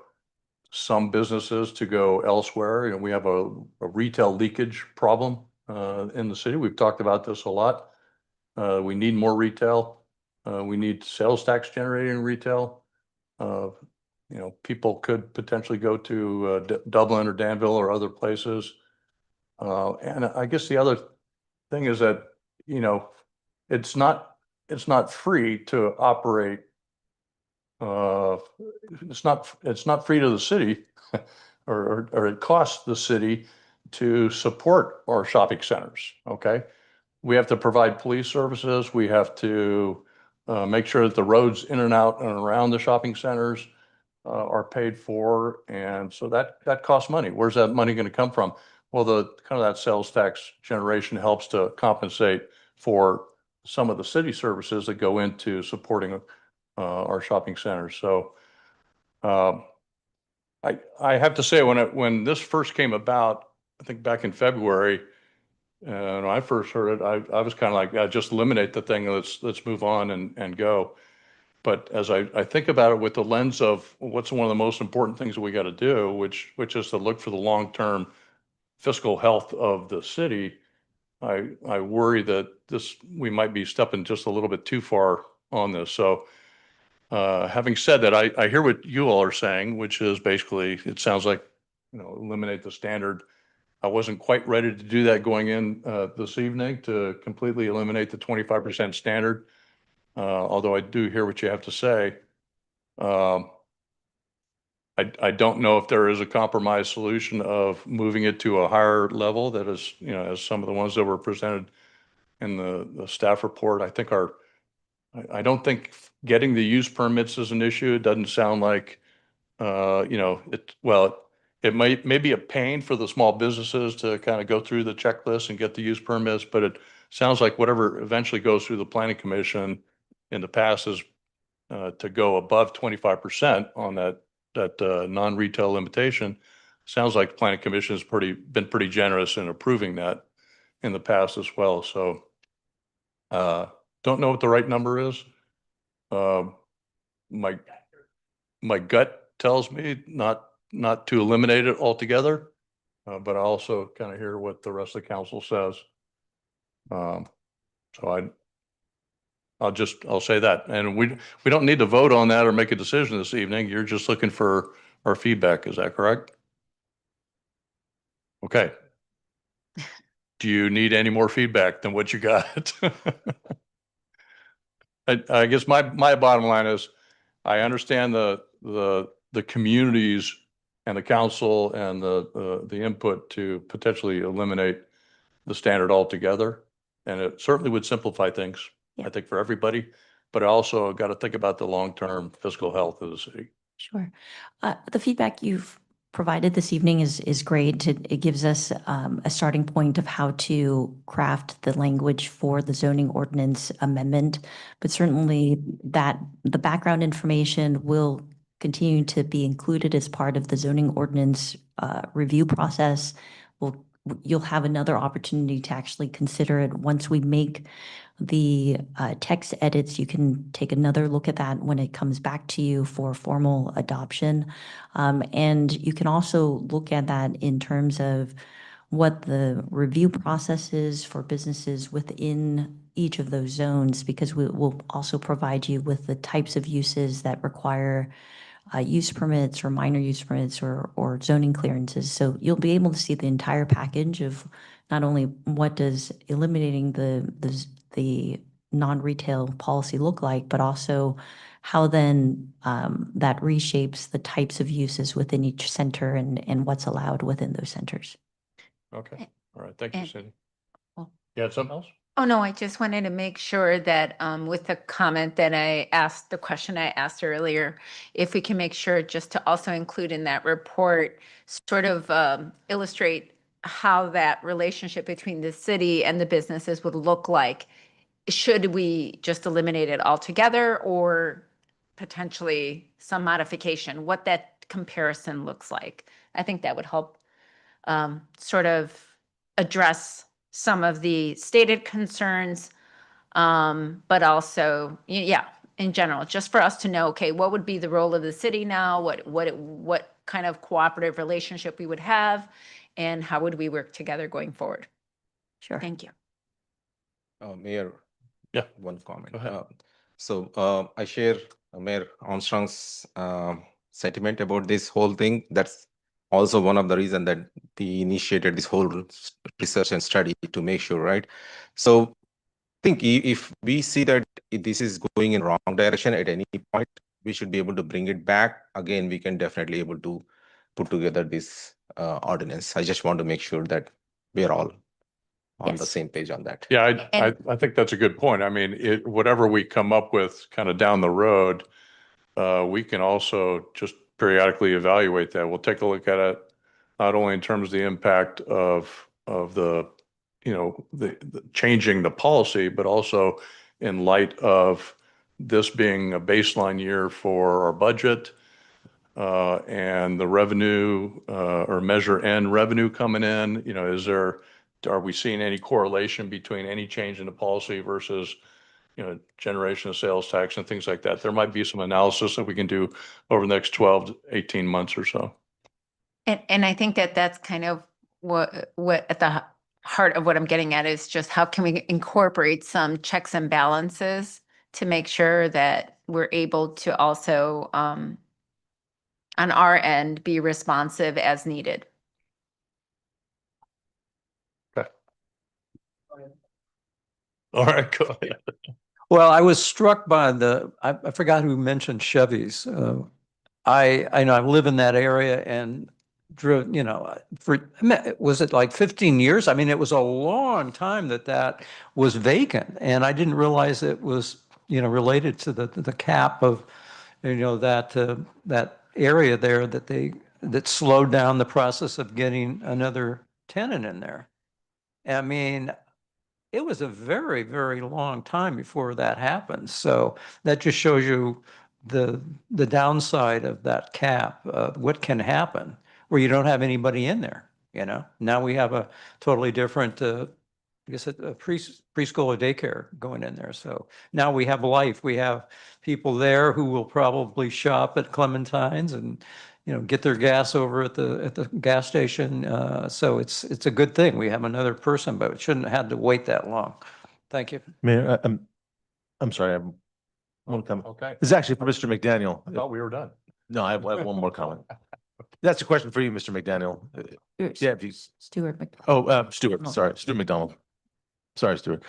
some businesses to go elsewhere. We have a retail leakage problem in the city. We've talked about this a lot. We need more retail. We need sales tax generating retail. People could potentially go to Dublin or Danville or other places. And I guess the other thing is that, it's not free to operate. It's not free to the city or it costs the city to support our shopping centers. Okay. We have to provide police services. We have to make sure that the roads in and out and around the shopping centers are paid for. And so that costs money. Where's that money going to come from? Well, that sales tax generation helps to compensate for some of the city services that go into supporting our shopping centers. So I have to say, when this first came about, I think back in February, when I first heard it, I was kind of like, just eliminate the thing. Let's move on and go. But as I think about it with the lens of what's one of the most important things that we got to do, which is to look for the long-term fiscal health of the city, I worry that we might be stepping just a little bit too far on this. So having said that, I hear what you all are saying, which is basically, it sounds like eliminate the standard. I wasn't quite ready to do that going in this evening to completely eliminate the 25% standard. Although I do hear what you have to say. I don't know if there is a compromise solution of moving it to a higher level that is, as some of the ones that were presented in the staff report, I think I don't think getting the use permits is an issue. It doesn't sound like, it may be a pain for the small businesses to kind of go through the checklist and get the use permits, but it sounds like whatever eventually goes through the planning commission in the past is to go above 25% on that non-retail limitation. Sounds like the planning commission has been pretty generous in approving that in the past as well. So don't know what the right number is. My gut tells me not to eliminate it altogether, but I also kind of hear what the rest of the council says. So I'll say that. And we don't need to vote on that or make a decision this evening. You're just looking for our feedback. Is that correct? Okay. Do you need any more feedback than what you got? I guess my bottom line is I understand the communities and the council and the input to potentially eliminate the standard altogether. And it certainly would simplify things, I think, for everybody. But I also got to think about the long-term fiscal health of the city. Sure. The feedback you've provided this evening is great. It gives us a starting point of how to craft the language for the zoning ordinance amendment. But certainly the background information will continue to be included as part of the zoning ordinance review process. You'll have another opportunity to actually consider it once we make the text edits. You can take another look at that when it comes back to you for formal adoption. And you can also look at that in terms of what the review process is for businesses within each of those zones, because we will also provide you with the types of uses that require use permits or minor use permits or zoning clearances. So you'll be able to see the entire package of not only what does eliminating the non-retail policy look like, but also how then that reshapes the types of uses within each center and what's allowed within those centers. Okay. All right. Thank you, Cindy. well- You had something else? Oh, no, I just wanted to make sure that with the comment that I asked, the question I asked earlier, if we can make sure just to also include in that report, sort of illustrate how that relationship between the city and the businesses would look like. Should we just eliminate it altogether or potentially some modification, what that comparison looks like? I think that would help sort of address some of the stated concerns, but also, in general, just for us to know, okay, what would be the role of the city now? What kind of cooperative relationship we would have, and how would we work together going forward? Sure. Thank you. Mayor. Yeah. One comment. Go ahead. So I share Mayor Armstrong's sentiment about this whole thing. That's also one of the reasons that we initiated this whole research and study to make sure, right? So I think if we see that this is going in wrong direction at any point, we should be able to bring it back. Again, we can definitely able to put together this ordinance. I just want to make sure that we are all on the same page on that. Yeah, I think that's a good point. I mean, whatever we come up with kind of down the road, we can also just periodically evaluate that. We'll take a look at it, not only in terms of the impact of the, the changing the policy, but also in light of this being a baseline year for our budget and the revenue or Measure N revenue coming in. Are we seeing any correlation between any change in the policy versus generation of sales tax and things like that? There might be some analysis that we can do over the next 12 to 18 months or so. And I think that that's kind of what at the heart of what I'm getting at is just how can we incorporate some checks and balances to make sure that we're able to also on our end be responsive as needed. All right, go ahead. Well, I was struck by I forgot who mentioned Chevys. I know I live in that area and drove, was it like 15 years? I mean, it was a long time that was vacant, and I didn't realize it was, related to the cap of, that area there that slowed down the process of getting another tenant in there. I mean, it was a very, very long time before that happened. So that just shows you the downside of that cap, what can happen where you don't have anybody in there, Now we have a totally different, I guess, a preschool or daycare going in there. So now we have life. We have people there who will probably shop at Clementine's and, get their gas over at the gas station. So it's a good thing. We have another person, but it shouldn't have had to wait that long. Thank you. Mayor, I'm sorry, I want to comment. Okay. This is actually for Mr. McDaniel. I thought we were done. No, I have one more comment. That's a question for you, Mr. McDaniel. Yeah, if you, Stuart McDonald. Stuart, sorry, Stuart McDonald. Sorry, Stuart.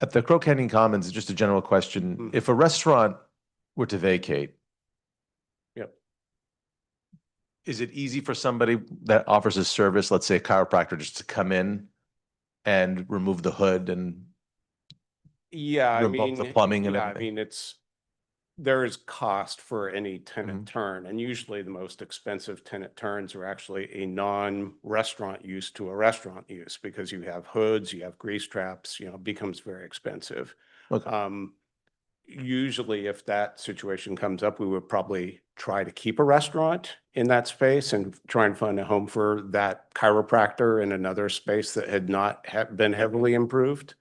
At the Crow Canyon Commons, just a general question. If a restaurant were to vacate, Yep. is it easy for somebody that offers a service, let's say a chiropractor, just to come in and remove the hood and Yeah, I remove the mean, plumbing and yeah, I everything? mean, there is cost for any tenant turn, and usually the most expensive tenant turns are actually a non-restaurant use to a restaurant use, because you have hoods, you have grease traps, it becomes very expensive. Okay. Usually if that situation comes up, we would probably try to keep a restaurant in that space and try and find a home for that chiropractor in another space that had not been heavily improved.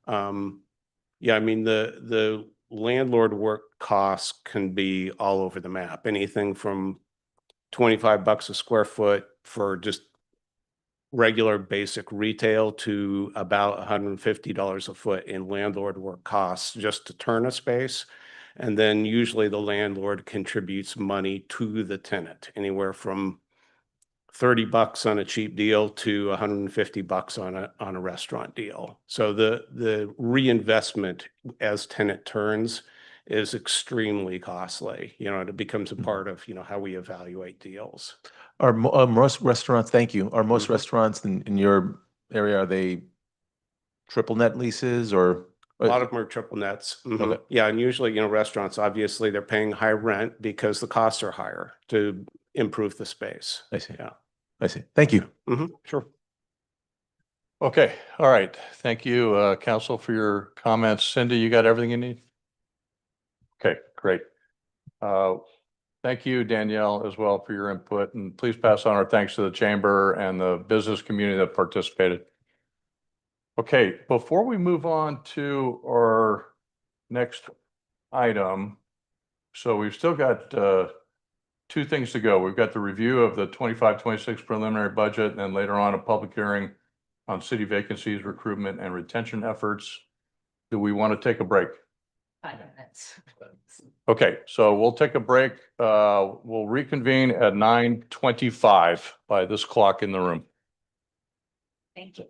Yeah, I mean, the landlord work costs can be all over the map. Anything from $25 a square foot for just regular basic retail to about $150 a foot in landlord work costs just to turn a space. And then usually the landlord contributes money to the tenant, anywhere from $30 on a cheap deal to $150 on a restaurant deal. So the reinvestment as tenant turns is extremely costly. It becomes a part of, how we evaluate deals. Are most restaurants, thank you, are most restaurants in your area, are they triple net leases or? A lot of them are triple nets. Okay. Yeah, and usually, restaurants, obviously, they're paying high rent because the costs are higher to improve the space. I see. Yeah. I see. Thank you. Sure. Okay, all right. Thank you, council, for your comments. Cindy, you got everything you need? Okay, great. Thank you, Danielle, as well, for your input, and please pass on our thanks to the chamber and the business community that participated. Okay, before we move on to our next item, so we've still got two things to go. We've got the review of the 25-26 preliminary budget, and then later on a public hearing on city vacancies, recruitment, and retention efforts. Do we want to take a break? 5 minutes. Okay, so we'll take a break. We'll reconvene at 9:25 by this clock in the room. Thank you.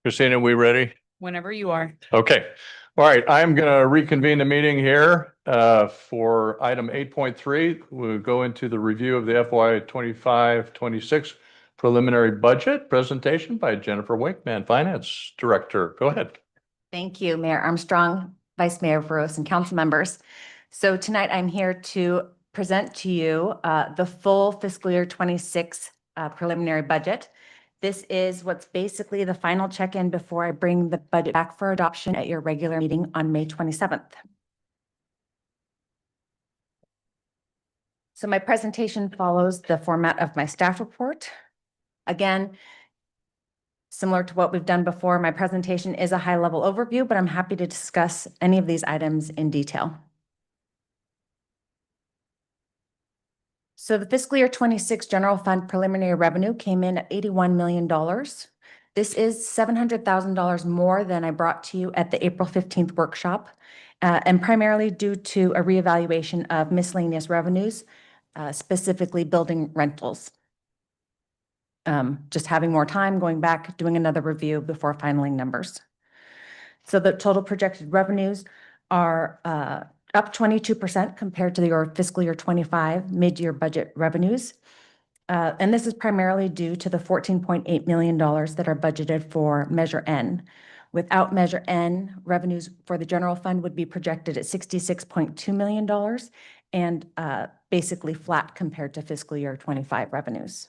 Christina, we ready? Whenever you are. Okay. All right. I'm going to reconvene the meeting here for item 8.3. We'll go into the review of the FY 25-26 preliminary budget presentation by Jennifer Winkman, Finance Director. Go ahead. Thank you, Mayor Armstrong, Vice Mayor Veros, and council members. So tonight I'm here to present to you the full fiscal year 26 preliminary budget. This is what's basically the final check-in before I bring the budget back for adoption at your regular meeting on May 27th. So my presentation follows the format of my staff report. Again, similar to what we've done before, my presentation is a high-level overview, but I'm happy to discuss any of these items in detail. So the fiscal year 26 general fund preliminary revenue came in at $81 million. This is $700,000 more than I brought to you at the April 15th workshop, and primarily due to a reevaluation of miscellaneous revenues, specifically building rentals. Just having more time, going back, doing another review before finaling numbers. So the total projected revenues are up 22% compared to your fiscal year 25 mid-year budget revenues. And this is primarily due to the $14.8 million that are budgeted for Measure N. Without Measure N, revenues for the general fund would be projected at $66.2 million and basically flat compared to fiscal year 25 revenues.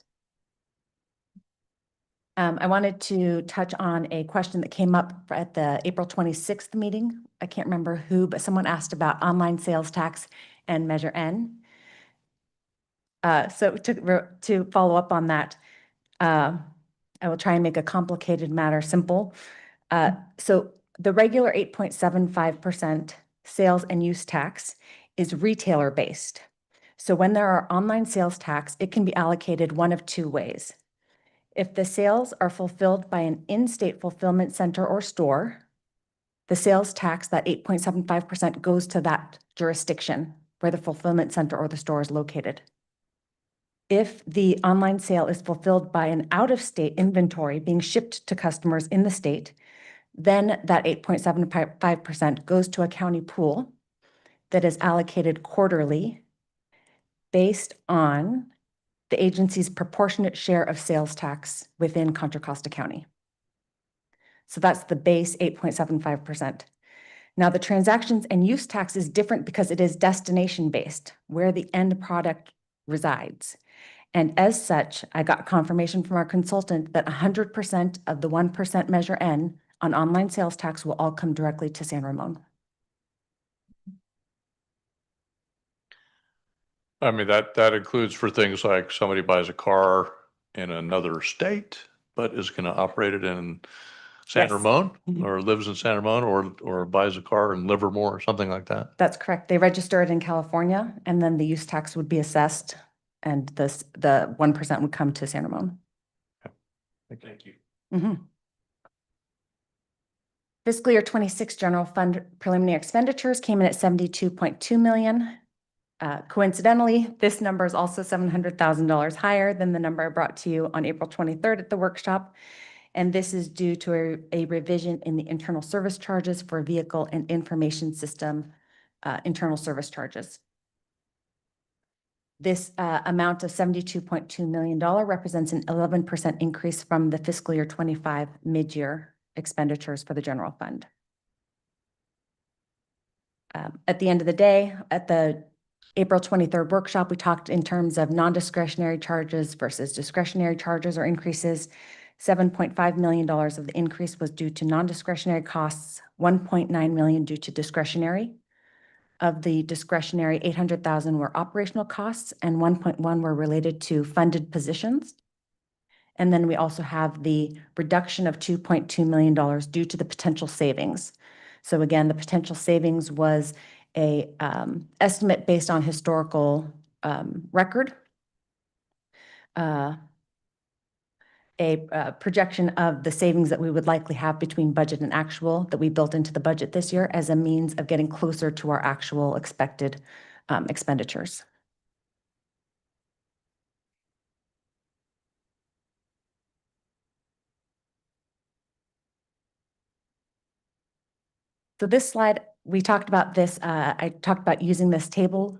I wanted to touch on a question that came up at the April 26th meeting. I can't remember who, but someone asked about online sales tax and Measure N. So to follow up on that, I will try and make a complicated matter simple. So the regular 8.75% sales and use tax is retailer based. So when there are online sales tax, it can be allocated one of two ways. If the sales are fulfilled by an in-state fulfillment center or store, the sales tax, that 8.75%, goes to that jurisdiction where the fulfillment center or the store is located. If the online sale is fulfilled by an out-of-state inventory being shipped to customers in the state, then that 8.75% goes to a county pool that is allocated quarterly based on the agency's proportionate share of sales tax within Contra Costa County. So that's the base 8.75%. Now the transactions and use tax is different because it is destination based, where the end product resides. And as such, I got confirmation from our consultant that 100% of the 1% Measure N on online sales tax will all come directly to San Ramon. I mean, that includes for things like somebody buys a car in another state, but is going to operate it in San Yes. Ramon or lives in San Ramon or buys a car in Livermore or something like that. That's correct. They register it in California, and then the use tax would be assessed, and the 1% would come to San Ramon. Thank you. Mhm. Fiscal year 26 general fund preliminary expenditures came in at 72.2 million. Coincidentally, this number is also $700,000 higher than the number I brought to you on April 23rd at the workshop. And this is due to a revision in the internal service charges for vehicle and information system internal service charges. This amount of $72.2 million represents an 11% increase from the fiscal year 25 mid-year expenditures for the general fund. At the end of the day, at the April 23rd workshop, we talked in terms of non-discretionary charges versus discretionary charges or increases. $7.5 million of the increase was due to non-discretionary costs, $1.9 million due to discretionary. Of the discretionary, $800,000 were operational costs and $1.1 were related to funded positions. And then we also have the reduction of $2.2 million due to the potential savings. So again, the potential savings was a estimate based on historical record, a projection of the savings that we would likely have between budget and actual that we built into the budget this year as a means of getting closer to our actual expected expenditures. So this slide, we talked about this, I talked about using this table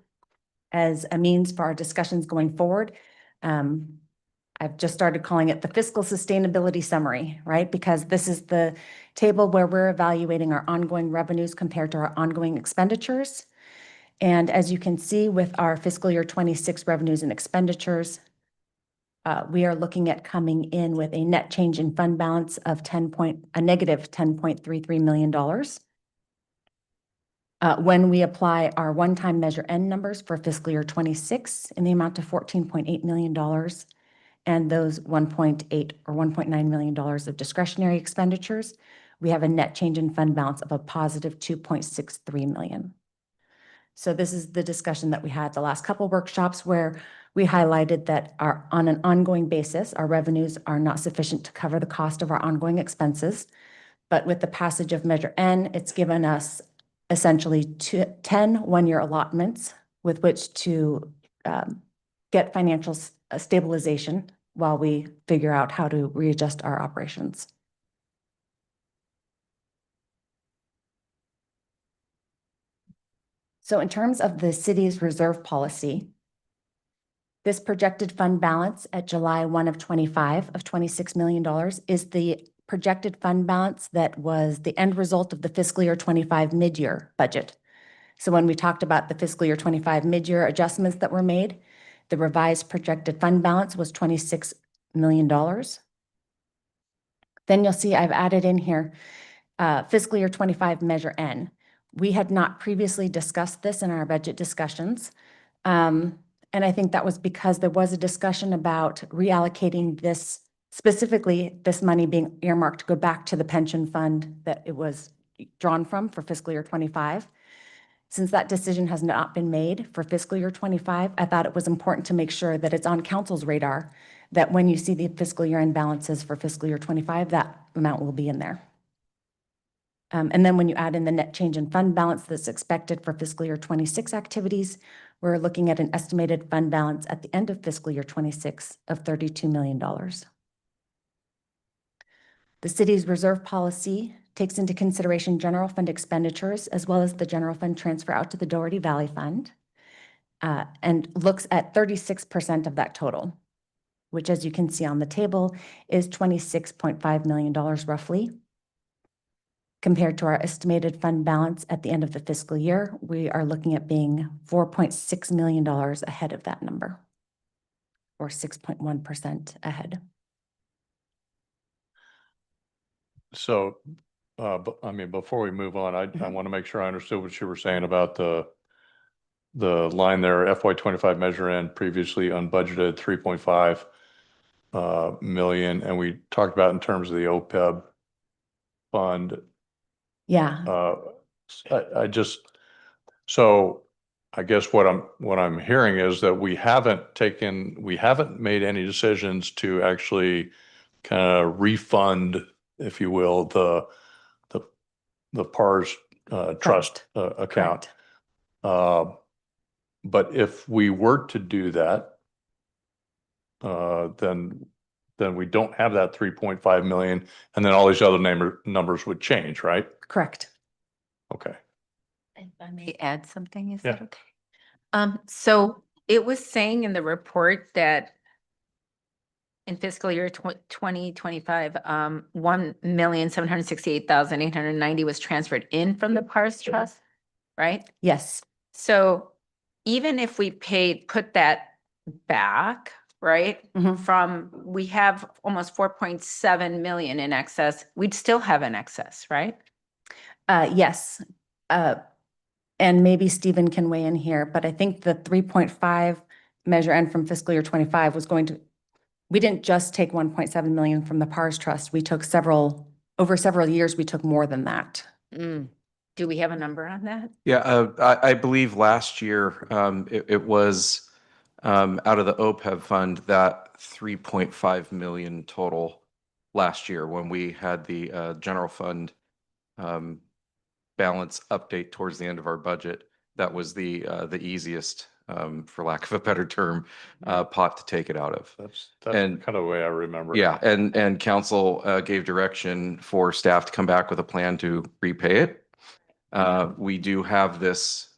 as a means for our discussions going forward. I've just started calling it the fiscal sustainability summary, right? Because this is the table where we're evaluating our ongoing revenues compared to our ongoing expenditures. And as you can see with our fiscal year 26 revenues and expenditures, we are looking at coming in with a net change in fund balance of a negative $10.33 million. When we apply our one-time Measure N numbers for fiscal year 26 in the amount of $14.8 million and those 1.8 or $1.9 million of discretionary expenditures, we have a net change in fund balance of a positive $2.63 million. So this is the discussion that we had the last couple workshops where we highlighted that on an ongoing basis, our revenues are not sufficient to cover the cost of our ongoing expenses. But with the passage of Measure N, it's given us essentially 10 one-year allotments with which to get financial stabilization while we figure out how to readjust our operations. So in terms of the city's reserve policy, this projected fund balance at July 1 of 25 of $26 million is the projected fund balance that was the end result of the fiscal year 25 mid-year budget. So when we talked about the fiscal year 25 mid-year adjustments that were made, the revised projected fund balance was $26 million. Then you'll see I've added in here fiscal year 25 Measure N. We had not previously discussed this in our budget discussions. And I think that was because there was a discussion about reallocating this, specifically this money being earmarked to go back to the pension fund that it was drawn from for fiscal year 25. Since that decision has not been made for fiscal year 25, I thought it was important to make sure that it's on council's radar that when you see the fiscal year end balances for fiscal year 25, that amount will be in there. And then when you add in the net change in fund balance that's expected for fiscal year 26 activities, we're looking at an estimated fund balance at the end of fiscal year 26 of $32 million. The city's reserve policy takes into consideration general fund expenditures as well as the general fund transfer out to the Doherty Valley Fund and looks at 36% of that total, which as you can see on the table is $26.5 million roughly. Compared to our estimated fund balance at the end of the fiscal year, we are looking at being $4.6 million ahead of that number, or 6.1% ahead. So, I mean, before we move on, I want to make sure I understood what you were saying about the line there, FY25 Measure N, previously unbudgeted 3.5 million, and we talked about in terms of the OPEB fund. Yeah. So I guess what I'm hearing is that we haven't made any decisions to actually kind of refund, if you will, the PARS trust account. But if we were to do that, then we don't have that 3.5 million, and then all these other numbers would change, right? Correct. Okay. If I may add something, is Yeah. that okay? So it was saying in the report that in fiscal year 2025, 1,768,890 was transferred in from the PARS trust, right? Yes. So even if we put that back, right? We have almost 4.7 million in excess, we'd still have an excess, right? Yes. And maybe Stephen can weigh in here, but I think the 3.5 Measure N from fiscal year 25 was we didn't just take 1.7 million from the PARS trust. We took over several years, we took more than that. Do we have a number on that? Yeah, I believe last year it was out of the OPEB fund that 3.5 million total last year when we had the general fund balance update towards the end of our budget. That was the easiest, for lack of a better term, pot to take it out of. That's kind of the way I remember it. Yeah, and council gave direction for staff to come back with a plan to repay it. We do have this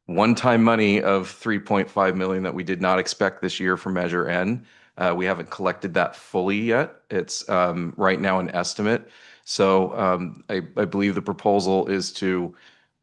one-time money of 3.5 million that we did not expect this year for Measure N. We haven't collected that fully yet. It's right now an estimate. So I believe the proposal is to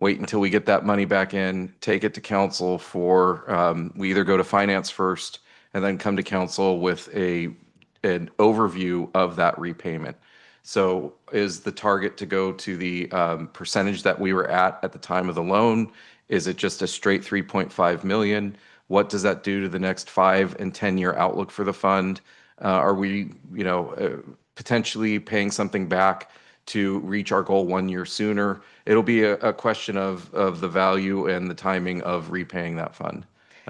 wait until we get that money back in, take it to council for, we either go to finance first and then come to council with an overview of that repayment. So is the target to go to the percentage that we were at the time of the loan? Is it just a straight 3.5 million? What does that do to the next 5 and 10-year outlook for the fund? Are we, potentially paying something back to reach our goal 1 year sooner? It'll be a question of the value and the timing of repaying that fund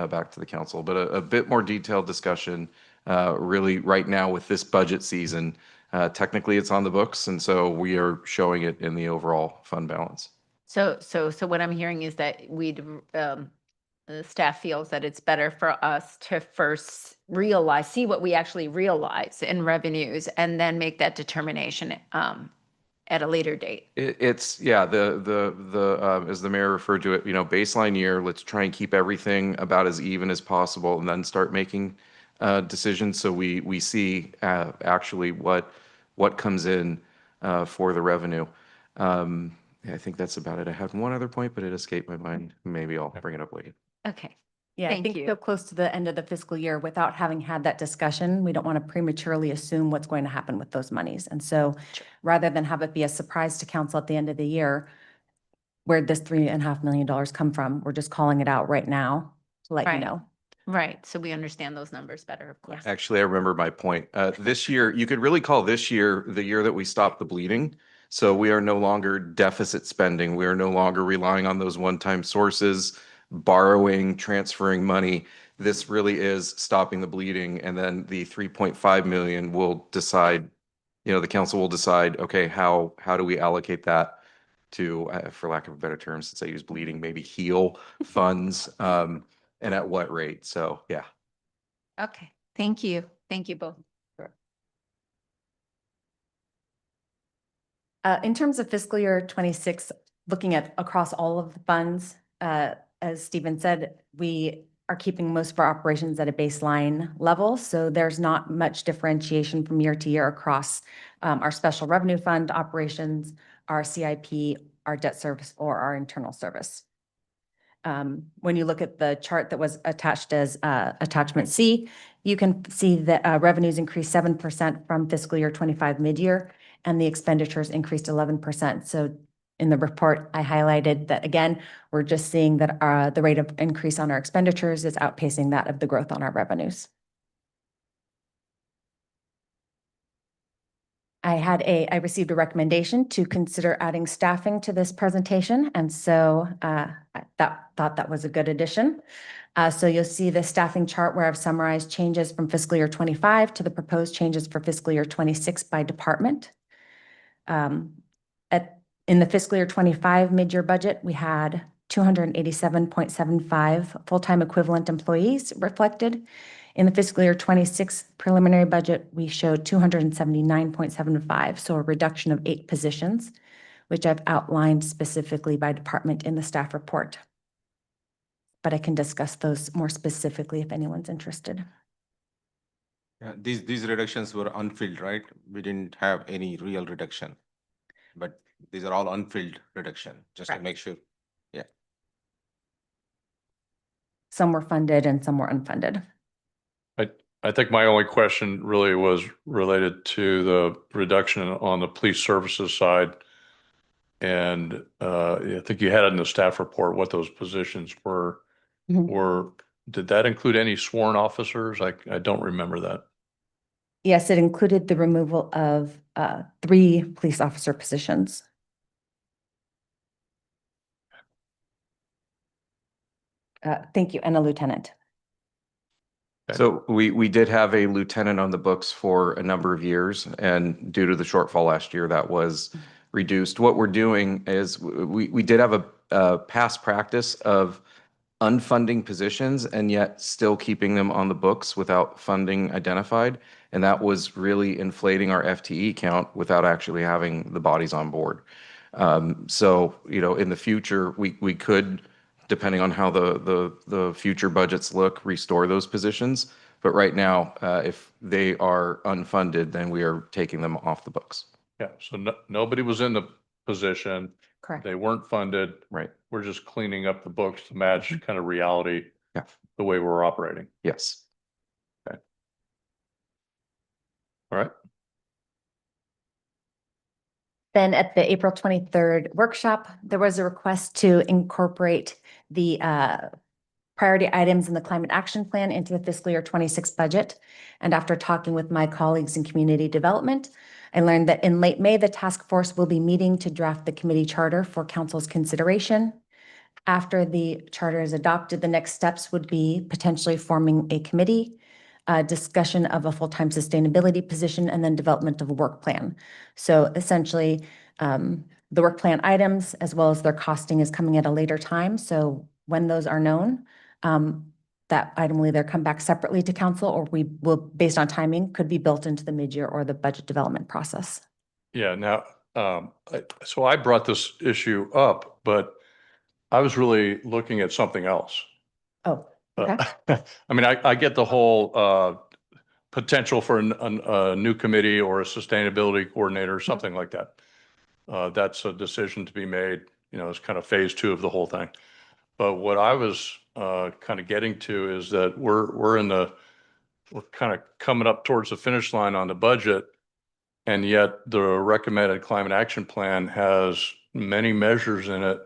back to the council. But a bit more detailed discussion, really right now with this budget season. Technically, it's on the books, and so we are showing it in the overall fund balance. So what I'm hearing is that the staff feels that it's better for us to first see what we actually realize in revenues and then make that determination at a later date. It's as the mayor referred to it, baseline year, let's try and keep everything about as even as possible and then start making decisions so we see actually what comes in for the revenue. I think that's about it. I had one other point, but it escaped my mind. Maybe I'll bring it up later. Okay. Yeah, I Thank think you. so close to the end of the fiscal year without having had that discussion, we don't want to prematurely assume what's going to happen with those monies. And so rather than have it be a surprise to council at the end of the year, where'd this $3.5 million come from? We're just calling it out right now to let you Right. know. Right. So we understand those numbers better, of course. Actually, I remember my point. This year, you could really call this year the year that we stopped the bleeding. So we are no longer deficit spending. We are no longer relying on those one-time sources, borrowing, transferring money. This really is stopping the bleeding. And then the 3.5 million will decide, the council will decide, okay, how do we allocate that to, for lack of a better term, since I use bleeding, maybe heal funds, and at what rate. So, yeah. Okay. Thank you. Thank you both. In terms of fiscal year 26, looking at across all of the funds, as Stephen said, we are keeping most of our operations at a baseline level. So there's not much differentiation from year to year across our special revenue fund operations, our CIP, our debt service, or our internal service. When you look at the chart that was attached as attachment C, you can see that revenues increased 7% from fiscal year 25 mid-year, and the expenditures increased 11%. So in the report, I highlighted that again, we're just seeing that the rate of increase on our expenditures is outpacing that of the growth on our revenues. I received a recommendation to consider adding staffing to this presentation, and so I thought that was a good addition. So you'll see the staffing chart where I've summarized changes from fiscal year 25 to the proposed changes for fiscal year 26 by department. In the fiscal year 25 mid-year budget, we had 287.75 full-time equivalent employees reflected. In the fiscal year 26 preliminary budget, we showed 279.75, so a reduction of 8 positions, which I've outlined specifically by department in the staff report. But I can discuss those more specifically if anyone's interested. Yeah, these reductions were unfilled, right? We didn't have any real reduction, but these are all unfilled reduction, just to make sure. Yeah. Some were funded and some were unfunded. I think my only question really was related to the reduction on the police services side. And I think you had it in the staff report what those positions were. Did that include any sworn officers? I don't remember that. Yes, it included the removal of 3 police officer positions. Thank you, and a lieutenant. So we did have a lieutenant on the books for a number of years, and due to the shortfall last year, that was reduced. What we're doing is we did have a past practice of unfunding positions and yet still keeping them on the books without funding identified. And that was really inflating our FTE count without actually having the bodies on board. So, in the future, we could, depending on how the future budgets look, restore those positions. But right now, if they are unfunded, then we are taking them off the books. Yeah, so nobody was in the position. Correct. They weren't funded. Right. We're just cleaning up the books to match kind of reality. Yeah. The way we're operating. Yes. Okay. All right. Then at the April 23rd workshop, there was a request to incorporate the priority items in the climate action plan into the fiscal year 26 budget. And after talking with my colleagues in community development, I learned that in late May, the task force will be meeting to draft the committee charter for council's consideration. After the charter is adopted, the next steps would be potentially forming a committee, discussion of a full-time sustainability position, and then development of a work plan. So essentially, the work plan items, as well as their costing, is coming at a later time. So when those are known, that item will either come back separately to council, or we will, based on timing, could be built into the mid-year or the budget development process. Yeah, now, so I brought this issue up, but I was really looking at something else. Oh, okay. I mean, I get the whole potential for a new committee or a sustainability coordinator or something like that. That's a decision to be made, it's kind of phase 2 of the whole thing. But what I was kind of getting to is that we're kind of coming up towards the finish line on the budget, and yet the recommended climate action plan has many measures in it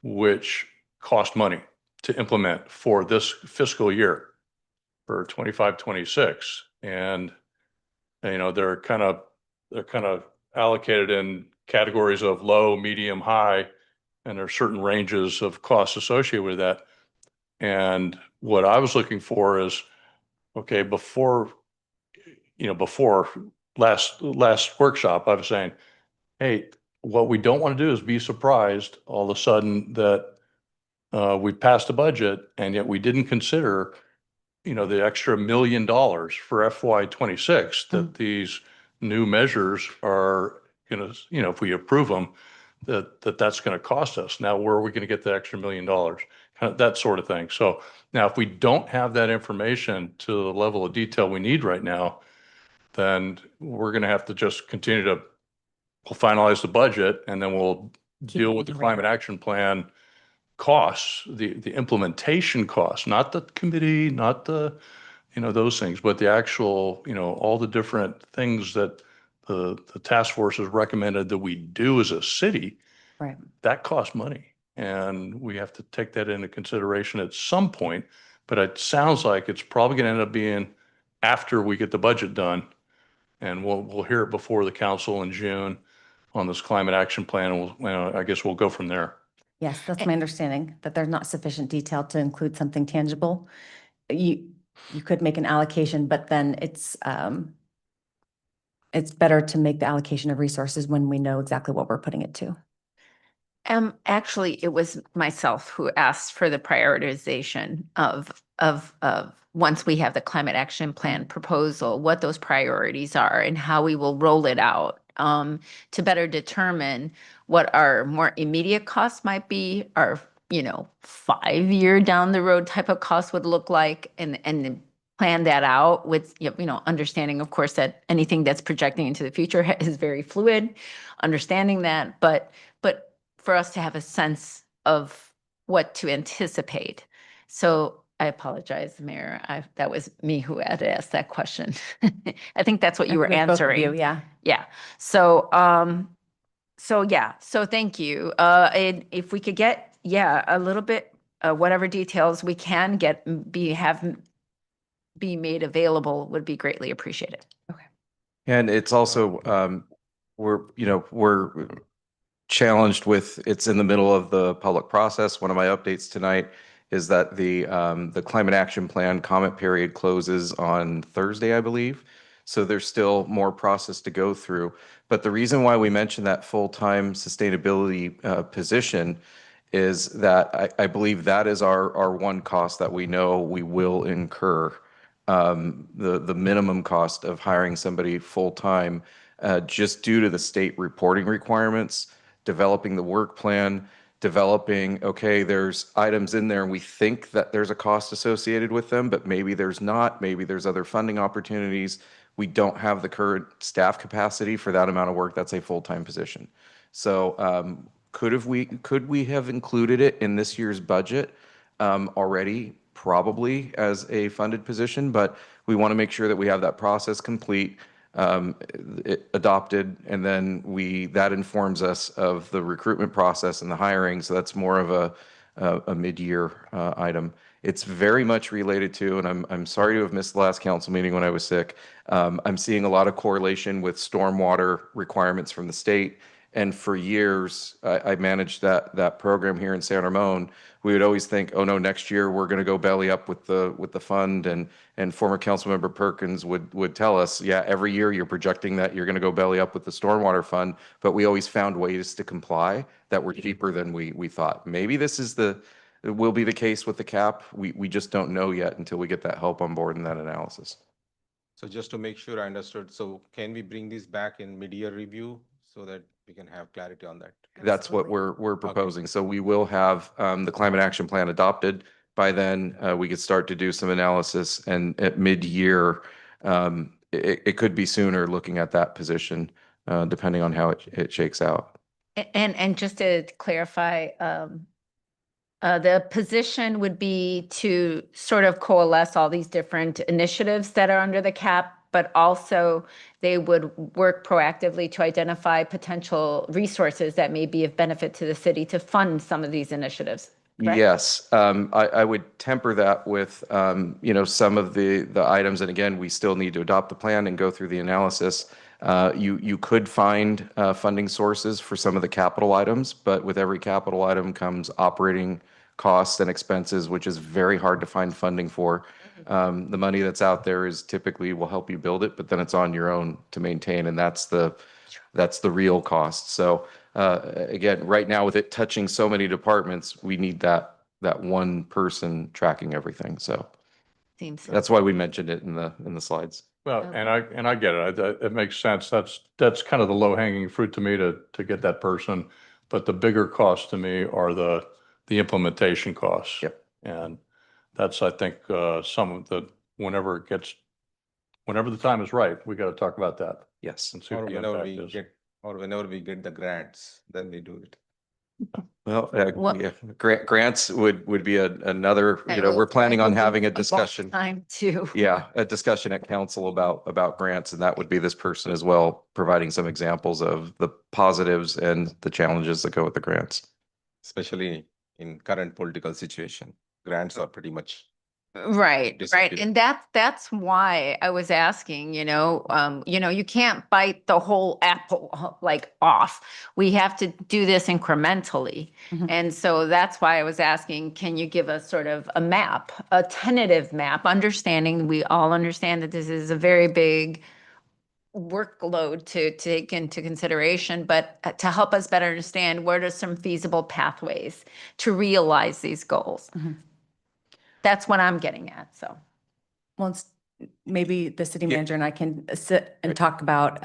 which cost money to implement for this fiscal year, for 25-26. And they're kind of allocated in categories of low, medium, high, and there are certain ranges of costs associated with that. And what I was looking for is, okay, before last workshop, I was saying, hey, what we don't want to do is be surprised all of a sudden that we passed a budget and yet we didn't consider, the extra $1 million for FY26 that these new measures are going to, if we approve them, that's going to cost us. Now, where are we going to get the extra $1 million? Kind of that sort of thing. So now if we don't have that information to the level of detail we need right now, then we're going to have to just continue to, we'll finalize the budget and then we'll deal with the climate action plan costs, the implementation costs, not the committee, not the, those things, but the actual, all the different things that the task force has recommended that we do as a city. Right. That costs money. And we have to take that into consideration at some point, but it sounds like it's probably going to end up being after we get the budget done. And we'll hear it before the council in June on this climate action plan. And I guess we'll go from there. Yes, that's my understanding, that there's not sufficient detail to include something tangible. You could make an allocation, but then it's better to make the allocation of resources when we know exactly what we're putting it to. Actually, it was myself who asked for the prioritization of once we have the climate action plan proposal, what those priorities are and how we will roll it out, to better determine what our more immediate costs might be, our 5-year down the road type of costs would look like, and plan that out with understanding, of course, that anything that's projecting into the future is very fluid, understanding that, but for us to have a sense of what to anticipate. So I apologize, Mayor. That was me who had asked that question. I think that's what you were Both of answering. you, yeah. Yeah. So thank you. And if we could get, a little bit, whatever details we can get, be made available would be greatly appreciated. Okay. And it's also, we're challenged with, it's in the middle of the public process. One of my updates tonight is that the climate action plan comment period closes on Thursday, I believe. So there's still more process to go through. But the reason why we mentioned that full-time sustainability position is that I believe that is our one cost that we know we will incur. The minimum cost of hiring somebody full-time, just due to the state reporting requirements, developing the work plan, developing, okay, there's items in there and we think that there's a cost associated with them, but maybe there's not, maybe there's other funding opportunities. We don't have the current staff capacity for that amount of work. That's a full-time position. So could we have included it in this year's budget already? Probably as a funded position, but we want to make sure that we have that process complete, adopted, and then that informs us of the recruitment process and the hiring. So that's more of a mid-year item. It's very much related to, and I'm sorry to have missed the last council meeting when I was sick. I'm seeing a lot of correlation with stormwater requirements from the state. And for years, I managed that program here in San Ramon. We would always think, oh no, next year we're going to go belly up with the fund. And former Councilmember Perkins would tell us, yeah, every year you're projecting that you're going to go belly up with the stormwater fund, but we always found ways to comply that were cheaper than we thought. Maybe this will be the case with the cap. We just don't know yet until we get that help on board in that analysis. So just to make sure I understood, so can we bring this back in mid-year review so that we can have clarity on that? That's what we're proposing. So we will have the climate action plan adopted. By then, we could start to do some analysis, and at mid-year, it could be sooner looking at that position, depending on how it shakes out. And just to clarify, the position would be to sort of coalesce all these different initiatives that are under the cap, but also they would work proactively to identify potential resources that may be of benefit to the city to fund some of these initiatives. Correct? Yes, I would temper that with, some of the items. And again, we still need to adopt the plan and go through the analysis. You could find funding sources for some of the capital items, but with every capital item comes operating costs and expenses, which is very hard to find funding for. The money that's out there is typically will help you build it, but then it's on your own to maintain, and that's the real cost. So again, right now with it touching so many departments, we need that one person tracking everything. So that's why we mentioned it in the slides. Well, and I get it. It makes sense. That's kind of the low hanging fruit to me to get that person. But the bigger costs to me are the implementation costs. Yep. And that's, I think, some of whenever the time is right, we got to talk about that. Yes. And see Or what the whenever impact is. whenever we get the grants, then we do it. Well, Well- yeah, grants would be another, we're planning on having a discussion. Time to. Yeah, a discussion at council about grants, and that would be this person as well, providing some examples of the positives and the challenges that go with the grants. Especially in current political situation, grants are pretty much. Right. Disappear. And that's why I was asking, you can't bite the whole apple like off. We have to do this incrementally. And so that's why I was asking, can you give us sort of a map, a tentative map, understanding, we all understand that this is a very big workload to take into consideration, but to help us better understand what are some feasible pathways to realize these goals. That's what I'm getting at, so. Well, maybe the city Yeah. manager and I can sit and talk about,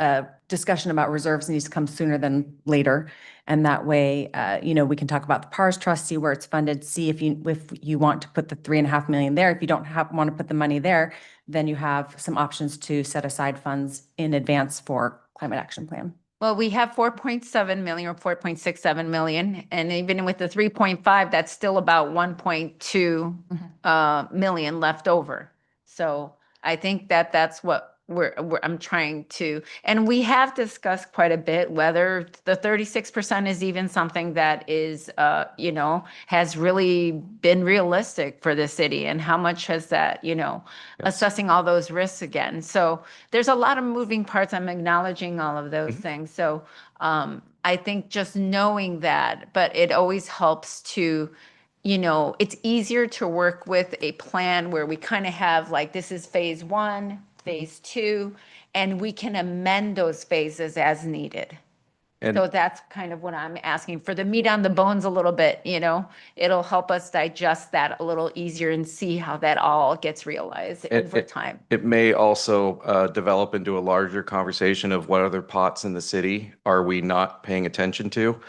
discussion about reserves needs to come sooner than later. And that way, we can talk about the PARS trust, see where it's funded, see if you want to put the 3.5 million there. If you don't want to put the money there, then you have some options to set aside funds in advance for climate action plan. Well, we have 4.7 million or 4.67 million, and even with the 3.5, that's still about 1.2 million left over. So I think that's what I'm trying to, and we have discussed quite a bit whether the 36% is even something that is, has really been realistic for the city, and how much has that, assessing all those risks again. So there's a lot of moving parts. I'm acknowledging all of those things. So I think just knowing that, but it always helps to, it's easier to work with a plan where we kind of have like, this is phase 1, phase 2, and we can amend those phases as needed. And So that's kind of what I'm asking for the meat on the bones a little bit, you know? It'll help us digest that a little easier and see how that all gets realized over time. it may also develop into a larger conversation of what other pots in the city are we not paying attention to?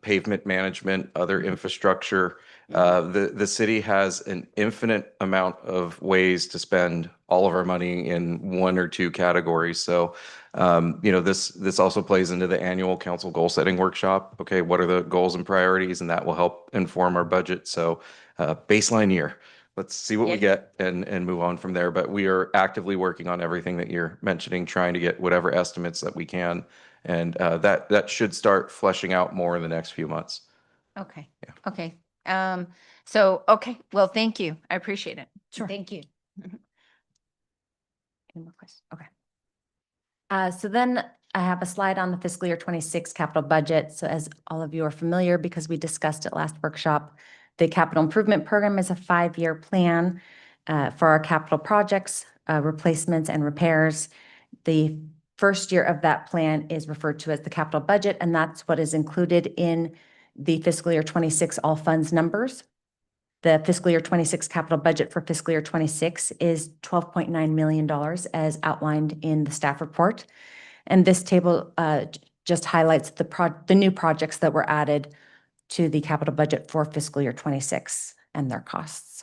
Pavement management, other infrastructure. The city has an infinite amount of ways to spend all of our money in one or two categories. So, this also plays into the annual council goal setting workshop. Okay, what are the goals and priorities? And that will help inform our budget. So, baseline year. Let's see what we get and move on from there. But we are actively working on everything that you're mentioning, trying to get whatever estimates that we can. And that should start fleshing out more in the next few months. Okay. Okay. Okay. Well, thank you. I appreciate it. Sure. Thank you. Any more questions? Okay. So then I have a slide on the fiscal year 26 capital budget. So as all of you are familiar, because we discussed it last workshop, the capital improvement program is a 5-year plan for our capital projects, replacements and repairs. The first year of that plan is referred to as the capital budget, and that's what is included in the fiscal year 26 all funds numbers. The fiscal year 26 capital budget for fiscal year 26 is $12.9 million as outlined in the staff report. And this table just highlights the new projects that were added to the capital budget for fiscal year 26 and their costs.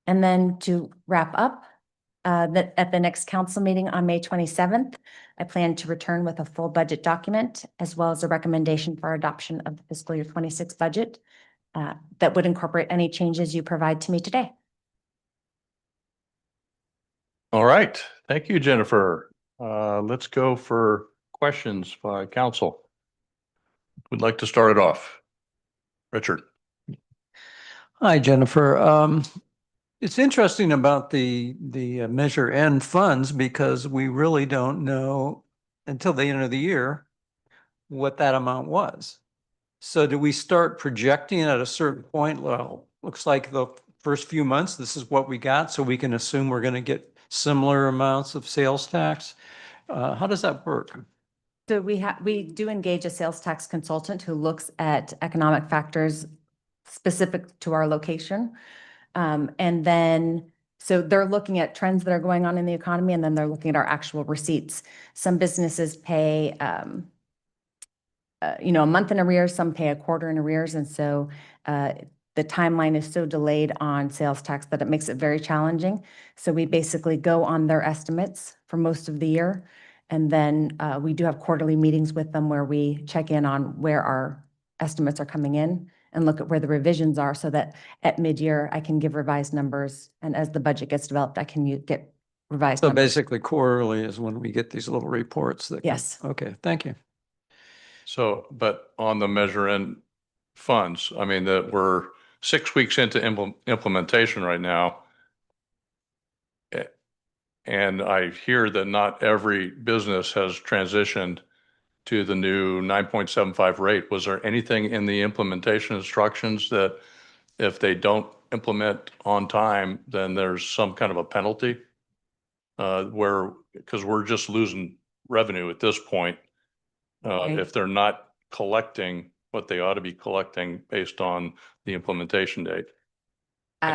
And then to wrap up, at the next council meeting on May 27th, I plan to return with a full budget document as well as a recommendation for adoption of the fiscal year 26 budget that would incorporate any changes you provide to me today. All right. Thank you, Jennifer. Let's go for questions by council. Would like to start it off. Richard. Hi, Jennifer. It's interesting about the Measure N funds because we really don't know until the end of the year what that amount was. So do we start projecting at a certain point? Well, looks like the first few months, this is what we got, so we can assume we're going to get similar amounts of sales tax. How does that work? So we do engage a sales tax consultant who looks at economic factors specific to our location. And then, so they're looking at trends that are going on in the economy, and then they're looking at our actual receipts. Some businesses pay, a month in arrears, some pay a quarter in arrears. And so the timeline is so delayed on sales tax that it makes it very challenging. So we basically go on their estimates for most of the year. And then we do have quarterly meetings with them where we check in on where our estimates are coming in and look at where the revisions are so that at mid-year I can give revised numbers. And as the budget gets developed, I can get revised So numbers. basically quarterly is when we get these little reports that. Yes. Okay, thank you. So, but on the Measure N funds, I mean, that we're 6 weeks into implementation right now. And I hear that not every business has transitioned to the new 9.75 rate. Was there anything in the implementation instructions that if they don't implement on time, then there's some kind of a penalty? Because we're just losing revenue at this point. If they're not collecting what they ought to be collecting based on the implementation date.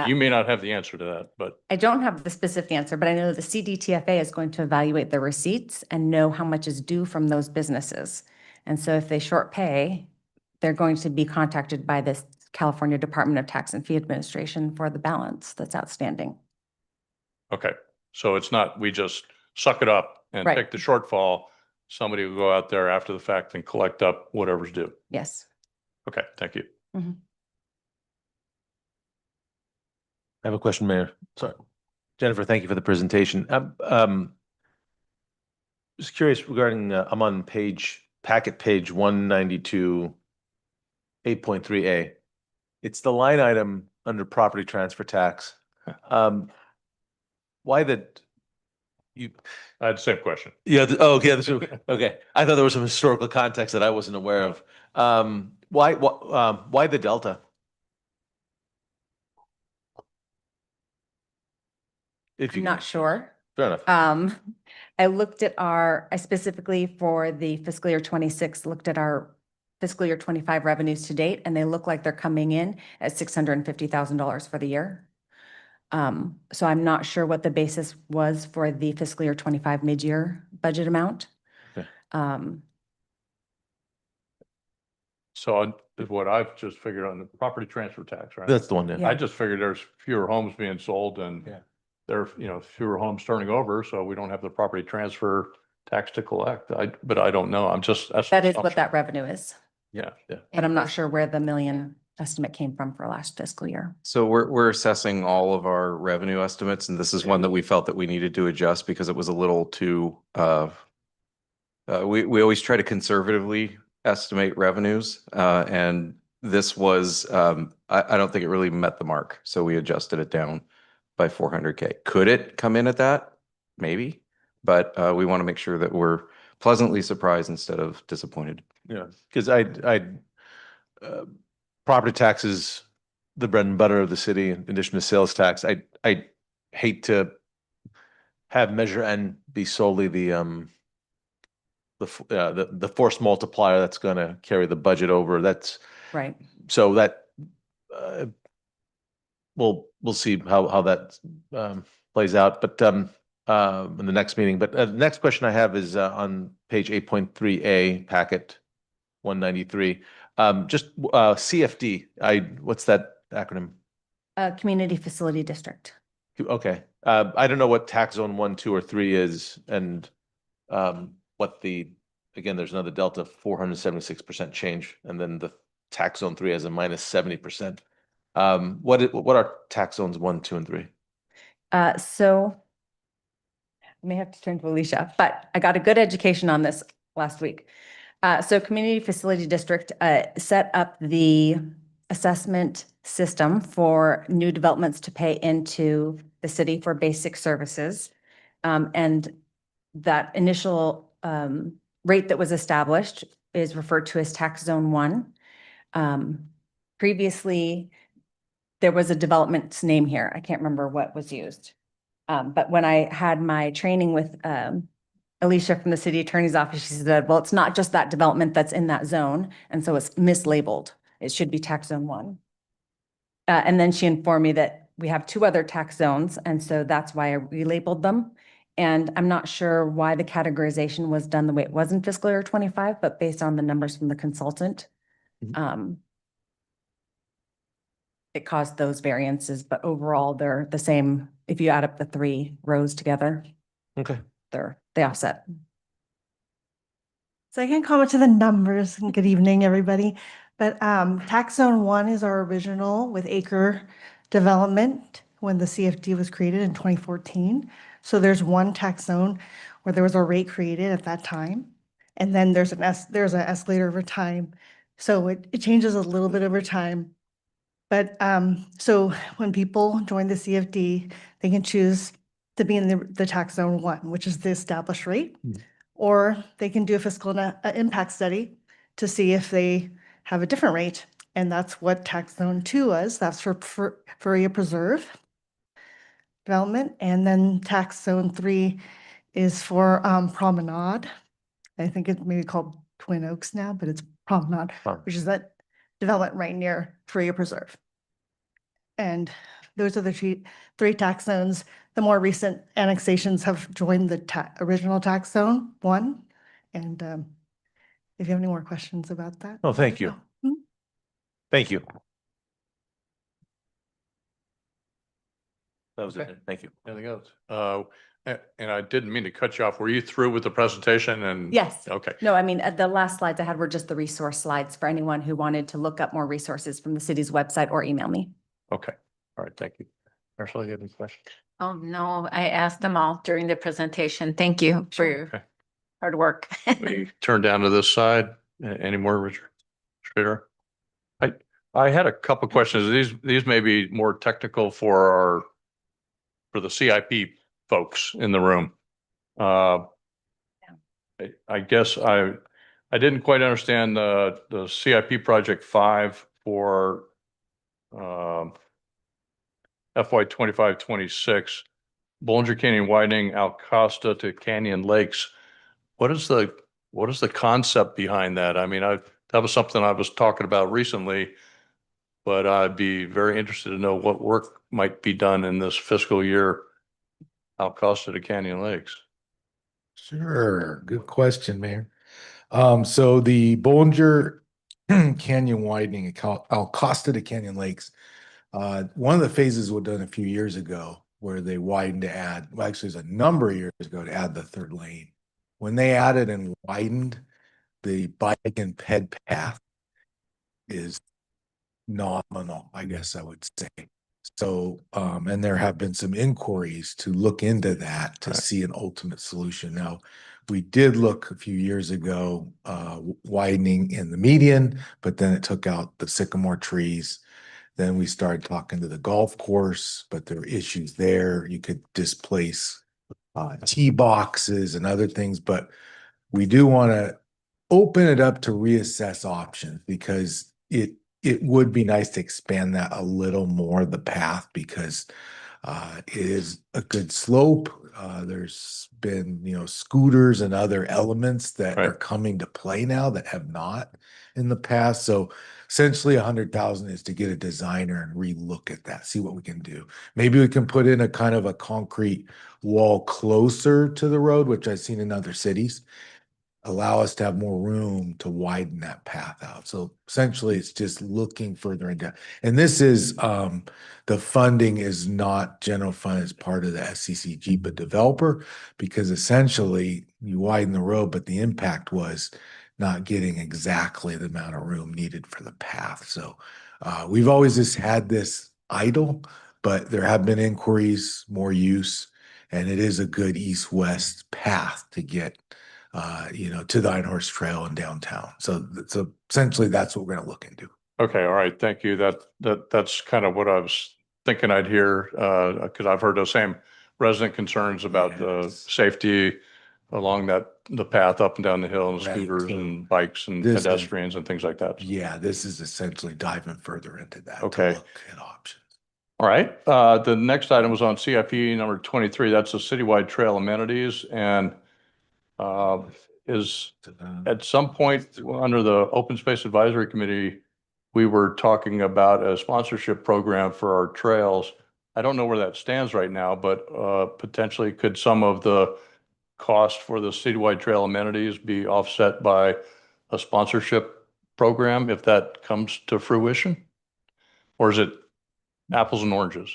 You may not have the answer to that, but. I don't have the specific answer, but I know the CDTFA is going to evaluate the receipts and know how much is due from those businesses. And so if they short pay, they're going to be contacted by the California Department of Tax and Fee Administration for the balance that's outstanding. Okay, so it's not, we just suck it up and Right. take the shortfall. Somebody will go out there after the fact and collect up whatever's due. Yes. Okay, thank you. Mhm. I have a question, Mayor. Sorry. Jennifer, thank you for the presentation. Just curious regarding, I'm on packet page 192, 8.3A. It's the line item under property transfer tax. Why that you? I had the same question. Yeah. Okay. Okay. I thought there was some historical context that I wasn't aware of. Why the delta? I'm not sure. Fair enough. I specifically for the fiscal year 26, looked at our fiscal year 25 revenues to date, and they look like they're coming in at $650,000 for the year. So I'm not sure what the basis was for the fiscal year 25 mid-year budget amount. Okay. So what I've just figured on the property transfer tax, right? That's the one, yeah. I just figured there's fewer homes being sold and there are, fewer homes turning over, so we don't have the property transfer tax to collect. But I don't know. That is what that revenue is, Yeah, yeah. but I'm not sure where the million estimate came from for last fiscal year. So we're assessing all of our revenue estimates, and this is one that we felt that we needed to adjust because it was a little too, we always try to conservatively estimate revenues, and this was, I don't think it really met the mark, so we adjusted it down by 400K. Could it come in at that? Maybe, but we want to make sure that we're pleasantly surprised instead of disappointed. Yeah, because property taxes, the bread and butter of the city, in addition to sales tax. I hate to have Measure N be solely the force multiplier that's going to carry the budget over. That's right. So that we'll see how that plays out, but in the next meeting. But the next question I have is on page 8.3A, packet 193. Just CFD. What's that acronym? Community Facility District. Okay. I don't know what tax zone 1, 2, or 3 is, and what again, there's another delta 476% change, and then the tax zone 3 has a minus 70%. What are tax zones 1, 2, and 3? So I may have to turn to Alicia, but I got a good education on this last week. So Community Facility District set up the assessment system for new developments to pay into the city for basic services. And that initial rate that was established is referred to as tax zone 1. Previously, there was a development's name here. I can't remember what was used. But when I had my training with Alicia from the city attorney's office, she said, well, it's not just that development that's in that zone. And so it's mislabeled. It should be tax zone 1. And then she informed me that we have 2 other tax zones. And so that's why I relabeled them. And I'm not sure why the categorization was done the way it was in fiscal year 25, but based on the numbers from the consultant, it caused those variances, but overall they're the same. If you add up the 3 rows together, okay, they offset. So I can comment to the numbers, and good evening, everybody. But tax zone 1 is our original with acre development when the CFD was created in 2014. So there's one tax zone where there was a rate created at that time. And then there's an escalator over time. So it changes a little bit over time. But so when people join the CFD, they can choose to be in the tax zone 1, which is the established rate, or they can do a fiscal impact study to see if they have a different rate. And that's what tax zone 2 was. That's for area preserve development. And then tax zone 3 is for Promenade. I think it may be called Twin Oaks now, but it's Promenade, which is that development right near area preserve. And those are the 3 tax zones. The more recent annexations have joined the original tax zone 1. And if you have any more questions about that. Oh, thank you. Thank you. That was it. Thank you. Anything else? And I didn't mean to cut you off. Were you through with the presentation? And Yes. Okay. No, I mean, the last slides I had were just the resource slides for anyone who wanted to look up more resources from the city's website or email me. Okay. All right. Thank you. Ursula, you have any questions? Oh, no, I asked them all during the presentation. Thank you for your hard work. We turn down to this side. Any more, Richard? Schrader? I had a couple questions. These may be more technical for the CIP folks in the room. I guess I didn't quite understand the CIP project 5 for FY 25-26. Bollinger Canyon widening Al Costa to Canyon Lakes. What is the concept behind that? I mean, that was something I was talking about recently, but I'd be very interested to know what work might be done in this fiscal year, Al Costa to Canyon Lakes. Sure, good question, Mayor. So the Bollinger Canyon widening at Al Costa to Canyon Lakes, one of the phases was done a few years ago where they widened to add, well, actually it was a number of years ago, to add the third lane. When they added and widened, the bike and ped path is nominal, I guess I would say. So, and there have been some inquiries to look into that to see an ultimate solution. Now, we did look a few years ago, widening in the median, but then it took out the sycamore trees. Then we started talking to the golf course, but there were issues there. You could displace tee boxes and other things, but we do want to open it up to reassess options because it would be nice to expand that a little more, the path, because it is a good slope. There's been, scooters and other elements that are coming to play now that have not in the past. So essentially 100,000 is to get a designer and relook at that, see what we can do. Maybe we can put in a kind of a concrete wall closer to the road, which I've seen in other cities, allow us to have more room to widen that path out. So essentially it's just looking further into, and this is, the funding is not general fund as part of the SCCG, but developer, because essentially you widen the road, but the impact was not getting exactly the amount of room needed for the path. So we've always just had this idle, but there have been inquiries, more use, and it is a good east-west path to get to the Iron Horse Trail in downtown. So essentially that's what we're going to look into. Okay, all right, thank you. That's kind of what I was thinking I'd hear, because I've heard those same resident concerns about the safety along the path up and down the hill, and scooters and bikes and pedestrians and things like that. Yeah, this is essentially diving further into that. Okay. To look at options. All right, the next item was on CIP number 23. That's the citywide trail amenities, and is at some point under the Open Space Advisory Committee, we were talking about a sponsorship program for our trails. I don't know where that stands right now, but potentially could some of the cost for the citywide trail amenities be offset by a sponsorship program if that comes to fruition? Or is it apples and oranges?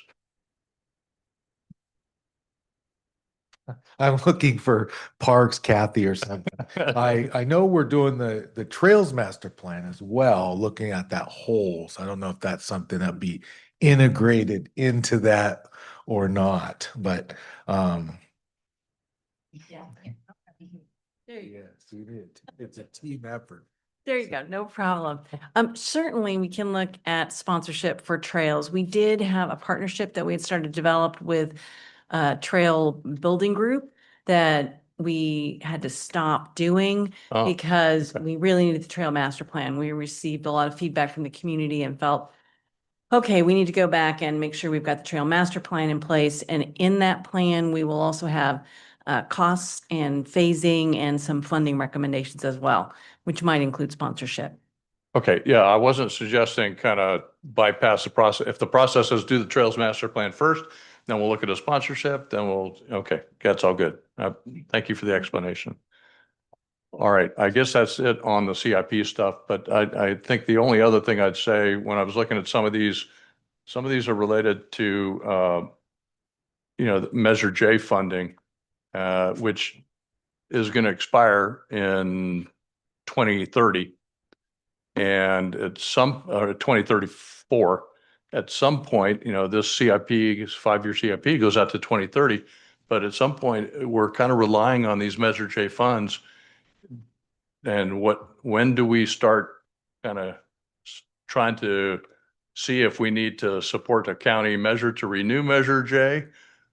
I'm looking for Parks, Kathy, or something. I know we're doing the Trails Master Plan as well, looking at that whole. So I don't know if that's something that'd be integrated into that or not, but Yes, we did. It's a team effort. There you go, no problem. Certainly we can look at sponsorship for trails. We did have a partnership that we had started to develop with trail building group that we had to stop doing because we really needed the trail master plan. We received a lot of feedback from the community and felt, okay, we need to go back and make sure we've got the trail master plan in place. And in that plan, we will also have costs and phasing and some funding recommendations as well, which might include sponsorship. Okay, yeah, I wasn't suggesting kind of bypass the process. If the process is do the Trails Master Plan first, then we'll look at a sponsorship, then okay, that's all good. Thank you for the explanation. All right, I guess that's it on the CIP stuff, but I think the only other thing I'd say when I was looking at some of these are related to, the Measure J funding, which is going to expire in 2030. And at 2034, at some point, this CIP, this 5-year CIP goes out to 2030, but at some point we're kind of relying on these Measure J funds. And when do we start kind of trying to see if we need to support a county measure to renew Measure J?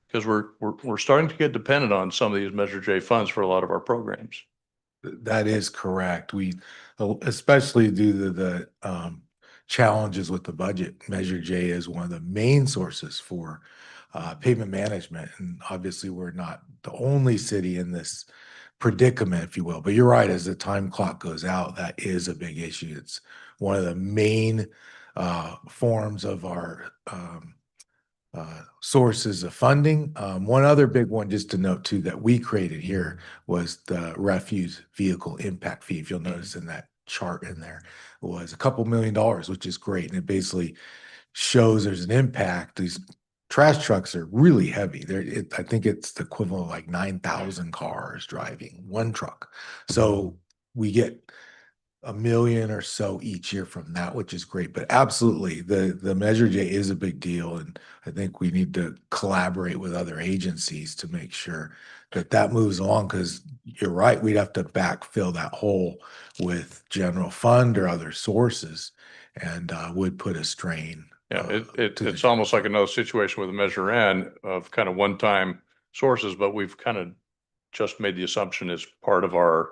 Because we're starting to get dependent on some of these Measure J funds for a lot of our programs. That is correct. We, especially due to the challenges with the budget, Measure J is one of the main sources for pavement management. And obviously, we're not the only city in this predicament, if you will. But you're right, as the time clock goes out, that is a big issue. It's one of the main forms of our sources of funding. One other big one, just to note too, that we created here was the refuse vehicle impact fee. If you'll notice in that chart in there, was a couple $1 million, which is great. And it basically shows there's an impact. These trash trucks are really heavy. I think it's the equivalent of like 9,000 cars driving one truck. So we get $1 million or so each year from that, which is great. But absolutely, the Measure J is a big deal, and I think we need to collaborate with other agencies to make sure that that moves along. Because you're right, we'd have to backfill that hole with general fund or other sources, and would put a strain. Yeah, it's almost like another situation with a Measure N of kind of one-time sources, but we've kind of just made the assumption as part of our,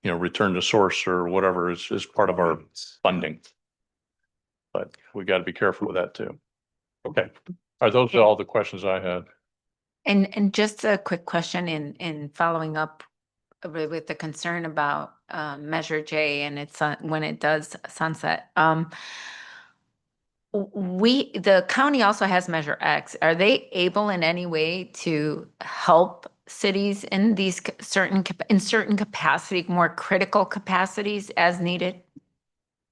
return to source or whatever is part of our funding. But we got to be careful with that too. Okay. Are those all the questions I had? And just a quick question in following up with the concern about Measure J and it's when it does sunset. The county also has Measure X. Are they able in any way to help cities in these certain capacity, more critical capacities as needed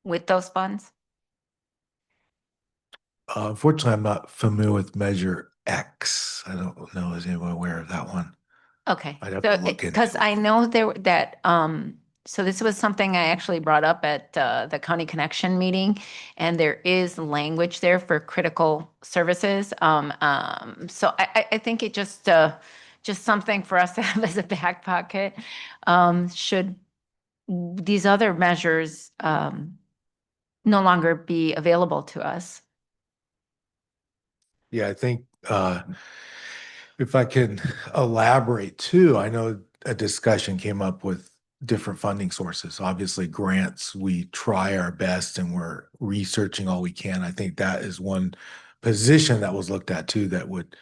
with those funds? Unfortunately, I'm not familiar with Measure X. I don't know. Is anyone aware of that one? Okay. I'd have to look into Because I know so this was something I actually brought up at the County Connection meeting, and there is language there for critical services. So I think it just something for us to have as a back pocket. Should these other measures no longer be available to us? Yeah, I think if I can elaborate too, I know a discussion came up with different funding sources. Obviously, grants, we try our best and we're researching all we can. I think that is one position that was looked at too, that would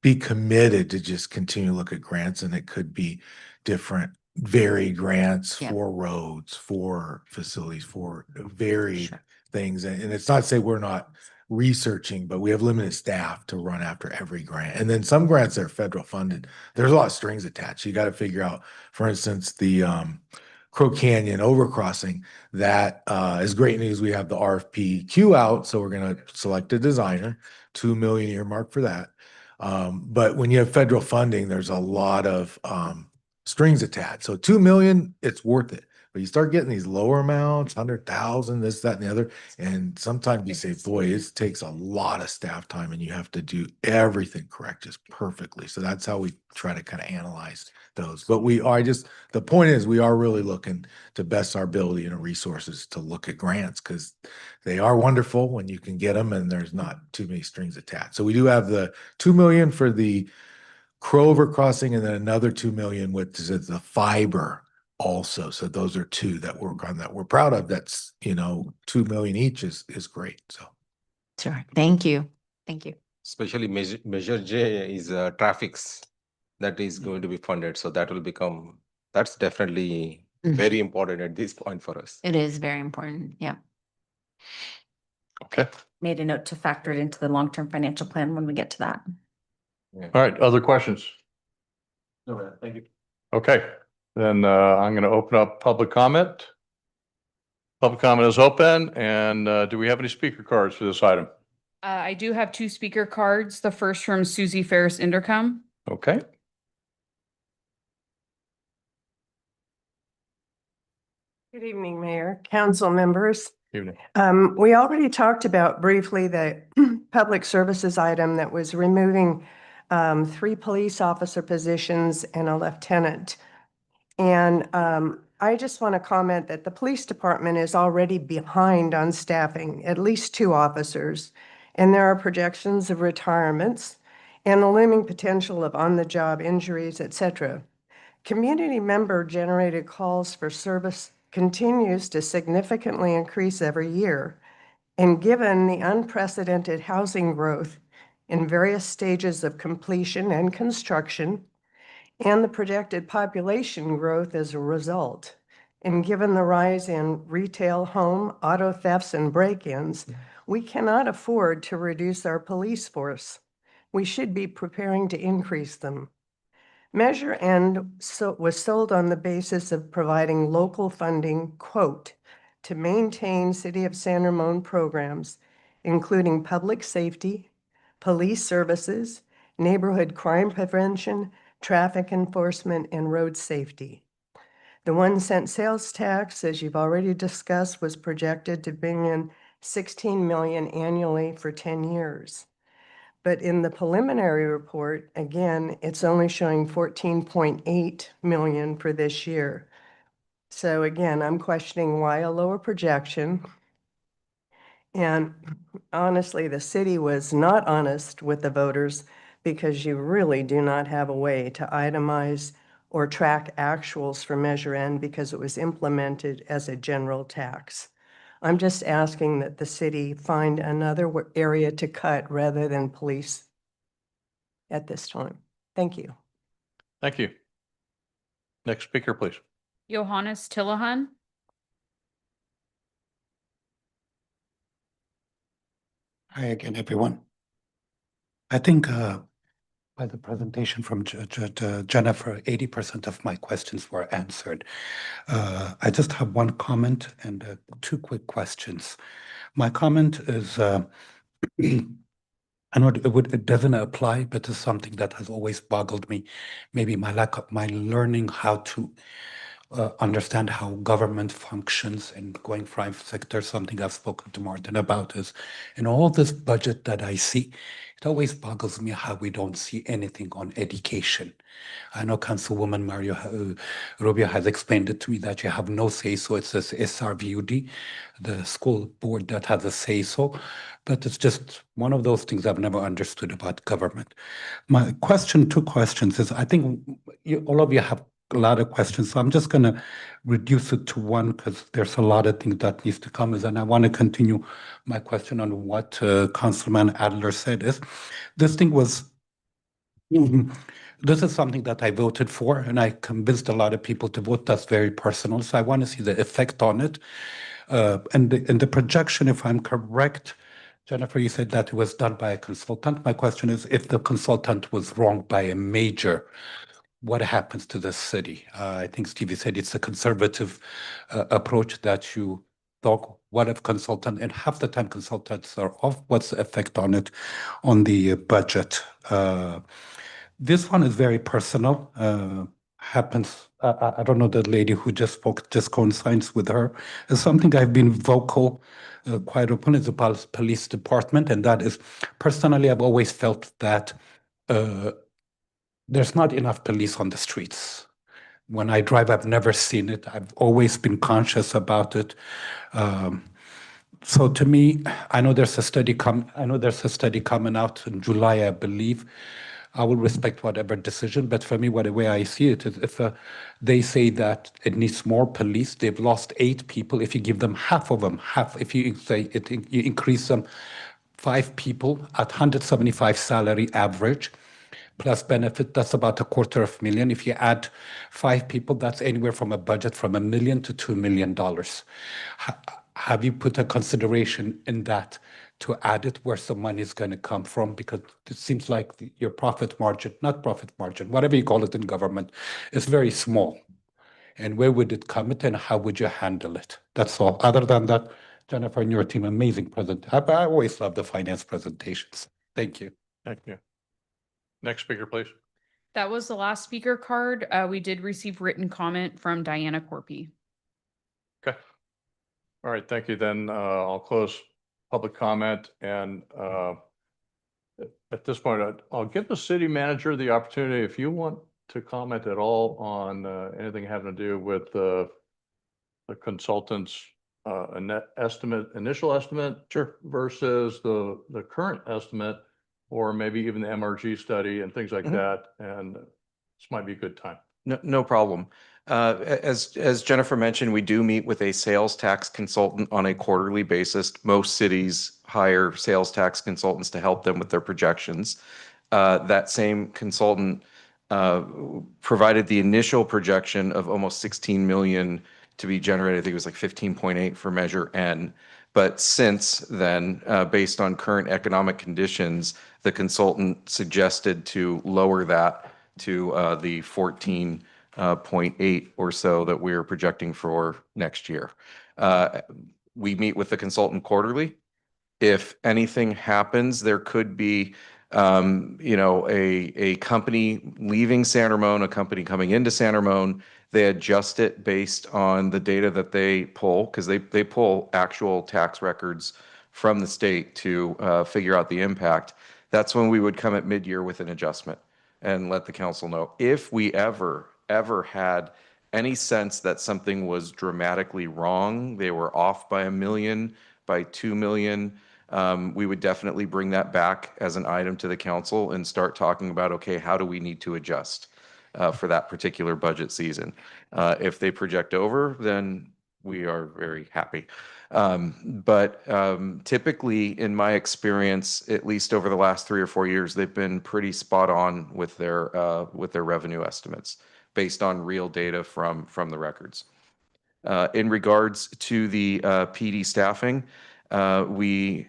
be committed to just continue to look at grants, and it could be different varied grants for roads, for facilities, for varied things. And it's not to say we're not researching, but we have limited staff to run after every grant. And then some grants that are federal funded, there's a lot of strings attached. You got to figure out, for instance, the Crow Canyon overcrossing. That is great news. We have the RFP queue out, so we're going to select a designer, $2 million earmark for that. But when you have federal funding, there's a lot of strings attached. So 2 million, it's worth it. But you start getting these lower amounts, 100,000, this, that, and the other. And sometimes you say, boy, it takes a lot of staff time and you have to do everything correct, just perfectly. So that's how we try to kind of analyze those. But the point is, we are really looking to best our ability and resources to look at grants, because they are wonderful when you can get them and there's not too many strings attached. So we do have the 2 million for the Crow overcrossing, and then another 2 million with the fiber also. So those are two that work on that we're proud of. That's 2 million each is great. So sure. Thank you. Thank you. Especially Measure J is traffics that is going to be funded. So that's definitely very important at this point for us. It is very important. Yeah. Okay. Made a note to factor it into the long-term financial plan when we get to that. All right. Other questions? No, thank you. Okay. Then I'm going to open up public comment. Public comment is open. And do we have any speaker cards for this item? I do have 2 speaker cards. The first from Susie Ferris Indercom. Okay. Good evening, Mayor, council members. Evening. We already talked about briefly the public services item that was removing 3 police officer positions and a lieutenant. And I just want to comment that the police department is already behind on staffing, at least 2 officers. And there are projections of retirements and a looming potential of on-the-job injuries, etc. Community member generated calls for service continues to significantly increase every year. And given the unprecedented housing growth in various stages of completion and construction, and the projected population growth as a result. And given the rise in retail, home, auto thefts, and break-ins, we cannot afford to reduce our police force. We should be preparing to increase them. Measure N was sold on the basis of providing local funding, quote, to maintain City of San Ramon programs, including public safety, police services, neighborhood crime prevention, traffic enforcement, and road safety. The 1-cent sales tax, as you've already discussed, was projected to bring in $16 million annually for 10 years. But in the preliminary report, again, it's only showing 14.8 million for this year. So again, I'm questioning why a lower projection. And honestly, the city was not honest with the voters because you really do not have a way to itemize or track actuals for Measure N because it was implemented as a general tax. I'm just asking that the city find another area to cut rather than police at this time. Thank you. Thank you. Next speaker, please. Johannes Tillahan. Hi again, everyone. I think by the presentation from Jennifer, 80% of my questions were answered. I just have one comment and 2 quick questions. My comment is, I know it doesn't apply, but it's something that has always boggled me. Maybe my lack of my learning how to understand how government functions and going private sector, something I've spoken to Martin about is in all this budget that I see, it always boggles me how we don't see anything on education. I know Councilwoman Mario Rubio has explained it to me that you have no say, so it says SRVUD, the school board that has a say so, but it's just one of those things I've never understood about government. My question, 2 questions is, I think all of you have a lot of questions, so I'm just going to reduce it to one because there's a lot of things that needs to come. And I want to continue my question on what Councilman Adler said is, this thing was, this is something that I voted for and I convinced a lot of people to vote. That's very personal. So I want to see the effect on it. And the projection, if I'm correct, Jennifer, you said that it was done by a consultant. My question is, if the consultant was wrong by a major, what happens to the city? I think Stevie said it's a conservative approach that you talk, what if consultant, and half the time consultants are off, what's the effect on it, on the budget? This one is very personal, happens, I don't know, the lady who just spoke, just coincides with her. It's something I've been vocal quite open is the police department, and that is, personally, I've always felt that there's not enough police on the streets. When I drive, I've never seen it. I've always been conscious about it. So to me, I know there's a study coming out in July, I believe. I will respect whatever decision, but for me, the way I see it is, if they say that it needs more police, they've lost 8 people. If you give them half of them, if you say you increase them 5 people at 175 salary average, plus benefit, that's about $250,000. If you add 5 people, that's anywhere from a budget from $1 million to $2 million. Have you put a consideration in that to add it, where some money is going to come from? Because it seems like your profit margin, not profit margin, whatever you call it in government, is very small. And where would it come in and how would you handle it? That's all. Other than that, Jennifer and your team, amazing present. I always love the finance presentations. Thank you. Thank you. Next speaker, please. That was the last speaker card. We did receive written comment from Diana Corpy. Okay. All right, thank you. Then I'll close public comment. And at this point, I'll give the city manager the opportunity, if you want to comment at all on anything having to do with the consultant's initial estimate, sure, versus the current estimate, or maybe even the MRG study and things like that. And this might be a good time. No problem. As Jennifer mentioned, we do meet with a sales tax consultant on a quarterly basis. Most cities hire sales tax consultants to help them with their projections. That same consultant provided the initial projection of almost 16 million to be generated. I think it was like 15.8 for Measure N. But since then, based on current economic conditions, the consultant suggested to lower that to the 14.8 or so that we're projecting for next year. We meet with the consultant quarterly. If anything happens, there could be a company leaving San Ramon, a company coming into San Ramon. They adjust it based on the data that they pull, because they pull actual tax records from the state to figure out the impact. That's when we would come at mid-year with an adjustment and let the council know. If we ever had any sense that something was dramatically wrong, they were off by $1 million, by $2 million, we would definitely bring that back as an item to the council and start talking about, okay, how do we need to adjust for that particular budget season? If they project over, then we are very happy. But typically, in my experience, at least over the last 3 or 4 years, they've been pretty spot on with their revenue estimates based on real data from the records. In regards to the PD staffing, we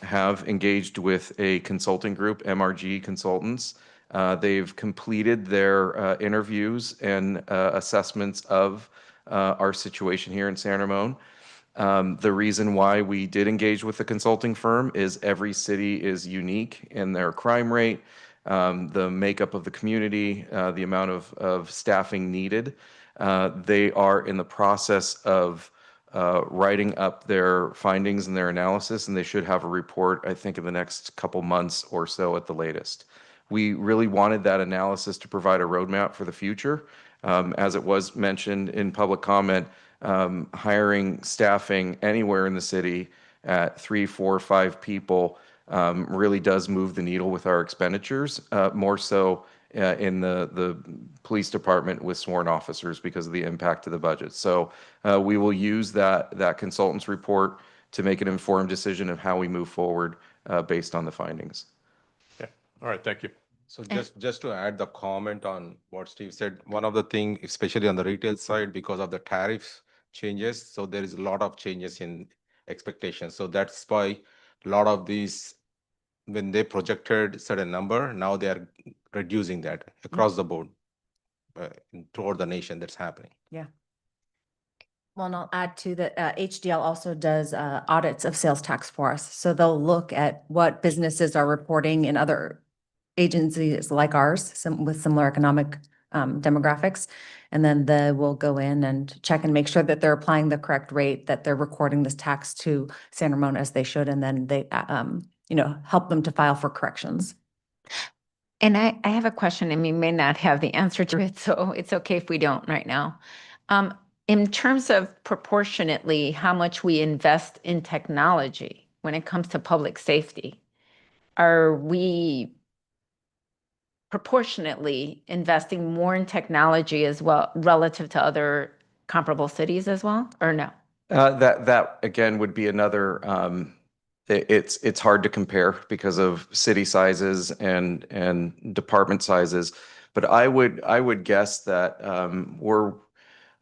have engaged with a consulting group, MRG Consultants. They've completed their interviews and assessments of our situation here in San Ramon. The reason why we did engage with the consulting firm is every city is unique in their crime rate, the makeup of the community, the amount of staffing needed. They are in the process of writing up their findings and their analysis, and they should have a report, I think, in the next couple months or so at the latest. We really wanted that analysis to provide a roadmap for the future. As it was mentioned in public comment, hiring staffing anywhere in the city at 3, 4, 5 people really does move the needle with our expenditures, more so in the police department with sworn officers because of the impact to the budget. So we will use that consultant's report to make an informed decision of how we move forward based on the findings. Okay. All right. Thank you. So just to add the comment on what Steve said, one of the things, especially on the retail side, because of the tariffs changes, so there is a lot of changes in expectations. So that's why a lot of these, when they projected certain number, now they are reducing that across the board toward the nation. That's happening. Yeah. Well, and I'll add to that, HDL also does audits of sales tax for us. So they'll look at what businesses are reporting in other agencies like ours, with similar economic demographics. And then they will go in and check and make sure that they're applying the correct rate, that they're recording this tax to San Ramon as they should. And then they, help them to file for corrections. And I have a question, and we may not have the answer to it, so it's okay if we don't right now. In terms of proportionately how much we invest in technology when it comes to public safety, are we proportionately investing more in technology as well relative to other comparable cities as well, or no? That again would be another. It's hard to compare because of city sizes and department sizes, but I would guess that we're,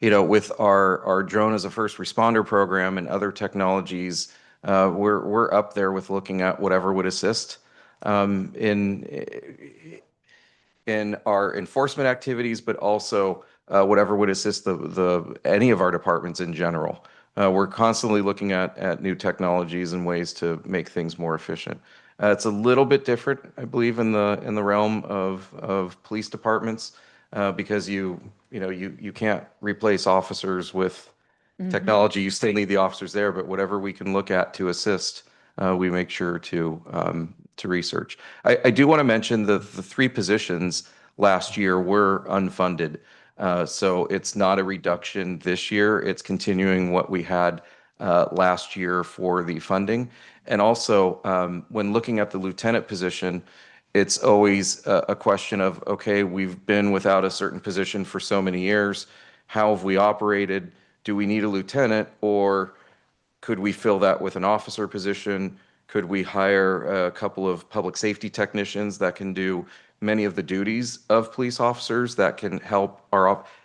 with our drone as a first responder program and other technologies, we're up there with looking at whatever would assist in our enforcement activities, but also whatever would assist any of our departments in general. We're constantly looking at new technologies and ways to make things more efficient. It's a little bit different, I believe, in the realm of police departments because you can't replace officers with technology. You still need the officers there, but whatever we can look at to assist, we make sure to research. I do want to mention the 3 positions last year were unfunded. So it's not a reduction this year. It's continuing what we had last year for the funding. And also, when looking at the lieutenant position, it's always a question of, okay, we've been without a certain position for so many years. How have we operated? Do we need a lieutenant, or could we fill that with an officer position? Could we hire a couple of public safety technicians that can do many of the duties of police officers that can help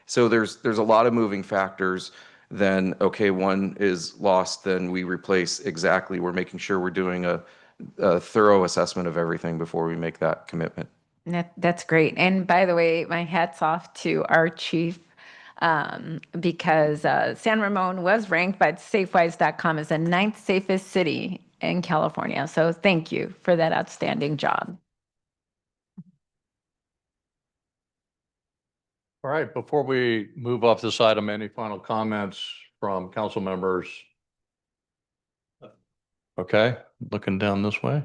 so there's a lot of moving factors. Then, okay, one is lost, then we replace exactly. We're making sure we're doing a thorough assessment of everything before we make that commitment. That's great. And by the way, my hat's off to our chief, because San Ramon was ranked by SafeWise.com as the 9th safest city in California. So thank you for that outstanding job. All right, before we move off this item, any final comments from council members? Okay, looking down this way.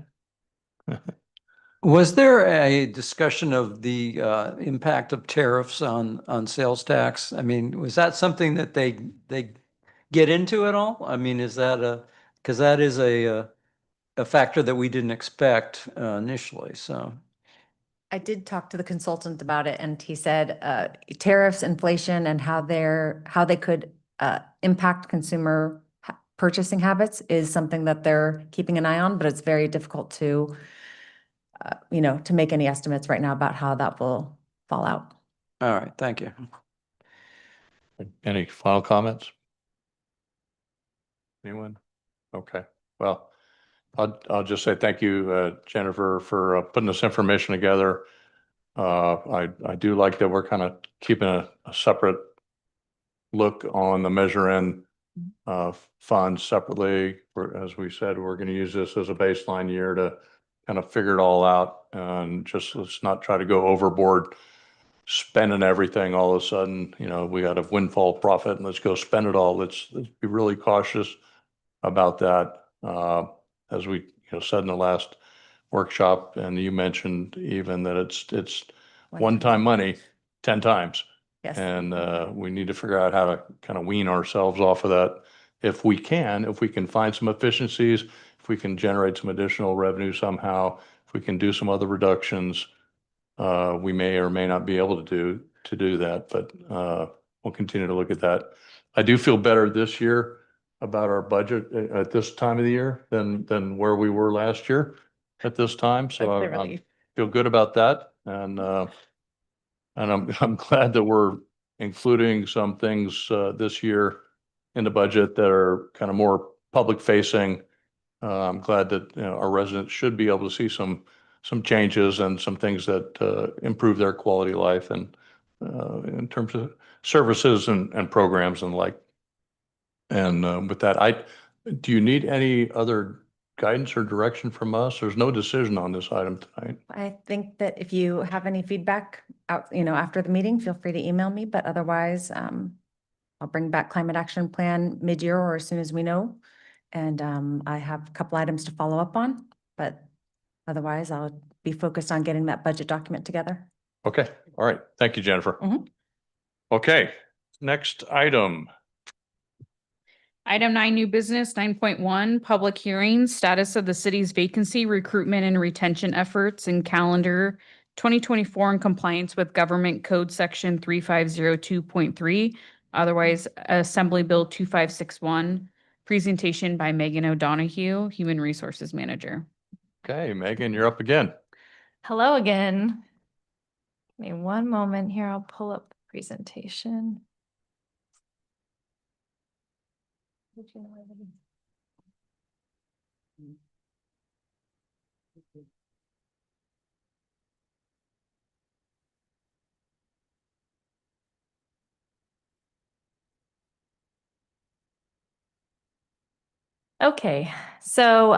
Was there a discussion of the impact of tariffs on sales tax? I mean, was that something that they get into at all? I mean, is that because that is a factor that we didn't expect initially, so. I did talk to the consultant about it, and he said tariffs, inflation, and how they could impact consumer purchasing habits is something that they're keeping an eye on, but it's very difficult to, to make any estimates right now about how that will fall out. All right, thank you. Any final comments? Anyone? Okay, well, I'll just say thank you, Jennifer, for putting this information together. I do like that we're kind of keeping a separate look on the Measure N funds separately. As we said, we're going to use this as a baseline year to kind of figure it all out, and just let's not try to go overboard spending everything all of a sudden. We got a windfall profit and let's go spend it all. Let's be really cautious about that. As we said in the last workshop, and you mentioned even that it's one-time money 10 times. Yes. And we need to figure out how to kind of wean ourselves off of that if we can find some efficiencies, if we can generate some additional revenue somehow, if we can do some other reductions, we may or may not be able to do that, but we'll continue to look at that. I do feel better this year about our budget at this time of the year than where we were last year at this time. So I feel good about that. And I'm glad that we're including some things this year in the budget that are kind of more public facing. I'm glad that our residents should be able to see some changes and some things that improve their quality of life, and in terms of services and programs and like. And with that, do you need any other guidance or direction from us? There's no decision on this item tonight. I think that if you have any feedback out, after the meeting, feel free to email me, but otherwise, I'll bring back climate action plan mid-year or as soon as we know. And I have a couple items to follow up on, but otherwise I'll be focused on getting that budget document together. Okay. All right. Thank you, Jennifer. Okay. Next item. Item 9, new business. 9.1, public hearings, status of the city's vacancy, recruitment and retention efforts in calendar 2024 in compliance with Government Code Section 3502.3, otherwise Assembly Bill 2561. Presentation by Megan O'Donoghue, Human Resources Manager. Okay, Megan, you're up again. Hello again. Give me one moment here. I'll pull up the presentation. Okay, so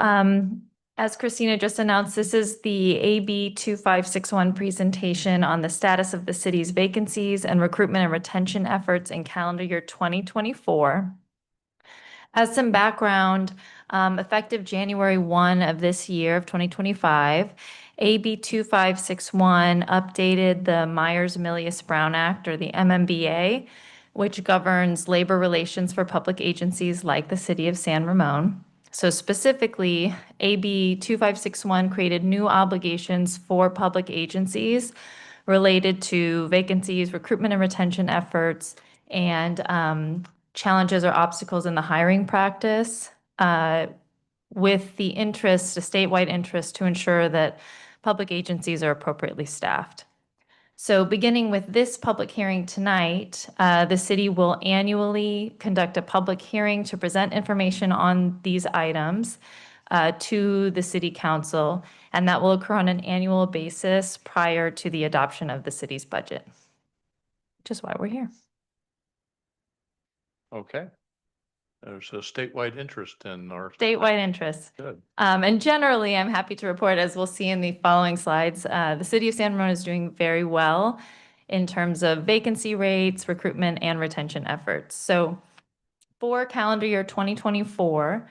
as Christina just announced, this is the AB 2561 presentation on the status of the city's vacancies and recruitment and retention efforts in calendar year 2024. As some background, effective January 1 of this year of 2025, AB 2561 updated the Myers-Milius-Brown Act, or the MMBA, which governs labor relations for public agencies like the City of San Ramon. So specifically, AB 2561 created new obligations for public agencies related to vacancies, recruitment and retention efforts, and challenges or obstacles in the hiring practice, with the interest, a statewide interest, to ensure that public agencies are appropriately staffed. So beginning with this public hearing tonight, the city will annually conduct a public hearing to present information on these items to the city council, and that will occur on an annual basis prior to the adoption of the city's budget, which is why we're here. Okay. There's a statewide interest in our. Statewide interest. Good. And generally, I'm happy to report, as we'll see in the following slides, the city of San Ramon is doing very well in terms of vacancy rates, recruitment, and retention efforts. So for calendar year 2024,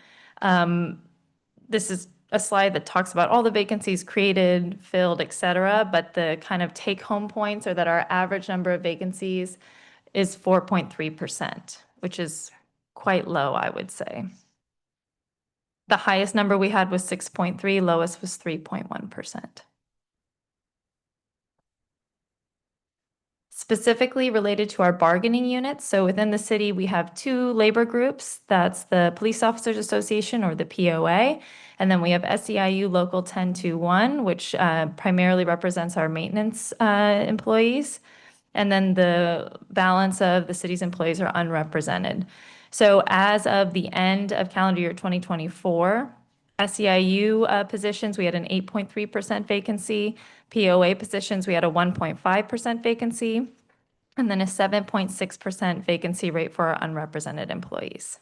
this is a slide that talks about all the vacancies created, filled, et cetera, but the kind of take-home points are that our average number of vacancies is 4.3%, which is quite low, I would say. The highest number we had was 6.3, lowest was 3.1%. Specifically related to our bargaining units, so within the city, we have two labor groups. That's the Police Officers Association, or the POA, and then we have SEIU Local 1021, which primarily represents our maintenance employees. And then the balance of the city's employees are unrepresented. So as of the end of calendar year 2024, SEIU positions, we had an 8.3% vacancy. POA positions, we had a 1.5% vacancy, and then a 7.6% vacancy rate for our unrepresented employees.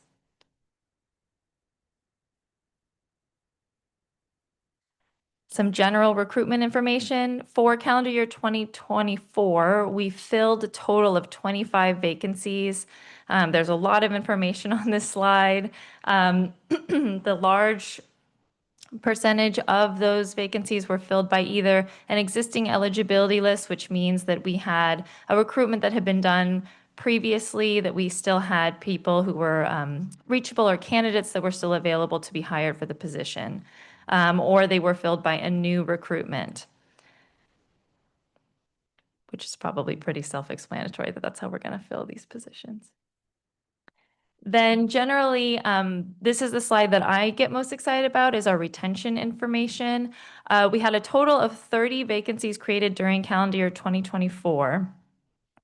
Some general recruitment information. For calendar year 2024, we filled a total of 25 vacancies. There's a lot of information on this slide. The large percentage of those vacancies were filled by either an existing eligibility list, which means that we had a recruitment that had been done previously, that we still had people who were reachable, or candidates that were still available to be hired for the position, or they were filled by a new recruitment, which is probably pretty self-explanatory that that's how we're going to fill these positions. Then generally, this is the slide that I get most excited about, is our retention information. We had a total of 30 vacancies created during calendar year 2024.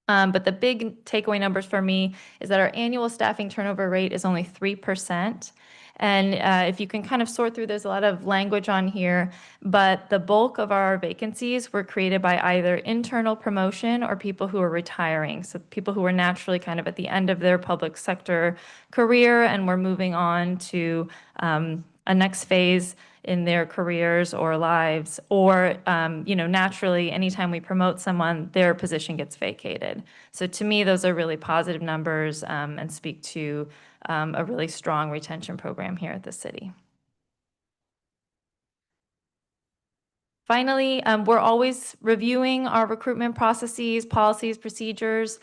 But the big takeaway numbers for me is that our annual staffing turnover rate is only 3%. And if you can kind of sort through, there's a lot of language on here, but the bulk of our vacancies were created by either internal promotion or people who are retiring. So people who are naturally kind of at the end of their public sector career and were moving on to a next phase in their careers or lives, or naturally, anytime we promote someone, their position gets vacated. So to me, those are really positive numbers and speak to a really strong retention program here at the city. Finally, we're always reviewing our recruitment processes, policies, procedures.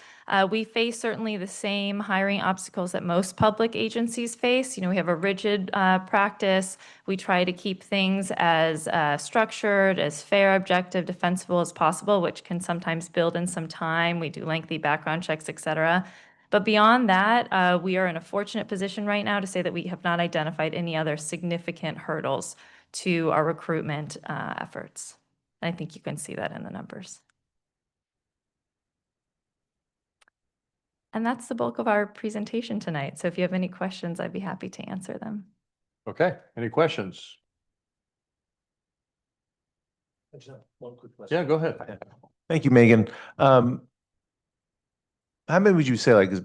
We face certainly the same hiring obstacles that most public agencies face. We have a rigid practice. We try to keep things as structured, as fair, objective, defensible as possible, which can sometimes build in some time. We do lengthy background checks, et cetera. But beyond that, we are in a fortunate position right now to say that we have not identified any other significant hurdles to our recruitment efforts. I think you can see that in the numbers. And that's the bulk of our presentation tonight. So if you have any questions, I'd be happy to answer them. Okay, any questions? One quick question. Yeah, go ahead. Thank you, Megan. How many would you say is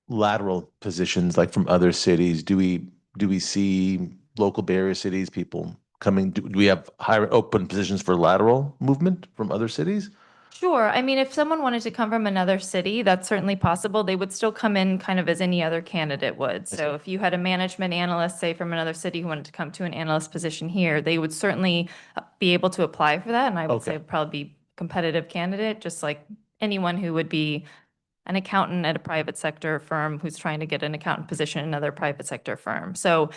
lateral positions from other cities? Do we see local barrier cities, people coming? Do we have higher open positions for lateral movement from other cities? Sure. I mean, if someone wanted to come from another city, that's certainly possible. They would still come in kind of as any other candidate would. So if you had a management analyst, say from another city, who wanted to come to an analyst position here, they would certainly be able to apply for that. And I would say probably be a competitive candidate, just like anyone who would be an accountant at a private sector firm who's trying to get an accountant position in another private sector firm. So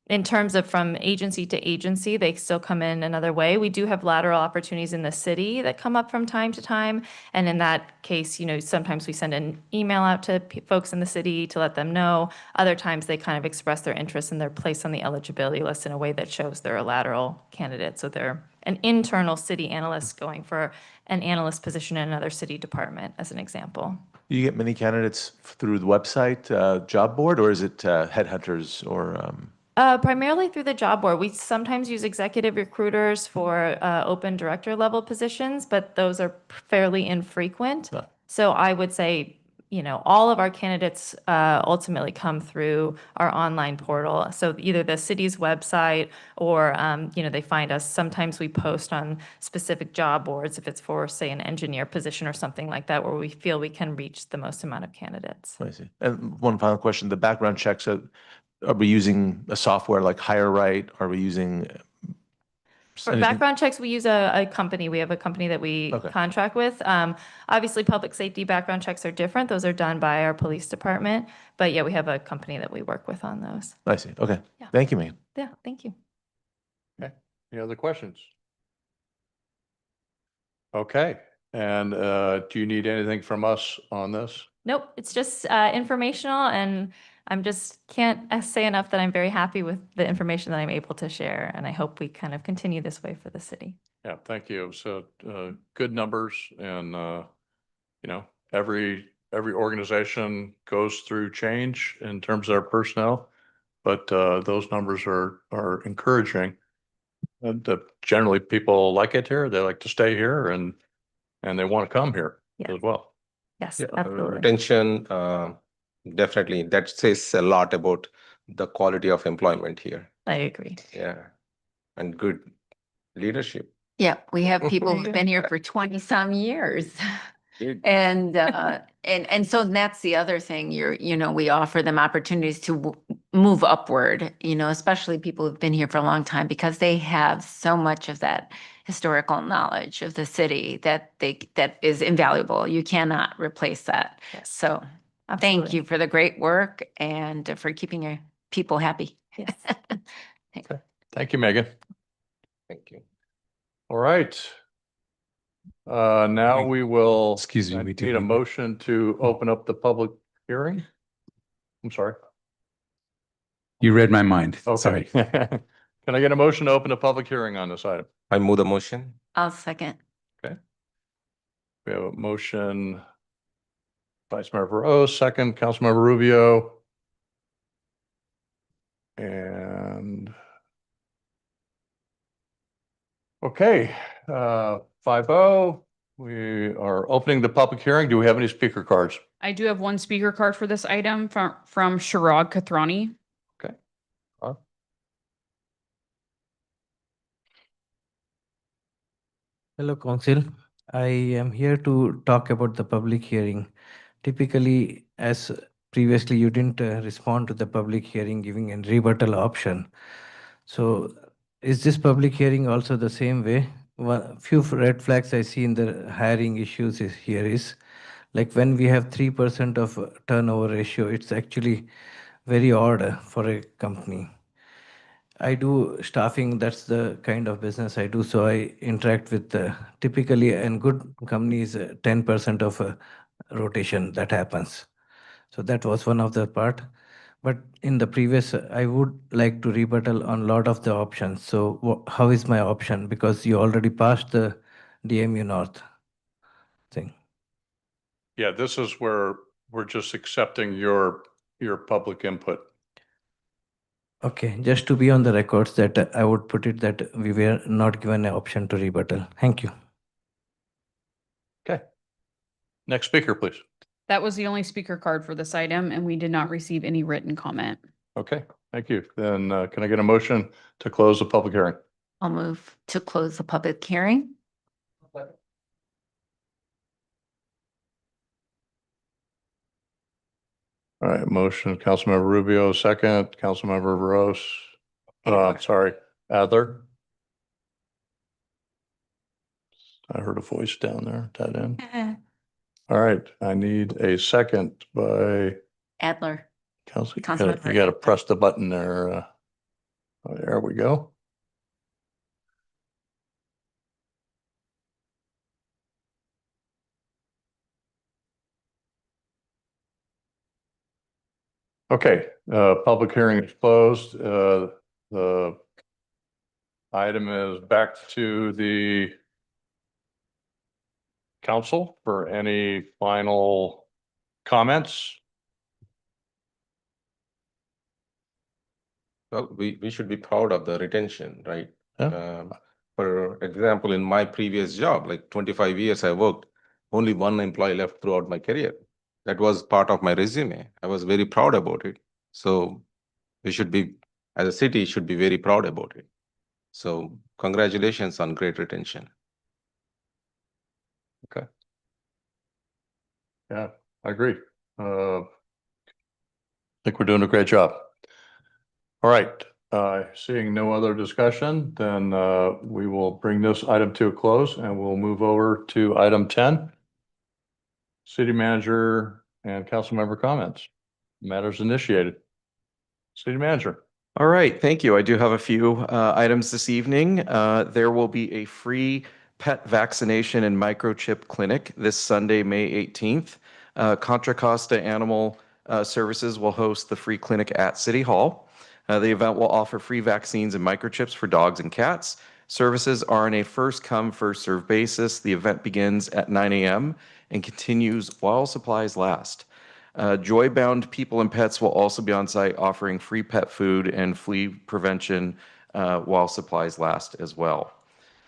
in terms of from agency to agency, they still come in another way. We do have lateral opportunities in the city that come up from time to time. And in that case, sometimes we send an email out to folks in the city to let them know. Other times they kind of express their interest and they're placed on the eligibility list in a way that shows they're a lateral candidate. So they're an internal city analyst going for an analyst position in another city department, as an example. You get many candidates through the website, job board, or is it headhunters or? Primarily through the job board. We sometimes use executive recruiters for open director level positions, but those are fairly infrequent. So I would say, all of our candidates ultimately come through our online portal. So either the city's website or, they find us. Sometimes we post on specific job boards if it's for, say, an engineer position or something like that, where we feel we can reach the most amount of candidates. I see. And one final question, the background checks, are we using a software like HireRight? Are we using? For anything? background checks, we use a company. We have a company that we contract with. Obviously, public safety background checks are different. Those are done by our police department. But yeah, we have a company that we work with on those. I see. Okay. Yeah. Thank you, Megan. Yeah, thank you. Okay. Any other questions? Okay. And do you need anything from us on this? Nope, it's just informational, and can't say enough that I'm very happy with the information that I'm able to share, and I hope we kind of continue this way for the city. Yeah, thank you. So good numbers, and every organization goes through change in terms of their personnel, but those numbers are encouraging. And generally, people like it here. They like to stay here, and they want to come here as well. Yes, Yeah, absolutely. retention, definitely. That says a lot about the quality of employment here. I agree. Yeah. And good leadership. Yeah, we have people who've been here for 20-some years. And so that's the other thing, we offer them opportunities to move upward, especially people who've been here for a long time, because they have so much of that historical knowledge of the city that is invaluable. You cannot replace that. Yes. So thank you for the great work and for keeping your people happy. Yes. Okay. Thank you, Megan. Thank you. All right. Now we will. Excuse me, I we do need a need- motion to open up the public hearing. I'm sorry. You read my mind. Okay. Sorry. Can I get a motion to open a public hearing on this item? I move the motion. I'll second. Okay. We have a motion. Vice Mayor Veros, second, Councilmember Rubio. And. Okay, 5-0. We are opening the public hearing. Do we have any speaker cards? I do have one speaker card for this item from Sharad Kathrani. Okay. Hello, Council. I am here to talk about the public hearing. Typically, as previously you didn't respond to the public hearing giving a rebuttal option. So is this public hearing also the same way? One few red flags I see in the hiring issues is like when we have 3% of turnover ratio, it's actually very odd for a company. I do staffing, that's the kind of business I do. So I interact with typically in good companies, 10% of rotation that happens. So that was one of the part. But in the previous, I would like to rebuttal on a lot of the options. So how is my option? Because you already passed the DMU North thing. Yeah, this is where we're just accepting your public input. Okay, just to be on the records that I would put it that we were not given an option to rebuttal. Thank you. Okay. Next speaker, please. That was the only speaker card for this item, and we did not receive any written comment. Okay, thank you. Then can I get a motion to close the public hearing? I'll move to close the public hearing. All right, motion, Councilmember Rubio, second, Councilmember Veros. Sorry, Adler. I heard a voice down there, at that end. All right, I need a second by Adler. Council. You Councilmember gotta press the button there. There we go. Okay, public hearing is closed. The item is back to the council for any final comments. Well, we should be proud of the retention, right? Yeah. For example, in my previous job, like 25 years I worked, only one employee left throughout my career. That was part of my resume. I was very proud about it. So we should be, as a city, should be very proud about it. So congratulations on great retention. Okay. Yeah, I agree. I think we're doing a great job. All right, seeing no other discussion, then we will bring this item to a close and we'll move over to item 10. City manager and council member comments. Matters initiated. City manager. All right, thank you. I do have a few items this evening. There will be a free pet vaccination and microchip clinic this Sunday, May 18th. Contra Costa Animal Services will host the free clinic at City Hall. The event will offer free vaccines and microchips for dogs and cats. Services are on a first-come, first-served basis. The event begins at 9 a.m. and continues while supplies last. Joy-bound people and pets will also be on site offering free pet food and flea prevention while supplies last as well.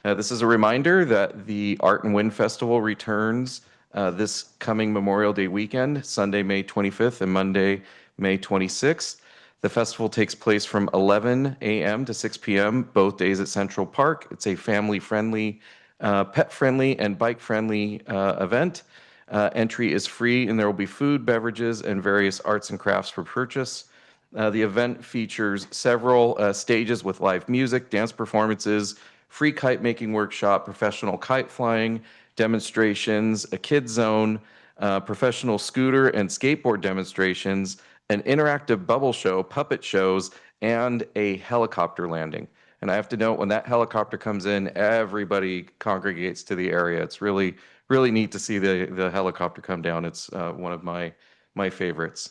This is a reminder that the Art and Wind Festival returns this coming Memorial Day weekend, Sunday, May 25th and Monday, May 26th. The festival takes place from 11 a.m. to 6 p.m. both days at Central Park. It's a family-friendly, pet-friendly, and bike-friendly event. Entry is free, and there will be food, beverages, and various arts and crafts for purchase. The event features several stages with live music, dance performances, free kite making workshop, professional kite flying demonstrations, a kids zone, professional scooter and skateboard demonstrations, an interactive bubble show, puppet shows, and a helicopter landing. And I have to note, when that helicopter comes in, everybody congregates to the area. It's really neat to see the helicopter come down. It's one of my favorites.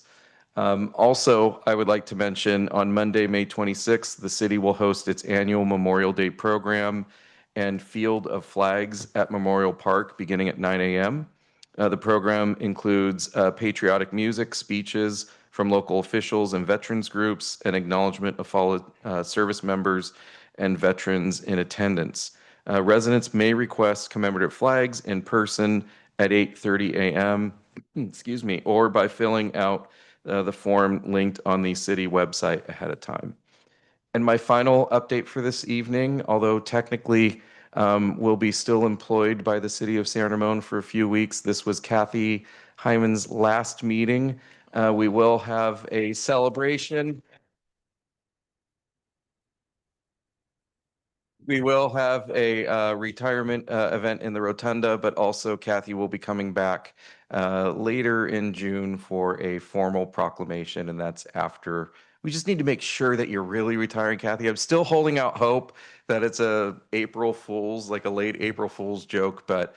Also, I would like to mention on Monday, May 26th, the city will host its annual Memorial Day program and Field of Flags at Memorial Park beginning at 9 a.m. The program includes patriotic music, speeches from local officials and veterans groups, and acknowledgement of fallen service members and veterans in attendance. Residents may request commemorative flags in person at 8:30 a.m., excuse me, or by filling out the form linked on the city website ahead of time. And my final update for this evening, although technically will be still employed by the city of San Ramon for a few weeks, this was Kathy Hyman's last meeting. We will have a celebration. We will have a retirement event in the Rotunda, but also Kathy will be coming back later in June for a formal proclamation, and that's after. We just need to make sure that you're really retiring, Kathy. I'm still holding out hope that it's a April Fool's, like a late April Fool's joke, but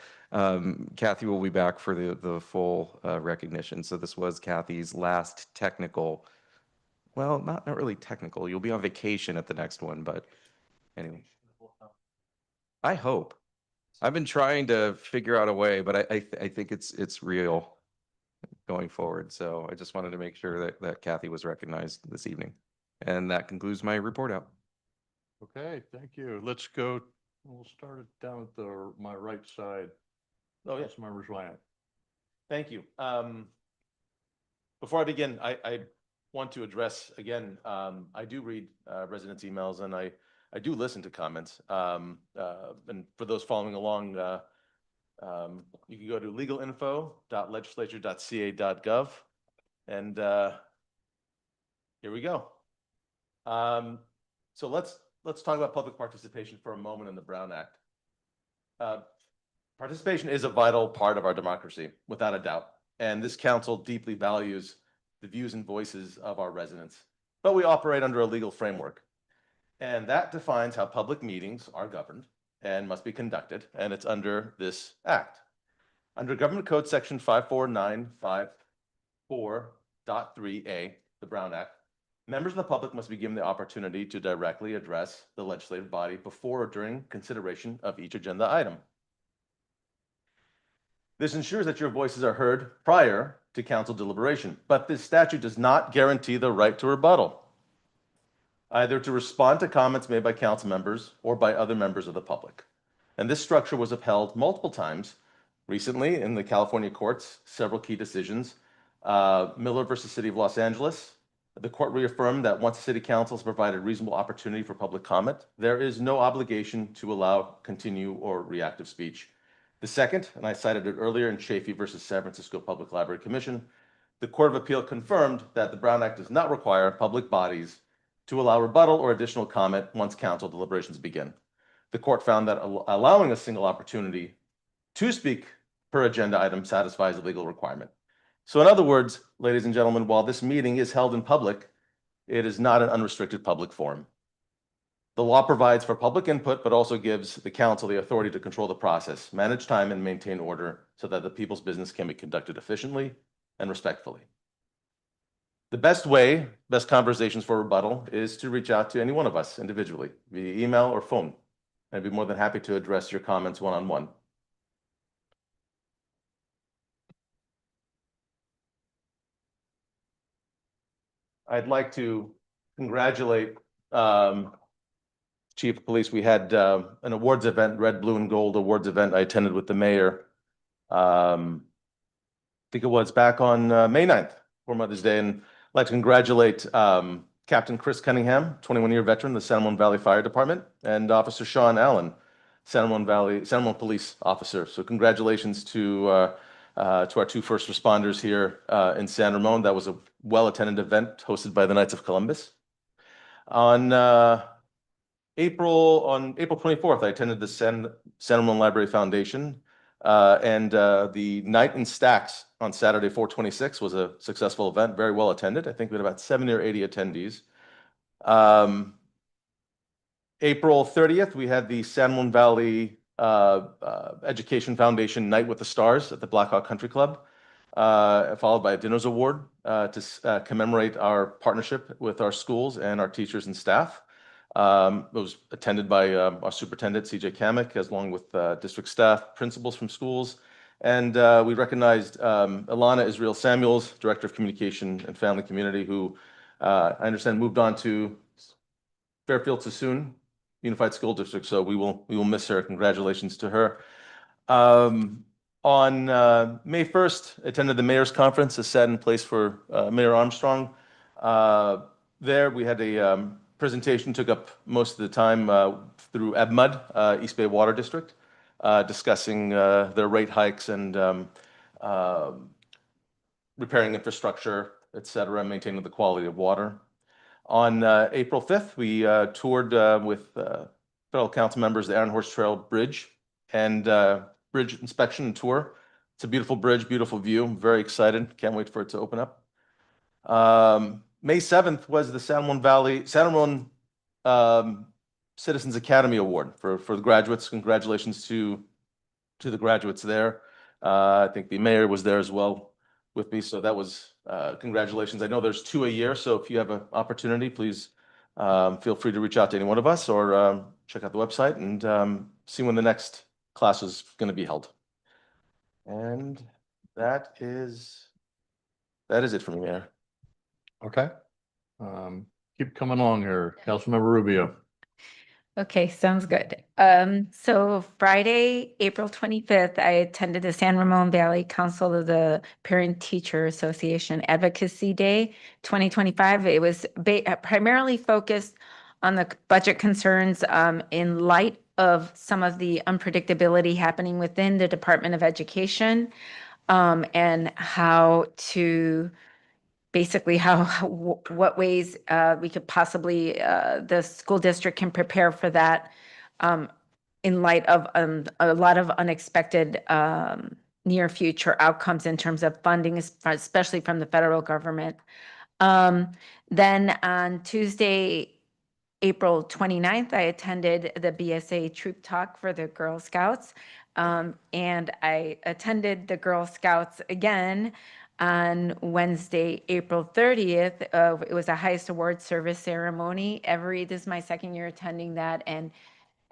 Kathy will be back for the full recognition. So this was Kathy's last technical, well, not really technical. You'll be on vacation at the next one, but anyway. I hope. I've been trying to figure out a way, but I think it's real going forward. So I just wanted to make sure that Kathy was recognized this evening. And that concludes my report out. Okay, thank you. Let's go. We'll start it down at my right side. Oh, yeah. Councilmember Ryan. Thank you. Before I begin, I want to address again, I do read residents' emails and I do listen to comments. And for those following along, you can go to legalinfo.legislature.ca.gov and here we go. So let's talk about public participation for a moment in the Brown Act. Participation is a vital part of our democracy, without a doubt. And this council deeply values the views and voices of our residents. But we operate under a legal framework. And that defines how public meetings are governed and must be conducted, and it's under this act. Under Government Code Section 54954.3A, the Brown Act, members of the public must be given the opportunity to directly address the legislative body before or during consideration of each agenda item. This ensures that your voices are heard prior to council deliberation, but this statute does not guarantee the right to rebuttal, either to respond to comments made by council members or by other members of the public. And this structure was upheld multiple times recently in the California courts, several key decisions. Miller versus City of Los Angeles, the court reaffirmed that once the city council has provided reasonable opportunity for public comment, there is no obligation to allow continue or reactive speech. The second, and I cited it earlier in Chafee versus San Francisco Public Library Commission, the Court of Appeal confirmed that the Brown Act does not require public bodies to allow rebuttal or additional comment once council deliberations begin. The court found that allowing a single opportunity to speak per agenda item satisfies the legal requirement. So in other words, ladies and gentlemen, while this meeting is held in public, it is not an unrestricted public forum. The law provides for public input, but also gives the council the authority to control the process, manage time, and maintain order so that the people's business can be conducted efficiently and respectfully. The best conversations for rebuttal is to reach out to any one of us individually via email or phone. I'd be more than happy to address your comments one-on-one. I'd like to congratulate Chief of Police. We had an awards event, Red, Blue, and Gold awards event I attended with the mayor. I think it was back on May 9th for Mother's Day. And I'd like to congratulate Captain Chris Cunningham, 21-year veteran, the San Juan Valley Fire Department, and Officer Sean Allen, San Juan Police Officer. So congratulations to our two first responders here in San Ramon. That was a well-attended event hosted by the Knights of Columbus. On April 24th, I attended the San Ramon Library Foundation, and the Night in Stacks on Saturday, 4/26 was a successful event, very well attended. I think we had about 70 or 80 attendees. April 30th, we had the San Juan Valley Education Foundation Night with the Stars at the Blackhawk Country Club, followed by a Dinners Award to commemorate our partnership with our schools and our teachers and staff. It was attended by our superintendent, CJ Kamek, along with district staff, principals from schools. And we recognized Ilana Israel Samuels, Director of Communication and Family Community, who I understand moved on to Fairfield Sassoon Unified School District. So we will miss her. Congratulations to her. On May 1st, attended the Mayor's Conference, a set in place for Mayor Armstrong. There we had a presentation, took up most of the time through EBMUD, East Bay Water District, discussing their rate hikes and repairing infrastructure, et cetera, maintaining the quality of water. On April 5th, we toured with fellow council members the Iron Horse Trail Bridge and bridge inspection and tour. It's a beautiful bridge, beautiful view. I'm very excited. Can't wait for it to open up. May 7th was the San Ramon Citizens Academy Award for the graduates. Congratulations to the graduates there. I think the mayor was there as well with me, so that was congratulations. I know there's 2 a year, so if you have an opportunity, please feel free to reach out to any one of us or check out the website and see when the next class is going to be held. And that is it for me, Mayor. Okay. Keep coming along here. Councilmember Rubio. Okay, sounds good. So Friday, April 25th, I attended the San Ramon Valley Council of the Parent Teacher Association Advocacy Day 2025. It was primarily focused on the budget concerns in light of some of the unpredictability happening within the Department of Education, and how to basically what ways we could possibly, the school district can prepare for that in light of a lot of unexpected near future outcomes in terms of funding, especially from the federal government. Then on Tuesday, April 29th, I attended the BSA Troop Talk for the Girl Scouts. And I attended the Girl Scouts again on Wednesday, April 30th. It was a highest award service ceremony. This is my second year attending that. And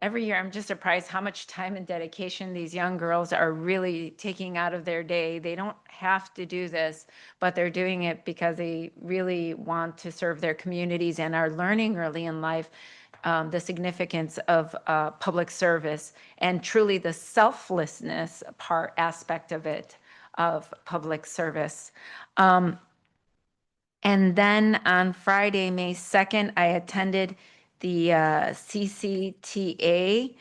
every year I'm just surprised how much time and dedication these young girls are really taking out of their day. They don't have to do this, but they're doing it because they really want to serve their communities and are learning early in life the significance of public service and truly the selflessness aspect of it, of public service. And then on Friday, May 2nd, I attended the CCTA,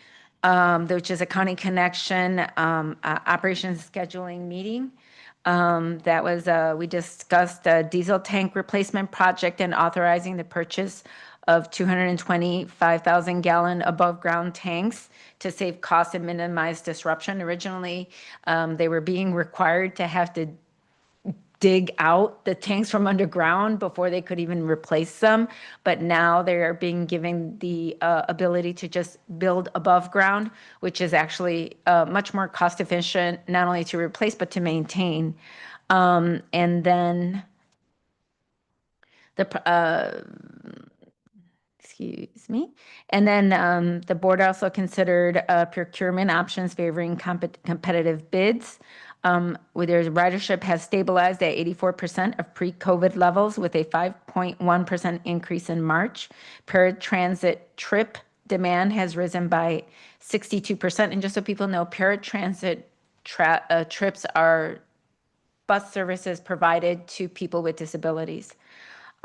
which is a County Connection operations scheduling meeting. That was, we discussed a diesel tank replacement project and authorizing the purchase of 225,000 gallon above ground tanks to save costs and minimize disruption. Originally, they were being required to have to dig out the tanks from underground before they could even replace them. But now they are being given the ability to just build above ground, which is actually much more cost efficient, not only to replace, but to maintain. And then excuse me. And then the board also considered procurement options favoring competitive bids. Their ridership has stabilized at 84% of pre-COVID levels with a 5.1% increase in March. Paratransit trip demand has risen by 62%. And just so people know, paratransit trips are bus services provided to people with disabilities.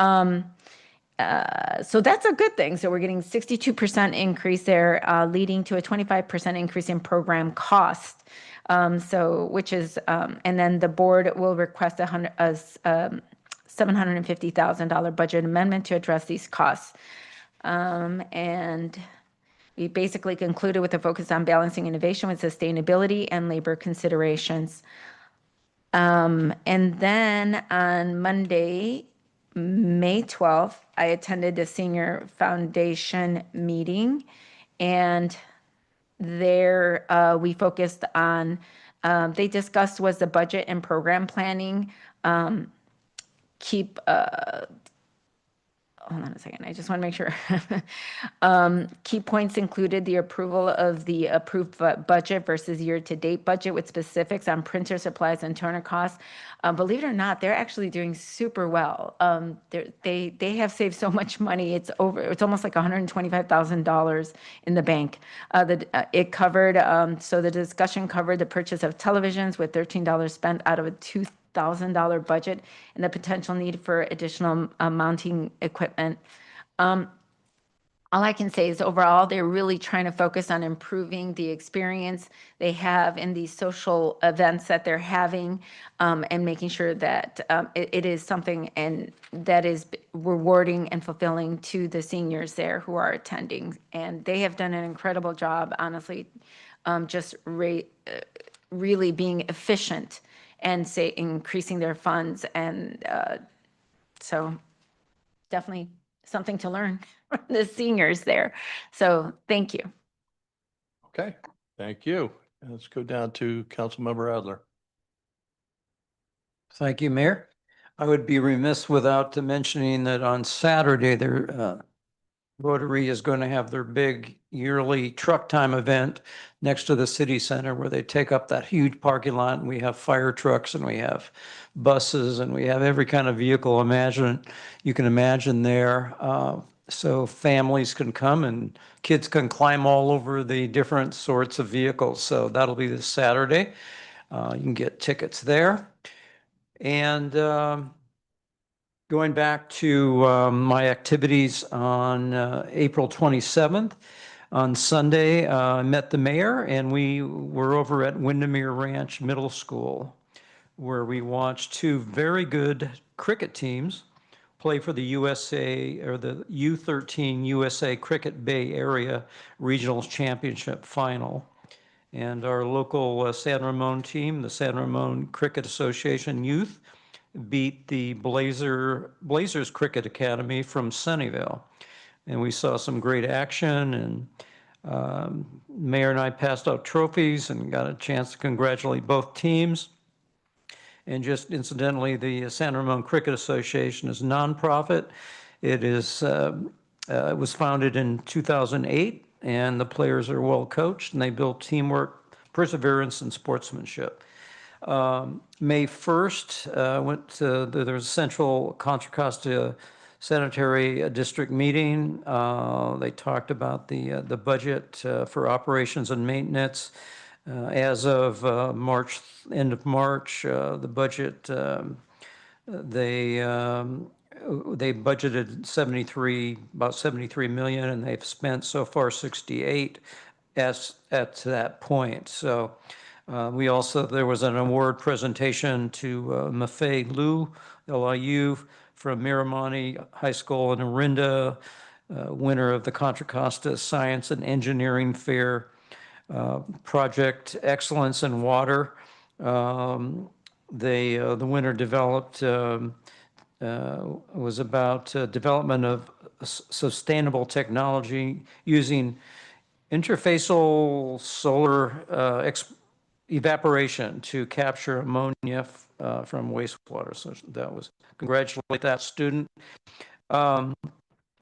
So that's a good thing. So we're getting 62% increase there, leading to a 25% increase in program cost. Which is, and then the board will request a $750,000 budget amendment to address these costs. And we basically concluded with a focus on balancing innovation with sustainability and labor considerations. And then on Monday, May 12th, I attended the Senior Foundation meeting, and there we focused on, they discussed was the budget and program planning. Hold on a second, I just want to make sure. Key points included the approval of the approved budget versus year-to-date budget with specifics on printer supplies and toner costs. Believe it or not, they're actually doing super well. They have saved so much money. It's almost like $125,000 in the bank. It covered, so the discussion covered the purchase of televisions with $13 spent out of a $2,000 budget and the potential need for additional mounting equipment. All I can say is overall, they're really trying to focus on improving the experience they have in these social events that they're having, and making sure that it is something and that is rewarding and fulfilling to the seniors there who are attending. And they have done an incredible job, honestly, just really being efficient and increasing their funds. And so definitely something to learn from the seniors there. So thank you. Okay, thank you. And let's go down to Councilmember Adler. Thank you, Mayor. I would be remiss without mentioning that on Saturday, Rotary is going to have their big yearly truck time event next to the city center where they take up that huge parking lot, and we have fire trucks and we have buses and we have every kind of vehicle you can imagine there. So families can come and kids can climb all over the different sorts of vehicles. So that'll be this Saturday. You can get tickets there. And going back to my activities on April 27th, on Sunday, I met the mayor and we were over at Windermere Ranch Middle School, where we watched two very good cricket teams play for the USA, or the U13 USA Cricket Bay Area Regionals Championship Final. And our local San Ramon team, the San Ramon Cricket Association Youth, beat the Blazers Cricket Academy from Sunnyvale. and we saw some great action, and Mayor and I passed out trophies and got a chance to congratulate both teams. And just incidentally, the San Ramon Cricket Association is a nonprofit. It was founded in 2008, and the players are well coached, and they build teamwork, perseverance, and sportsmanship. May 1st, there was a Central Contra Costa Sanitary District meeting. They talked about the budget for operations and maintenance. As of end of March, the budget, they budgeted about 73 million, and they've spent so far 68 at that point. So there was an award presentation to Mafei Liu, LIU, from Miramonte High School in Orinda, winner of the Contra Costa Science and Engineering Fair. Project Excellence in Water. The winner was about development of sustainable technology using interfacial solar evaporation to capture ammonia from wastewater. So that was, congratulate that student.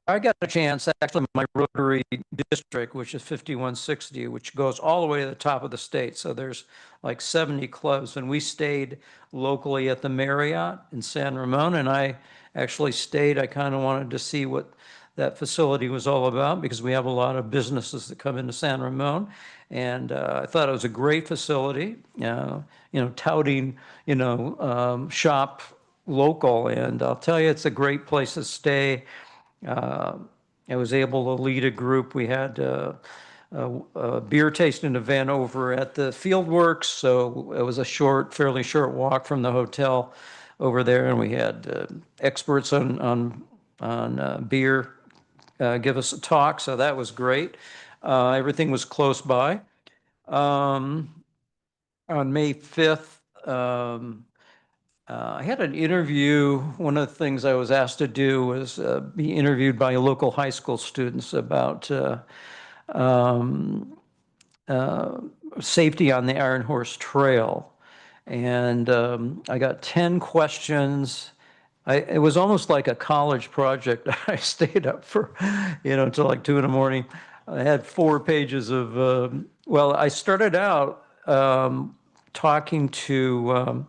I got a chance, actually, my Rotary district, which is 5160, which goes all the way to the top of the state. So there's like 70 clubs, and we stayed locally at the Marriott in San Ramon. And I actually stayed. I kind of wanted to see what that facility was all about, because we have a lot of businesses that come into San Ramon. And I thought it was a great facility, touting, shop local. And I'll tell you, it's a great place to stay. I was able to lead a group. We had a beer tasting event over at the Fieldworks, so it was a fairly short walk from the hotel over there, and we had experts on beer give us a talk, so that was great. Everything was close by. On May 5th, I had an interview. One of the things I was asked to do was be interviewed by local high school students about safety on the Iron Horse Trail. And I got 10 questions. It was almost like a college project. I stayed up for, until like 2 a.m. I had 4 pages of, I started out talking to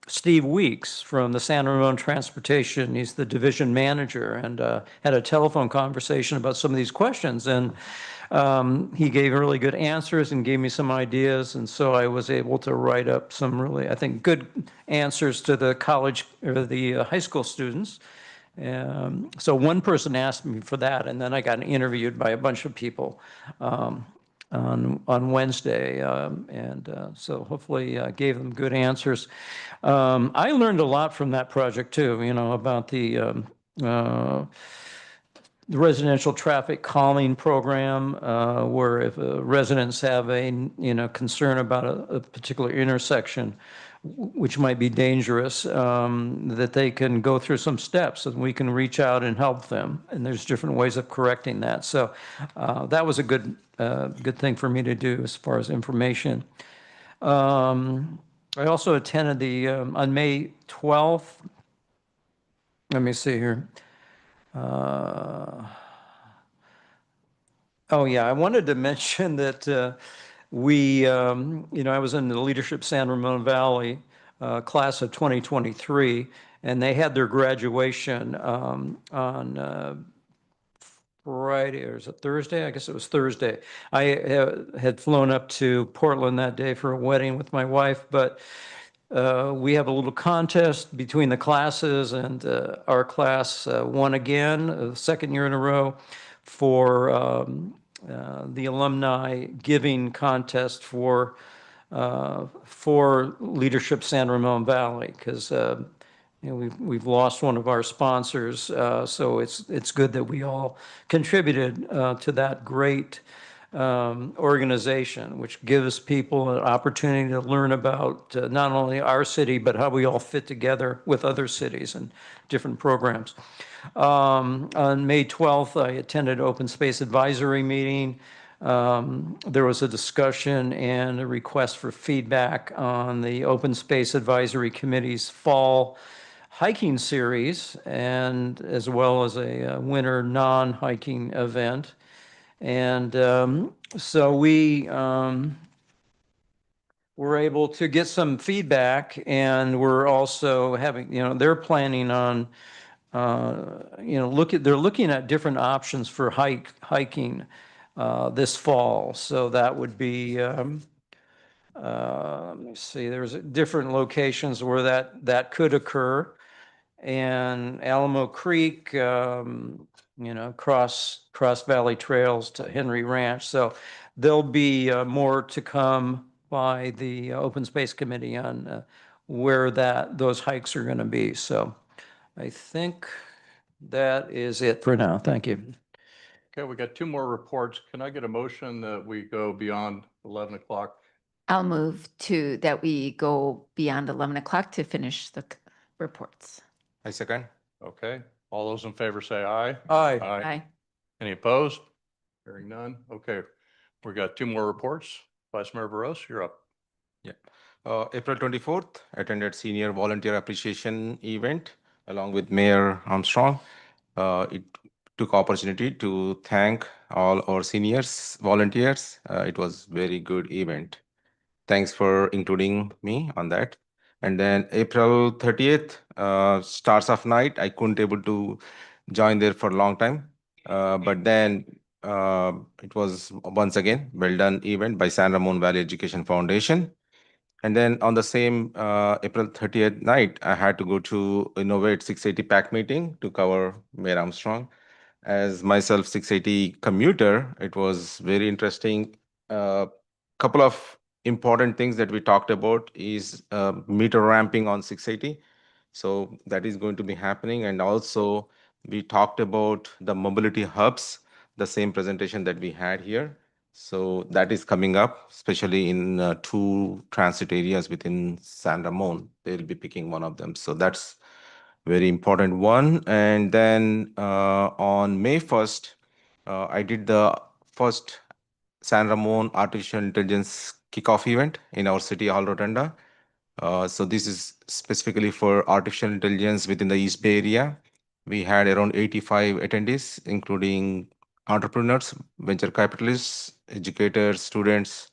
Steve Weeks from the San Ramon Transportation. He's the division manager, and had a telephone conversation about some of these questions. And he gave really good answers and gave me some ideas. And so I was able to write up some really, I think, good answers to the college or the high school students. So one person asked me for that, and then I got interviewed by a bunch of people on Wednesday, so hopefully gave them good answers. I learned a lot from that project too, about the residential traffic calming program, where if residents have a concern about a particular intersection, which might be dangerous, that they can go through some steps and we can reach out and help them. And there's different ways of correcting that. So that was a good thing for me to do as far as information. I also attended on May 12th, let me see here. I wanted to mention that I was in the Leadership San Ramon Valley class of 2023, and they had their graduation on Friday, or is it Thursday? I guess it was Thursday. I had flown up to Portland that day for a wedding with my wife, but we have a little contest between the classes, and our class won again, the second year in a row, for the alumni giving contest for Leadership San Ramon Valley, because we've lost one of our sponsors, so it's good that we all contributed to that great organization, which gives people an opportunity to learn about not only our city, but how we all fit together with other cities and different programs. On May 12th, I attended Open Space Advisory meeting. There was a discussion and a request for feedback on the Open Space Advisory Committee's fall hiking series, and as well as a winter non-hiking event. And so we were able to get some feedback, and we're also having, they're planning on, they're looking at different options for hiking this fall. So that would be, let me see, there's different locations where that could occur. And Alamo Creek, Cross Valley Trails to Henry Ranch. So there'll be more to come by the Open Space Committee on where those hikes are going to be. So I think that is it for now. Thank you. Okay, we got two more reports. Can I get a motion that we go beyond 11 o'clock? I'll move that we go beyond 11 o'clock to finish the reports. I second. Okay, all those in favor say aye. Aye. Aye. Any opposed? Hearing none. Okay, we got two more reports. Vice Mayor Barros, you're up. Yeah. April 24th, attended Senior Volunteer Appreciation event along with Mayor Armstrong. It took opportunity to thank all our seniors, volunteers. It was very good event. Thanks for including me on that. And then April 30th, Stars of Night. I couldn't able to join there for a long time. But then it was once again well done event by San Ramon Valley Education Foundation. And then on the same April 30th night, I had to go to Innovate 680 PAC meeting to cover Mayor Armstrong. As myself 680 commuter, it was very interesting. Couple of important things that we talked about is meter ramping on 680. So that is going to be happening. And also we talked about the mobility hubs, the same presentation that we had here. So that is coming up, especially in 2 transit areas within San Ramon. They'll be picking one of them. So that's very important one. And then on May 1st, I did the first San Ramon Artificial Intelligence kickoff event in our City Hall Rotunda. So this is specifically for artificial intelligence within the East Bay area. We had around 85 attendees, including entrepreneurs, venture capitalists, educators, students.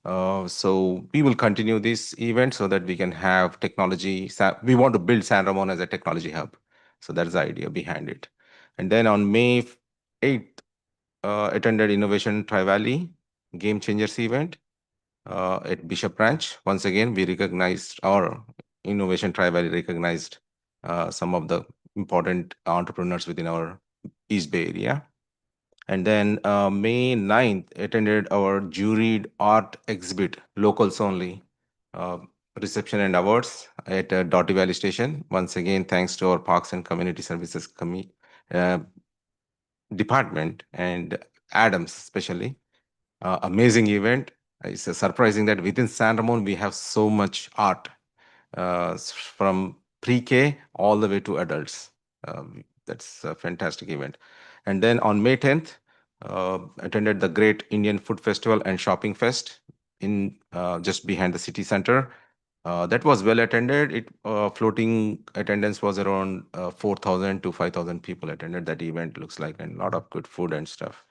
So we will continue this event so that we can have technology. We want to build San Ramon as a technology hub. So that's the idea behind it. And then on May 8th, attended Innovation Tri-Valley Game Changers event at Bishop Ranch. Once again, we recognized our Innovation Tri-Valley recognized some of the important entrepreneurs within our East Bay area. And then May 9th, attended our juried art exhibit, locals only, reception and awards at Dottie Valley Station. Once again, thanks to our Parks and Community Services department and Adams especially. Amazing event. It's surprising that within San Ramon, we have so much art from pre-K all the way to adults. That's a fantastic event. And then on May 10th, attended the Great Indian Food Festival and Shopping Fest in just behind the city center. That was well attended. Floating attendance was around 4,000 to 5,000 people attended that event, looks like, and a lot of good food and stuff.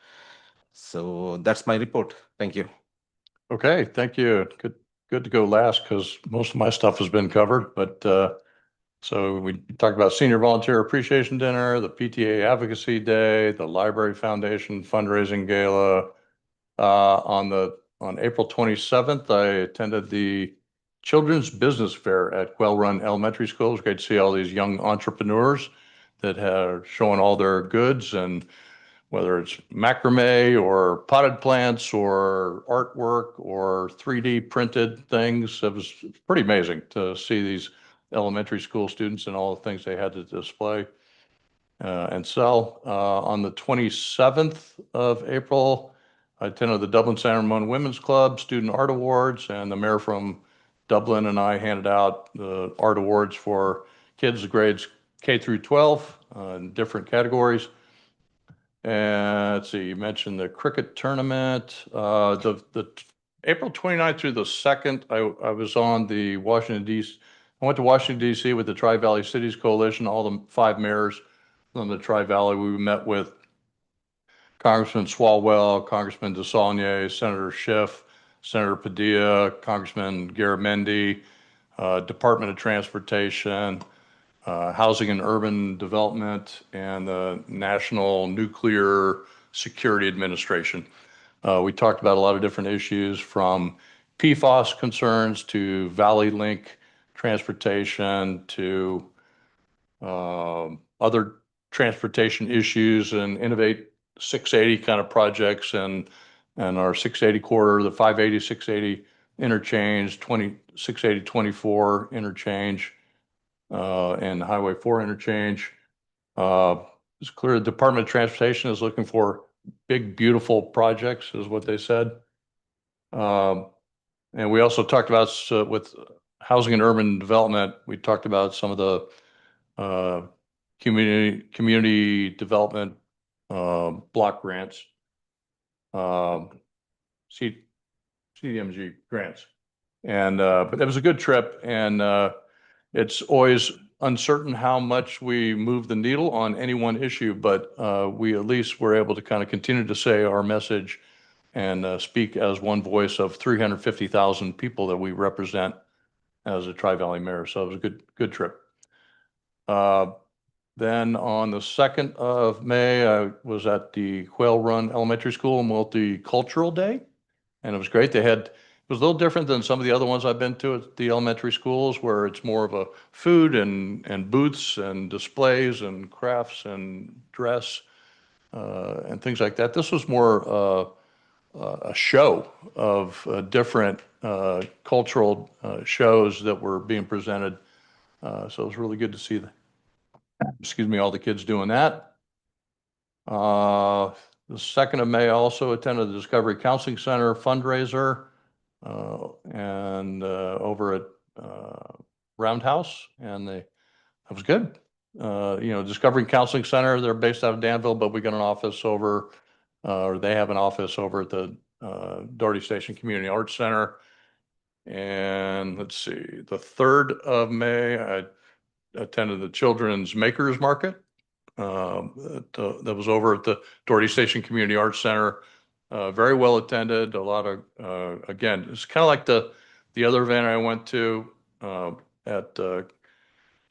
So that's my report. Thank you. Okay, thank you. Good to go last because most of my stuff has been covered. But so we talked about Senior Volunteer Appreciation Dinner, the PTA Advocacy Day, the Library Foundation Fundraising Gala. On April 27th, I attended the Children's Business Fair at Quail Run Elementary School. It was great to see all these young entrepreneurs that have shown all their goods, and whether it's macrame or potted plants or artwork or 3D printed things. It was pretty amazing to see these elementary school students and all the things they had to display and sell. On the 27th of April, I attended the Dublin San Ramon Women's Club Student Art Awards, and the mayor from Dublin and I handed out the art awards for kids grades K through 12 in different categories. And let's see, you mentioned the cricket tournament. The April 29th through the 2nd, I was on the Washington DC. I went to Washington DC with the Tri-Valley Cities Coalition, all the 5 mayors from the Tri-Valley. We met with Congressman Swalwell, Congressman DeSaulnier, Senator Schiff, Senator Padilla, Congressman Garamendi, Department of Transportation, Housing and Urban Development, and the National Nuclear Security Administration. We talked about a lot of different issues, from PFAS concerns to Valley Link transportation to other transportation issues, and Innovate 680 kind of projects, and our 680 corridor, the 580, 680 interchange, 680, 24 interchange, and Highway 4 interchange. It's clear the Department of Transportation is looking for big, beautiful projects, is what they said. And we also talked about with Housing and Urban Development, we talked about some of the community development block grants, CDMG grants. And but it was a good trip, and it's always uncertain how much we move the needle on any one issue, but we at least were able to kind of continue to say our message and speak as one voice of 350,000 people that we represent as a Tri-Valley mayor. So it was a good trip. Then on the 2nd of May, I was at the Quail Run Elementary School Multicultural Day, and it was great. It was a little different than some of the other ones I've been to at the elementary schools, where it's more of a food and booths and displays and crafts and dress and things like that. This was more a show of different cultural shows that were being presented. So it was really good to see all the kids doing that. The 2nd of May, I also attended the Discovery Counseling Center fundraiser and over at Roundhouse, and it was good. Discovery Counseling Center, they're based out of Danville, but we got an office over, or they have an office over at the Doherty Station Community Arts Center. And let's see, the 3rd of May, I attended the Children's Makers Market that was over at the Doherty Station Community Arts Center. Very well attended. A lot of, again, it's kind of like the other event I went to at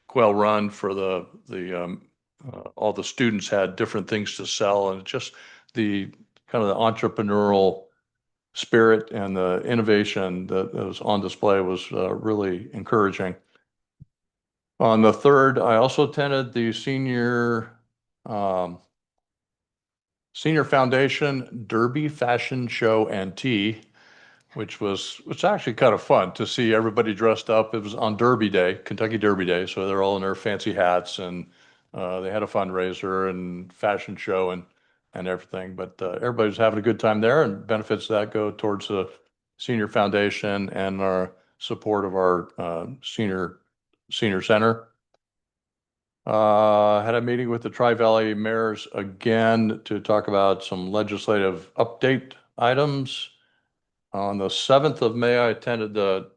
Quail Run for all the students had different things to sell, and just the kind of the entrepreneurial spirit and the innovation that was on display was really encouraging. On the 3rd, I also attended the Senior Foundation Derby Fashion Show and Tea, which was actually kind of fun to see everybody dressed up. It was on Derby Day, Kentucky Derby Day, so they're all in their fancy hats, and they had a fundraiser and fashion show and everything. But everybody's having a good time there, and benefits that go towards the Senior Foundation and our support of our senior center. Had a meeting with the Tri-Valley mayors again to talk about some legislative update items. On the 7th of May, I attended the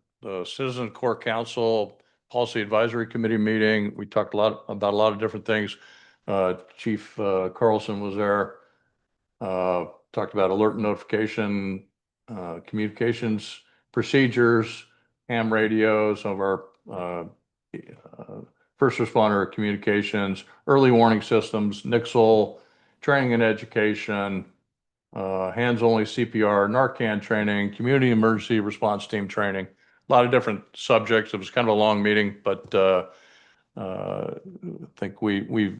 Citizen Core Council Policy Advisory Committee meeting. We talked about a lot of different things. Chief Carlson was there. Talked about alert notification, communications procedures, ham radios, some of our first responder communications, early warning systems, Nixle, training and education, hands-only CPR, Narcan training, community emergency response team training, a lot of different subjects. It was kind of a long meeting, but I think we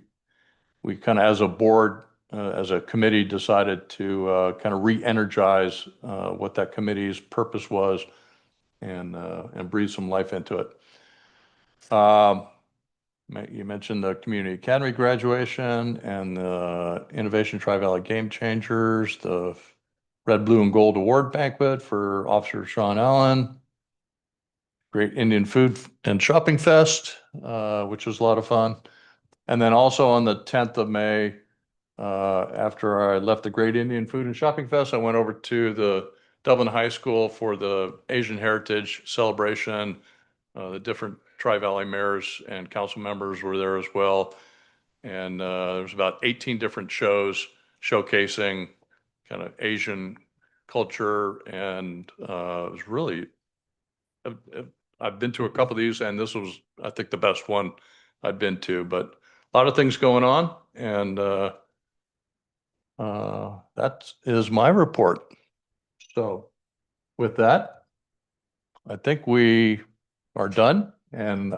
kind of, as a board, as a committee, decided to kind of re-energize what that committee's purpose was and breathe some life into it. You mentioned the Community Academy graduation and the Innovation Tri-Valley Game Changers, the Red, Blue, and Gold Award Banquet for Officer Sean Allen. Great Indian Food and Shopping Fest, which was a lot of fun. And then also on the 10th of May, after I left the Great Indian Food and Shopping Fest, I went over to the Dublin High School for the Asian Heritage Celebration. The different Tri-Valley mayors and council members were there as well. And there was about 18 different shows showcasing kind of Asian culture. And it was really, I've been to a couple of these, and this was, I think, the best one I've been to. But a lot of things going on, and that is my report. So with that, I think we are done, and